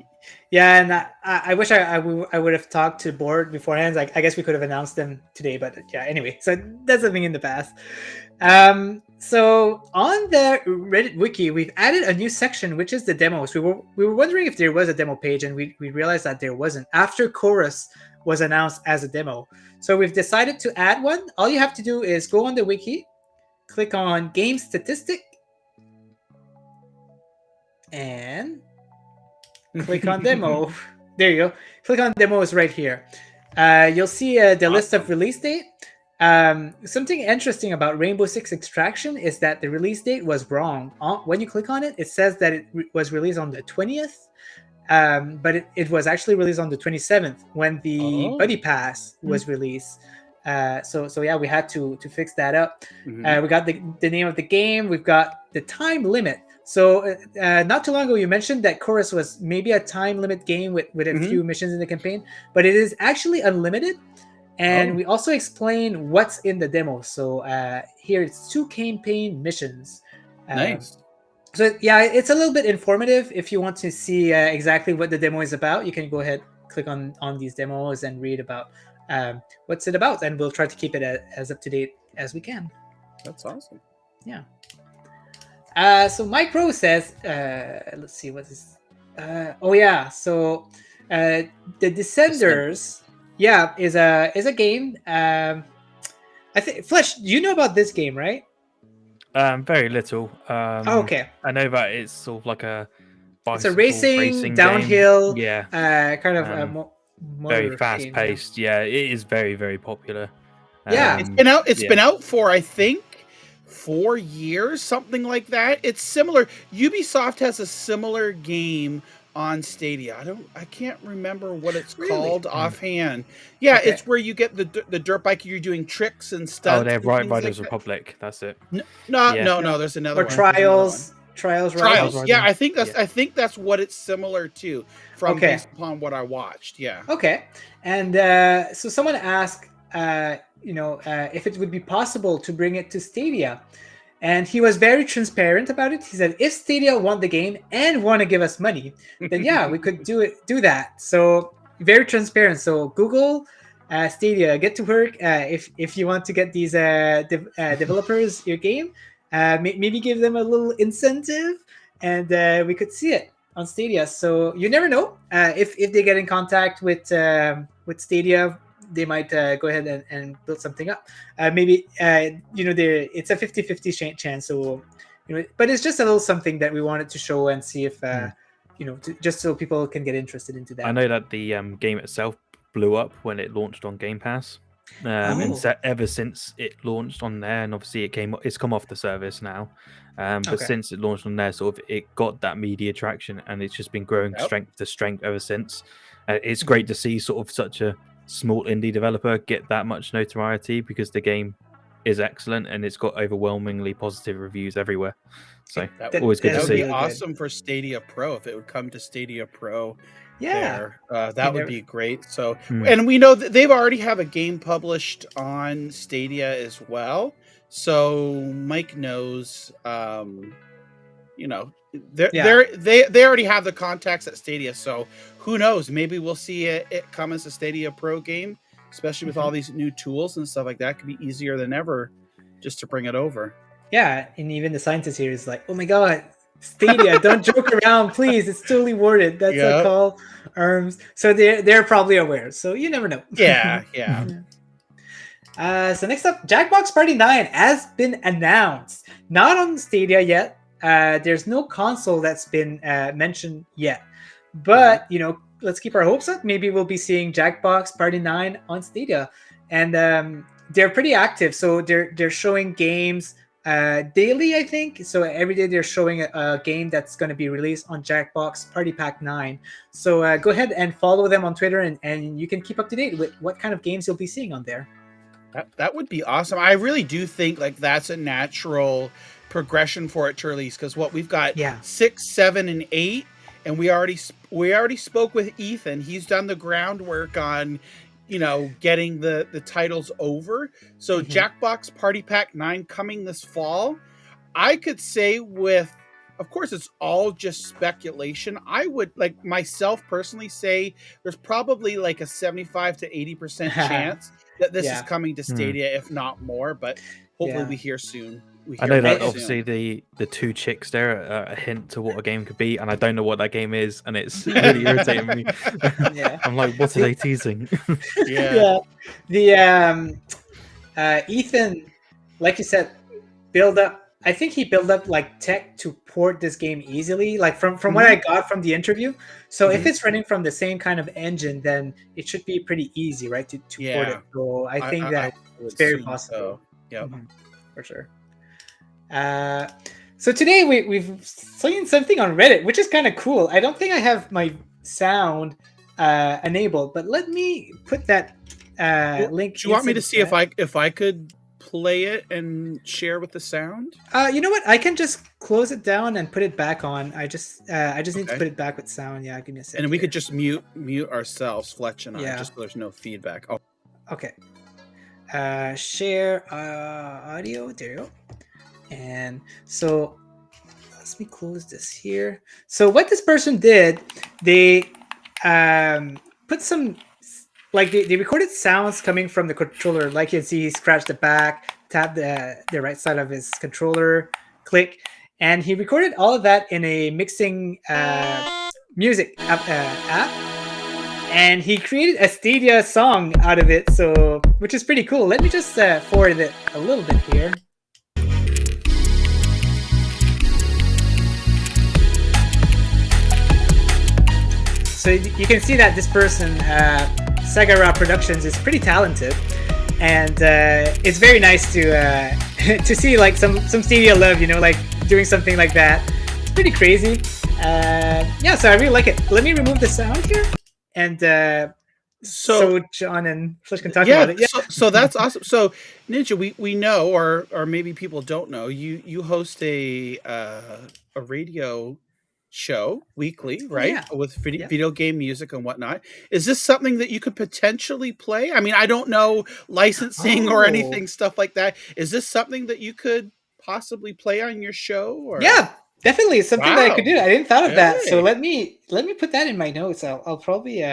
Yeah, and I wish I would have talked to board beforehand. Like I guess we could have announced them today, but yeah. Anyway, so that's something in the past. So on the Reddit wiki, we've added a new section, which is the demos. We were wondering if there was a demo page, and we realized that there wasn't after Chorus was announced as a demo. So we've decided to add one. All you have to do is go on the wiki, click on Game Statistic, and click on Demo. There you go. Click on Demos right here. You'll see the list of release date. Something interesting about Rainbow Six Extraction is that the release date was wrong. When you click on it, it says that it was released on the 20th, but it was actually released on the 27th when the Buddy Pass was released. So yeah, we had to fix that up. We got the name of the game. We've got the time limit. So not too long ago, you mentioned that Chorus was maybe a time limit game with a few missions in the campaign, but it is actually unlimited. And we also explain what's in the demo. So here it's 2 campaign missions. Nice. So yeah, it's a little bit informative. If you want to see exactly what the demo is about, you can go ahead, click on these demos and read about what's it about. And we'll try to keep it as up to date as we can. That's awesome. Yeah. So Mike Rose says, let's see what is. So the Descenders. Yeah, is a game. I think Flesh, you know about this game, right? Very little. Okay. I know that it's sort of like a. It's a racing downhill. Game. Yeah. Kind of very fast paced. Yeah, it is very very popular. Yeah, it's been out. It's been out for I think 4 years, something like that. It's similar. Ubisoft has a similar game on Stadia. I can't remember what it's called offhand. Yeah, Okay. it's where you get the dirt bike. You're doing tricks and Oh, stunts. they're and Right things Riders like that. Republic. That's it. No, Yeah. no, there's another Or one. There's another Trials. one. Trials, right? Trials. Right? Yeah, I think that's Yeah. I think that's what it's similar to from Okay. based upon what I watched. Yeah. Okay. And so someone asked, if it would be possible to bring it to Stadia. And he was very transparent about it. He said, if Stadia want the game and want to give us money, then yeah, we could do that. So very transparent. So Google Stadia, get to work. If you want to get these developers your game, maybe give them a little incentive, and we could see it on Stadia. So you never know. If they get in contact with Stadia, they might go ahead and build something up. Maybe it's a 50-50 chance. So but it's just a little something that we wanted to show and see if just so people can get interested into that. I know that the game itself blew up when it launched on Game Pass. And ever since it launched on there, and obviously it's come off the service now. But since it launched on there, sort of it got that media traction, and it's just been growing strength to strength ever since. It's great to see sort of such a small indie developer get that much notoriety, because the game is excellent and it's got overwhelmingly positive reviews everywhere. So always good to That would see. be awesome for Stadia Pro if it would come to Stadia Pro. There. That would be great. So, and we know that they've already have a game published on Stadia as well. So Mike knows, they already have the contacts at Stadia. So who knows? Maybe we'll see it come as a Stadia Pro game, especially with all these new tools and stuff like that. It could be easier than ever just to bring it over. Yeah, and even the scientist here is like, oh my god, Stadia, don't joke around, please. It's totally worth it. That's a call arms. So they're probably aware. So you never know. Yeah. So next up, Jackbox Party 9 has been announced. Not on Stadia yet. There's no console that's been mentioned yet. But let's keep our hopes up. Maybe we'll be seeing Jackbox Party 9 on Stadia, and they're pretty active. So they're showing games daily, I think. So every day they're showing a game that's going to be released on Jackbox Party Pack 9. So go ahead and follow them on Twitter, and you can keep up to date with what kind of games you'll be seeing on there. That would be awesome. I really do think that's a natural progression for it to release, because what we've got 6, 7, and 8, and we already spoke with Ethan. He's done the groundwork on getting the titles over. So Jackbox Party Pack 9 coming this fall. I could say of course it's all just speculation. I would myself personally say there's probably a 75 to 80% chance that this is coming to Stadia, if not more, but hopefully we hear soon. I know that obviously the two chicks there are a hint to what a game could be, and I don't know what that game is, and it's really irritating me. I'm like, what are they teasing? The Ethan, like you said, build up. I think he built up tech to port this game easily, from what I got from the interview. So if it's running from the same kind of engine, then it should be pretty easy, right, to port it. So I think that it's very possible. Yeah, for sure. So today we've seen something on Reddit, which is kind of cool. I don't think I have my sound enabled, but let me put that link. Do you want me to see if I could play it and share with the sound? You know what? I can just close it down and put it back on. I just need to put it back with sound. Yeah, give me a second. And we could just mute ourselves, Fletch and I, just so there's no feedback. Oh. Okay. Share audio. There you go. And so let me close this here. So what this person did, they put some they recorded sounds coming from the controller. Like you can see, he scratched the back, tapped the right side of his controller, click, and he recorded all of that in a mixing music app. And he created a Stadia song out of it, so which is pretty cool. Let me just forward it a little bit here. So you can see that this person, Sagara Productions, is pretty talented, and it's very nice to to see like some Stadia love, like doing something like that. It's pretty crazy. Yeah, so I really like it. Let me remove the sound here, and so John and Flush can talk about it. Yeah. So that's awesome. So Ninja, we know, or maybe people don't know, you host a radio show weekly, Oh, right? yeah. With Yeah. video game music and whatnot. Is this something that you could potentially play? I mean, I don't know licensing or anything, stuff like that. Is this something that you could possibly play on your show? Or Yeah, definitely. It's something that I could do. I didn't thought of that. So Hey. let me put that in my notes. I'll probably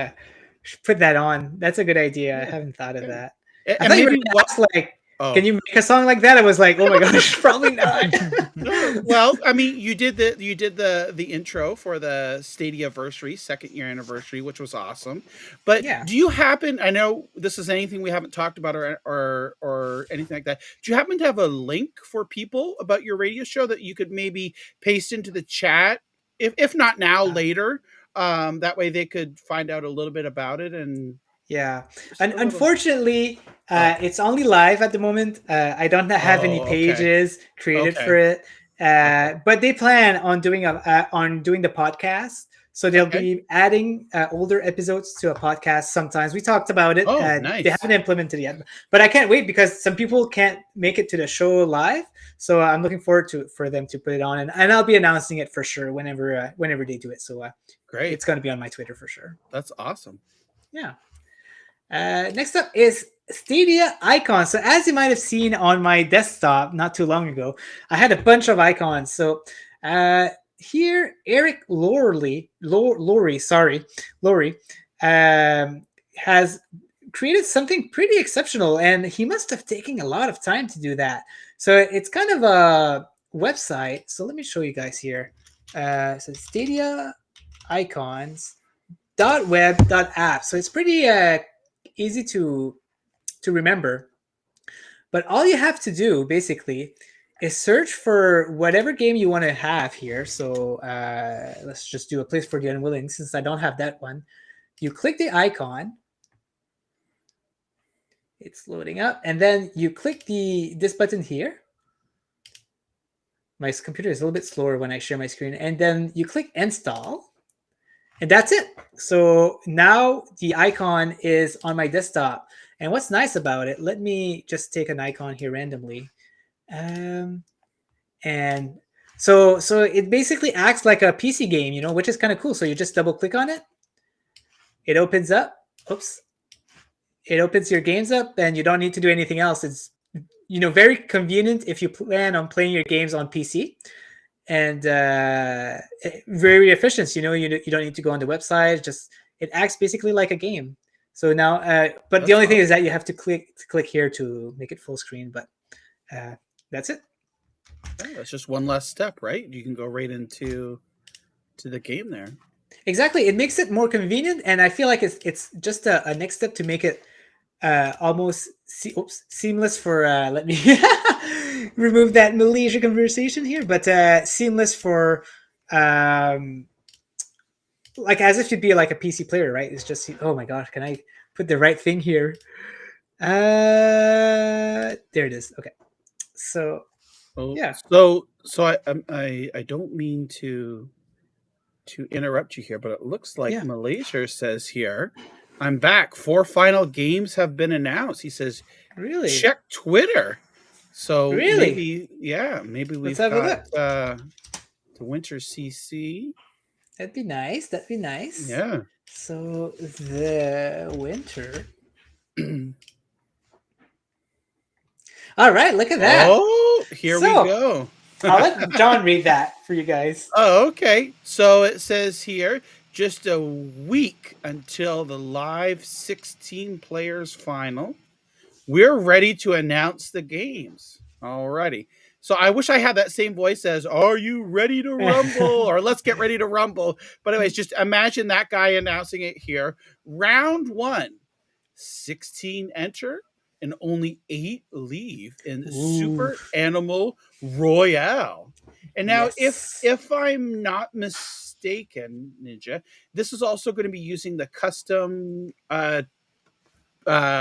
put that on. That's a good idea. I Yeah. haven't thought of that. And I thought you were maybe gonna ask, like, Oh. can you make a song like that? I was like, oh my gosh, probably not. Well, I mean, you did the intro for the Stadia-versary, second year anniversary, which was awesome. But Yeah. do you happen? I know this is anything we haven't talked about or anything like that. Do you happen to have a link for people about your radio show that you could maybe paste into the chat, if not now, later? That way they could find out a little bit about it and. Yeah, Just a and little- unfortunately, it's only live at the moment. I don't have any Oh, okay. pages created Okay. for it, Okay. but they plan on doing the podcast. So they'll Okay. be adding older episodes to a podcast. Sometimes we talked about it. Oh, They nice. haven't implemented it yet, but I can't wait because some people can't make it to the show live. So I'm looking forward for them to put it on, and I'll be announcing it for sure whenever they do it. So Great. it's going to be on my Twitter for sure. That's awesome. Yeah. Next up is Stadia icons. So as you might have seen on my desktop not too long ago, I had a bunch of icons. So here, Eric Laurie, has created something pretty exceptional, and he must have taken a lot of time to do that. So it's kind of a website. So let me show you guys here. So Stadia icons .web.app. So it's pretty easy to remember, but all you have to do basically is search for whatever game you want to have here. So let's just do A Place for the Unwilling, since I don't have that one. You click the icon, it's loading up, and then you click this button here. My computer is a little bit slower when I share my screen, and then you click install. And that's it. So now the icon is on my desktop. And what's nice about it, let me just take an icon here randomly. And so it basically acts like a PC game, which is kind of cool. So you just double click on it. It opens up. Oops. It opens your games up, and you don't need to do anything else. It's very convenient if you plan on playing your games on PC. And very efficient. You don't need to go on the website. Just it acts basically like a game. So now, but the only thing is that you have to click here to make it full screen. But that's it. Yeah, that's just one less step, right? You can go right into the game there. Exactly. It makes it more convenient, and I feel like it's just a next step to make it almost seamless for. Let me remove that Malaysia conversation here, but seamless for like as if you'd be like a PC player, right? It's just, oh my gosh, can I put the right thing here? There it is. Okay, so yeah. So I don't mean to interrupt you here, but it looks like Malaysia says here, I'm back. 4 final games have been announced. He says, really? Check Twitter. So really, maybe we've Let's have got the Winter CC. That'd be nice. Yeah. So the Winter. All right, look at that. Oh, here we go. I'll let John read that for you guys. Oh, okay. So it says here, just a week until the live 16 players final. We're ready to announce the games. Alrighty. So I wish I had that same voice as, are you ready to rumble? Or let's get ready to rumble. But anyways, just imagine that guy announcing it here. Round 1, 16 enter and only 8 leave in Super Animal Royale. And now if I'm not mistaken, Ninja, this is also going to be using the custom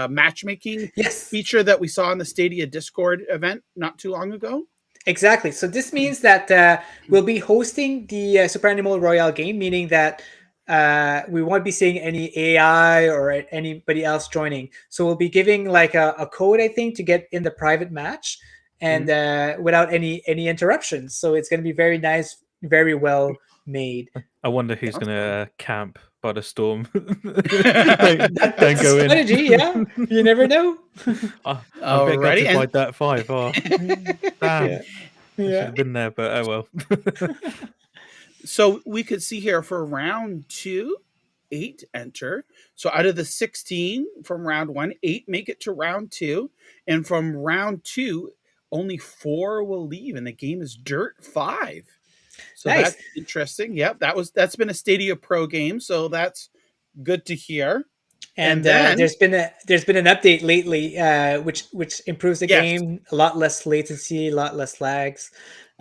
matchmaking Yes. feature that we saw in the Stadia Discord event not too long ago? Exactly. So this means that we'll be hosting the Super Animal Royale game, meaning that we won't be seeing any AI or anybody else joining. So we'll be giving like a code, I think, to get in the private match, and without any interruptions. So it's going to be very nice, very well made. I wonder who's going to camp by the storm. That's don't a go in. strategy, yeah. You never know. I'm Alrighty, gutted by that 5. Oh, damn. Yeah. I should Yeah. have been there, but oh well. So we could see here for round 2, 8 enter. So out of the 16 from round 1, 8 make it to round 2, and from round 2, only 4 will leave, and the game is Dirt 5. So Nice. that's interesting. Yep, that's been a Stadia Pro game, so that's good to hear. And then there's been an update lately, which improves the Yes. game. A lot less latency, a lot less lags.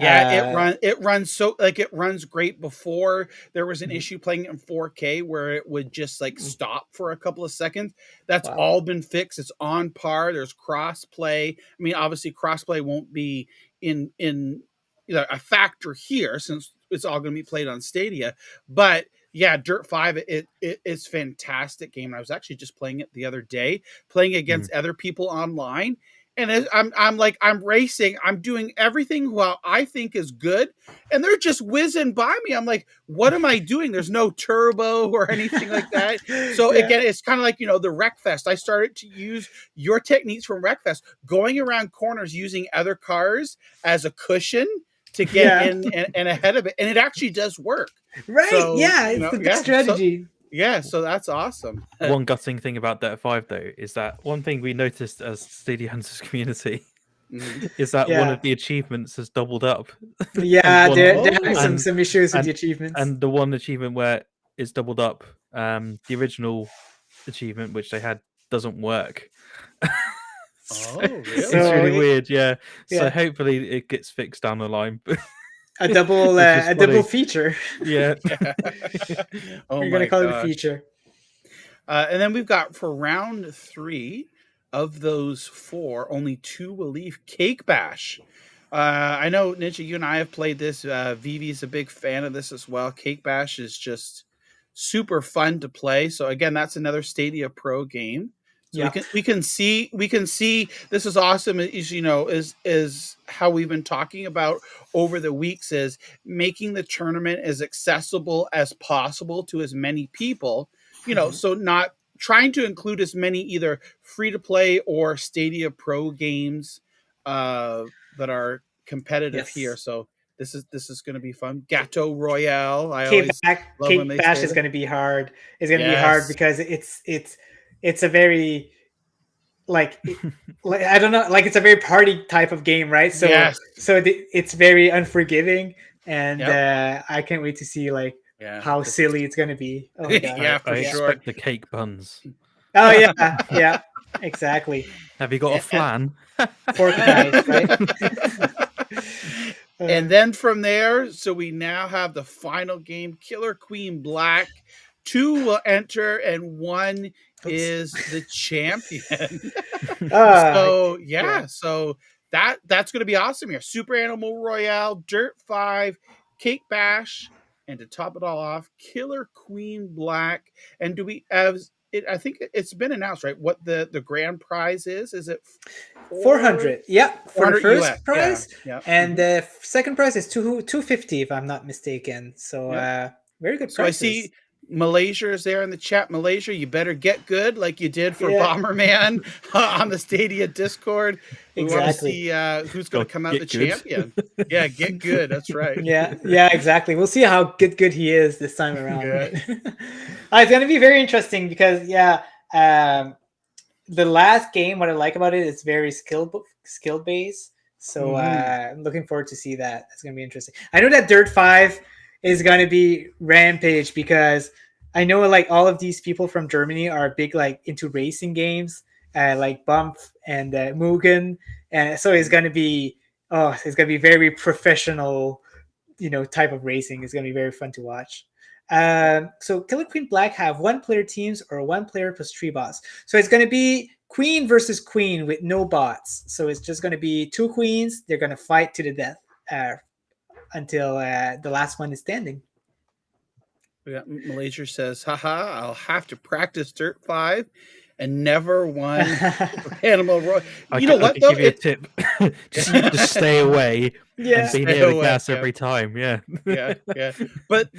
Yeah, it runs so like it runs great. Before there was an issue playing it in 4K where it would just like stop for a couple of seconds. That's all been fixed. It's on par. There's cross play. I mean, obviously cross play won't be in a factor here since it's all going to be played on Stadia. But yeah, Dirt 5 it's fantastic game. I was actually just playing it the other day, playing against other people online. And I'm racing. I'm doing everything while I think is good, and they're just whizzing by me. I'm like, what am I doing? There's no turbo or anything like that. So again, it's kind of like the Wreckfest. I started to use your techniques from Wreckfest, going around corners using other cars as a cushion to get in and ahead of it, and it actually does work. Right? So, it's the best strategy. So that's awesome. One gutting thing about Dirt 5 though is that one thing we noticed as Stadia Hunters community is that one of the achievements has doubled up. Yeah, they're having some issues with the achievements. And the one achievement where it's doubled up, the original achievement which they had doesn't work. Really? It's really weird, yeah. So hopefully it gets fixed down the line. A double feature. Yeah. You're gonna call it a feature. And then we've got for round 3 of those 4, only 2 will leave. Cake Bash. I know Ninja, you and I have played this. Vivi's a big fan of this as well. Cake Bash is just super fun to play. So again, that's another Stadia Pro game. So we can see this is awesome. Is how we've been talking about over the weeks, is making the tournament as accessible as possible to as many people. So not trying to include as many either free to play or Stadia Pro games that are competitive here. So this is going to be fun. Gateau Royale. Cake Bash is going to be hard. It's going to be hard because it's a very I don't know, it's a very party type of game, right? So it's very unforgiving, and I can't wait to see how silly it's going to be. Oh my God. For I sure. expect the cake buns. Oh yeah, exactly. Have you got a flan? Pork knife, right? And then from there, so we now have the final game, Killer Queen Black. 2 will enter, and 1 is the champion. So that's going to be awesome here. Super Animal Royale, Dirt 5, Cake Bash, and to top it all off, Killer Queen Black. And do we have it? I think it's been announced, right? What the grand prize is? Is it 400? Yeah, for the first US. prize, and the second prize is 250, if I'm not mistaken. So very good. So prices. I see Malaysia is there in the chat. Malaysia, you better get good like you did for Bomberman on the Stadia Discord. We want to see who's going to come out the champion. Yeah, get good. That's right. Yeah, exactly. We'll see how good he is this time around. It's going to be very interesting because the last game, what I like about it is very skill based. So I'm looking forward to see that. It's going to be interesting. I know that Dirt 5 is going to be rampage because I know all of these people from Germany are big into racing games, like Bump and Mugen, and so it's going to be very professional, type of racing. It's going to be very fun to watch. So Killer Queen Black have 1-player teams or 1-player plus 3 bots. So it's going to be queen versus queen with no bots. So it's just going to be 2 queens. They're going to fight to the death until the last one is standing. Malaysia says, haha, I'll have to practice Dirt 5 and never won Animal Roy. You know what, though? Give you a tip. just stay away and be near the gas every time. Yeah. Yeah. But,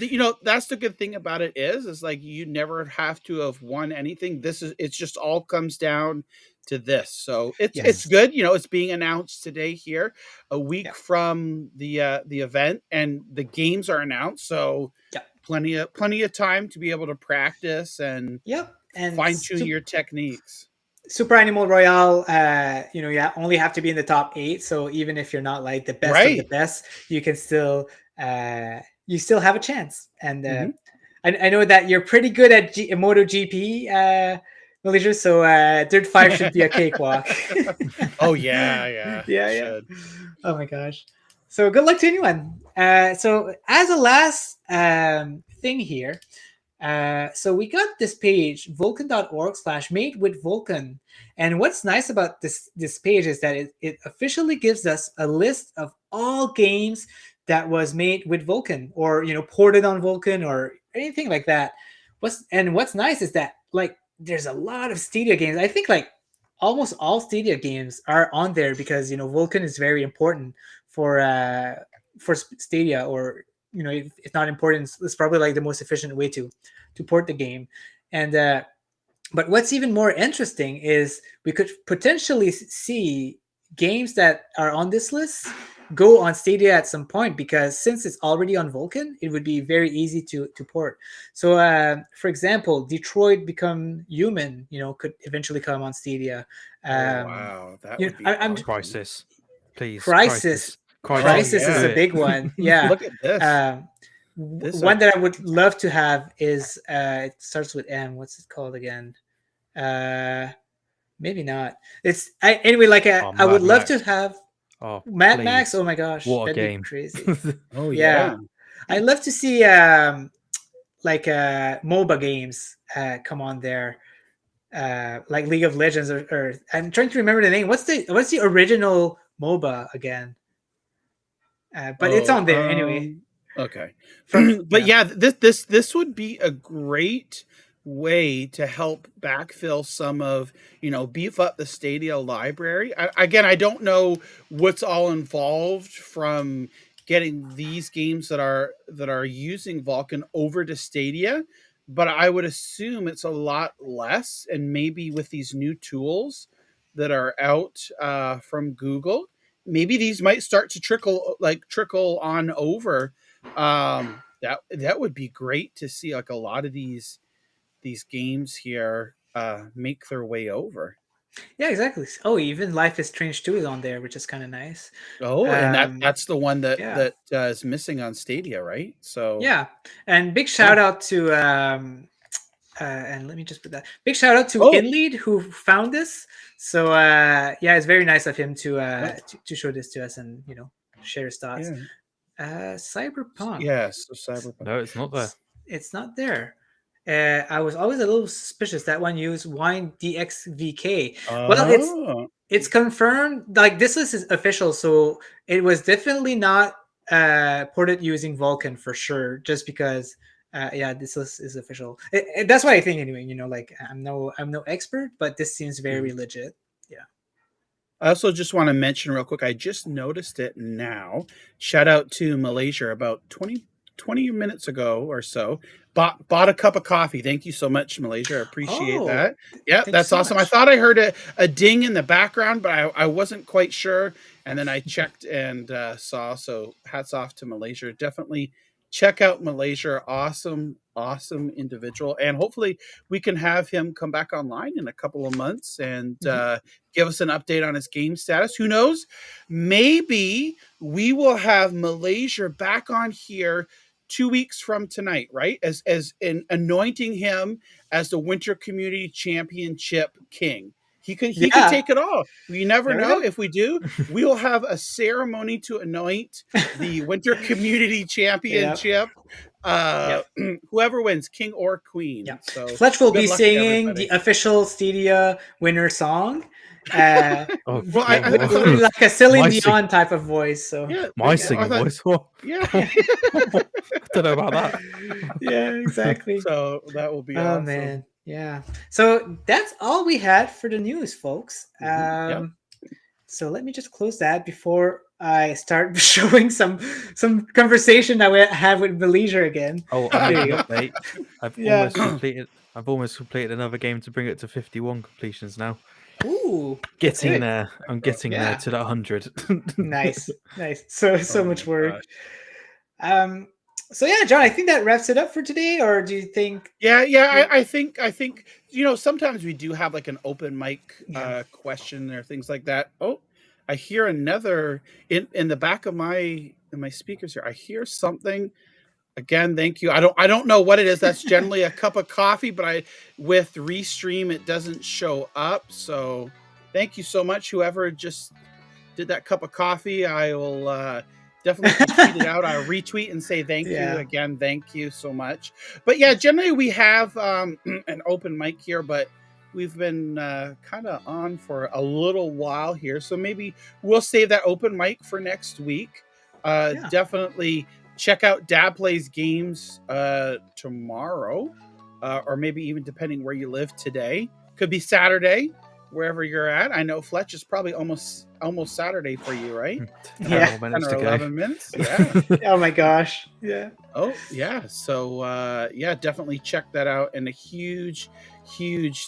that's the good thing about it is like you never have to have won anything. It's just all comes down to this. So it's good. It's being announced today here, a week from the event, and the games are announced. So plenty of time to be able to practice and fine-tune your techniques. Super Animal Royale, you only have to be in the top 8. So even if you're not like the best of the best, you can still you still have a chance. And I know that you're pretty good at MotoGP, Malaysia. So Dirt 5 should be a cakewalk. Oh yeah. Oh my gosh. So good luck to anyone. So as a last thing here, so we got this page, vulcan.org/matewithvulcan. And what's nice about this page is that it officially gives us a list of all games that was made with Vulcan, or ported on Vulcan, or anything like that. What's nice is that like there's a lot of Stadia games. I think like almost all Stadia games are on there because Vulcan is very important for Stadia, or if not important, it's probably like the most efficient way to port the game. And but what's even more interesting is we could potentially see games that are on this list go on Stadia at some point, because since it's already on Vulcan, it would be very easy to port. So for example, Detroit Become Human could eventually come on Stadia. Wow, that would be Crisis, please. Crisis is a big one. Yeah. Look at this. One that I would love to have is it starts with M. What's it called again? Maybe not. Anyway. Like I would love to have Mad Max. Oh my gosh, what a game! Crazy. Oh yeah. I'd love to see like MOBA games come on there, like League of Legends or I'm trying to remember the name. What's the original MOBA again? But it's on there anyway. Okay. But this would be a great way to help backfill some of, beef up the Stadia library. I don't know what's all involved from getting these games that are using Vulkan over to Stadia, but I would assume it's a lot less. And maybe with these new tools that are out from Google, maybe these might start to trickle on over. That would be great to see, like a lot of these games here make their way over. Yeah, exactly. Oh, even Life is Strange 2 is on there, which is kind of nice. Oh, and that's the one that is missing on Stadia, right? So yeah, and big shout out to and let me just put that big shout out to InLead who found this. So it's very nice of him to show this to us and share his thoughts. Cyberpunk. Yes, Cyberpunk. No, it's not there. It's not there. I was always a little suspicious that one used Wine DXVK. Well, it's confirmed. Like this is official, so it was definitely not ported using Vulkan for sure. Just because, this list is official. That's what I think anyway. Like I'm no expert, but this seems very legit. Yeah. I also just want to mention real quick. I just noticed it now. Shout out to Malaysia about 20 minutes ago or so. Bought a cup of coffee. Thank you so much, Malaysia. I appreciate that. Yeah, that's awesome. I thought I heard a ding in the background, but I wasn't quite sure. And then I checked and saw. So hats off to Malaysia. Definitely check out Malaysia. Awesome individual. And hopefully we can have him come back online in a couple of months and give us an update on his game status. Who knows? Maybe we will have Malaysia back on here 2 weeks from tonight, right? As in anointing him as the Winter Community Championship king. He can take it all. We never know. If we do, we will have a ceremony to anoint the Winter Community Championship whoever wins, king or queen. Yeah. So Fletch will good be luck to singing everybody. the official Stadia winner song. Uh, Oh, Well, I with thought- like a Celine My Dion type of voice. So yeah, my I singing thought- voice. Oh, Yeah. I don't know about that. yeah, exactly. So that will be Oh awesome. man, yeah. So that's all we had for the news, folks. Yep. So let me just close that before I start showing some conversation that we have with Malaysia again. Oh, I'll There make you an go. update. I've Yeah. almost completed. I've almost completed another game to bring it to 51 completions now. Ooh, Getting good. there. I'm getting Yeah. there to that 100. Nice. So Oh much my work. gosh. So yeah, John, I think that wraps it up for today. Or do you think? Yeah. I think sometimes we do have like an open mic Yeah. question or things like that. Oh, I hear another in the back of my speakers here. I hear something. Again, thank you. I don't know what it is. That's generally a cup of coffee, but with Restream it doesn't show up. So thank you so much, whoever just did that cup of coffee. I will definitely tweet it out. I'll retweet and say thank Yeah. you again. Thank you so much. But yeah, generally we have an open mic here, but we've been kind of on for a little while here, so maybe we'll save that open mic for next week. Yeah. Definitely check out Dad Plays Games tomorrow, or maybe even depending where you live today. Could be Saturday, wherever you're at. I know Fletch is probably almost Saturday for you, right? Yeah. 10 more minutes 10 or to 11 minutes. Yeah. Oh my gosh. Yeah. Oh yeah. So yeah, definitely check that out. And a huge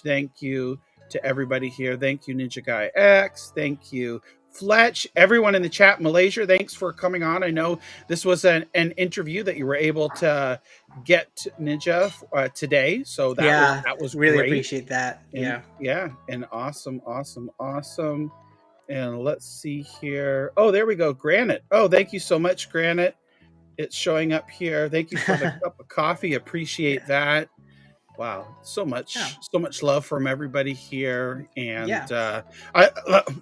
thank you to everybody here. Thank you, NinjaGuy X. Thank you, Fletch, everyone in the chat. Malaysia, thanks for coming on. I know this was an interview that you were able to get Ninja today, so that was really great. appreciate that. And, and awesome. And let's see here. Oh, there we go, Granite. Oh, thank you so much, Granite. It's showing up here. Thank you for the cup of coffee. Appreciate that. Wow, so much love from everybody here. And I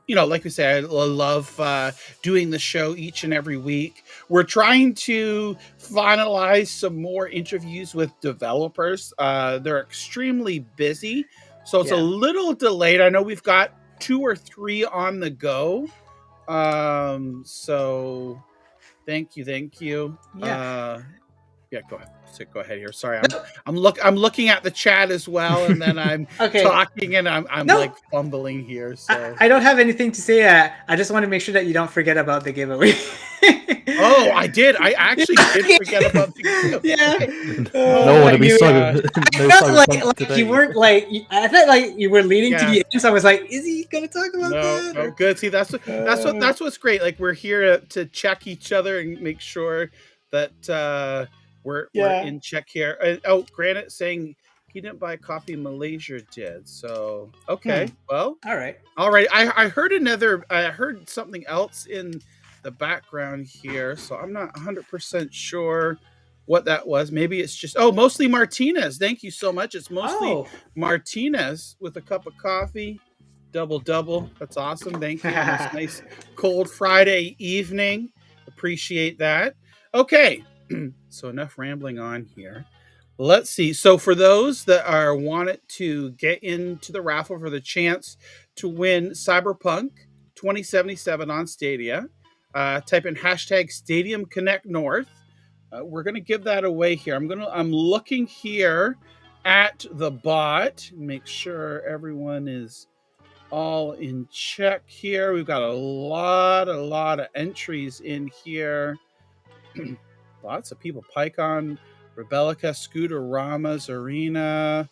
like we say, I love doing the show each and every week. We're trying to finalize some more interviews with developers. They're extremely busy, so it's a little delayed. I know we've got 2 or 3 on the go. So thank you. Yeah, go ahead. So go ahead here. Sorry, I'm looking at the chat as well, and then I'm talking, and I'm like fumbling here. So I don't have anything to say. I just want to make sure that you don't forget about the giveaway. Oh, I did. I actually did forget about the giveaway. Yeah. No one to be so. I felt like you weren't like. I felt like you were leaning to the end, so I was like, "Is he going to talk about that?" No, good. See, that's what's great. Like, we're here to check each other and make sure that we're in check here. Oh, Granite saying he didn't buy coffee. Malaysia did. So okay, well, all right. I heard something else in the background here, so I'm not 100% sure what that was. Maybe it's just mostly Martinez. Thank you so much. It's mostly Martinez with a cup of coffee. Double. That's awesome. Thank you. It's nice cold Friday evening. Appreciate that. Okay. So enough rambling on here. Let's see. So for those that are wanted to get into the raffle for the chance to win Cyberpunk 2077 on Stadia, type in hashtag Stadium Connect North. We're gonna give that away here. I'm looking here at the bot. Make sure everyone is all in check here. We've got a lot of entries in here. Lots of people. PyCon, Rebellica, Scooter Rama's Arena,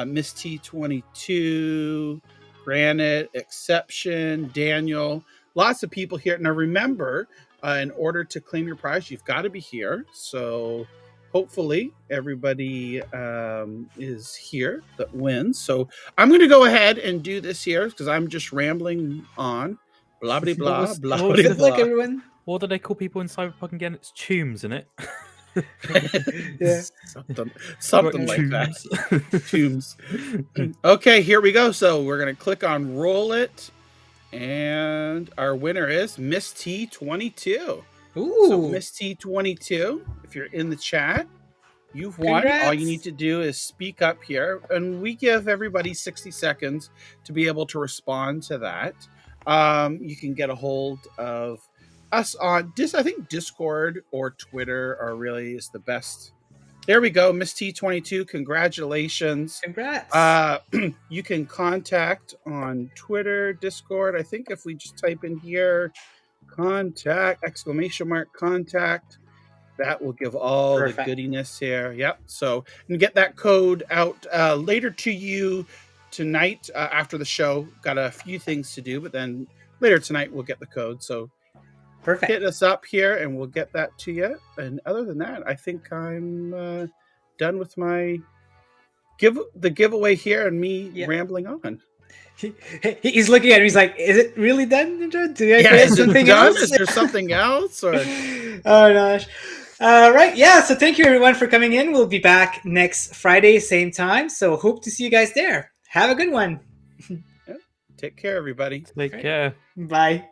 Miss T22, Granite, Exception, Daniel. Lots of people here. Now remember, in order to claim your prize, you've got to be here. So hopefully everybody is here that wins. So I'm going to go ahead and do this here because I'm just rambling on. Blah, blah, blah, blah, blah. Good luck, everyone. What do they call people in Cyberpunk again? It's tombs, isn't it? Yeah. Something like that. Tombs. Okay, here we go. So we're going to click on roll it. And our winner is Miss T22. Ooh. So Miss T22, if you're in the chat, You've won. All Congrats. you need to do is speak up here, and we give everybody 60 seconds to be able to respond to that. You can get a hold of us on I think Discord or Twitter are really is the best. There we go, Miss T22. Congratulations. Congrats. You can contact on Twitter, Discord. I think if we just type in here, contact, ! Contact. That will give all Perfect. the goodiness here. Yep. So and get that code out later to you tonight after the show. Got a few things to do, but then later tonight we'll get the code. So Perfect. hit us up here and we'll get that to you. And other than that, I think I'm done with my giveaway here and me rambling on. He's looking at me. He's like, "Is it really done, Ninja? Do I Yeah, get is it something done? else? Is there something else? Or Oh gosh. Right. Yeah. So thank you everyone for coming in. We'll be back next Friday, same time. So hope to see you guys there. Have a good one. take care, everybody. Take care. Bye.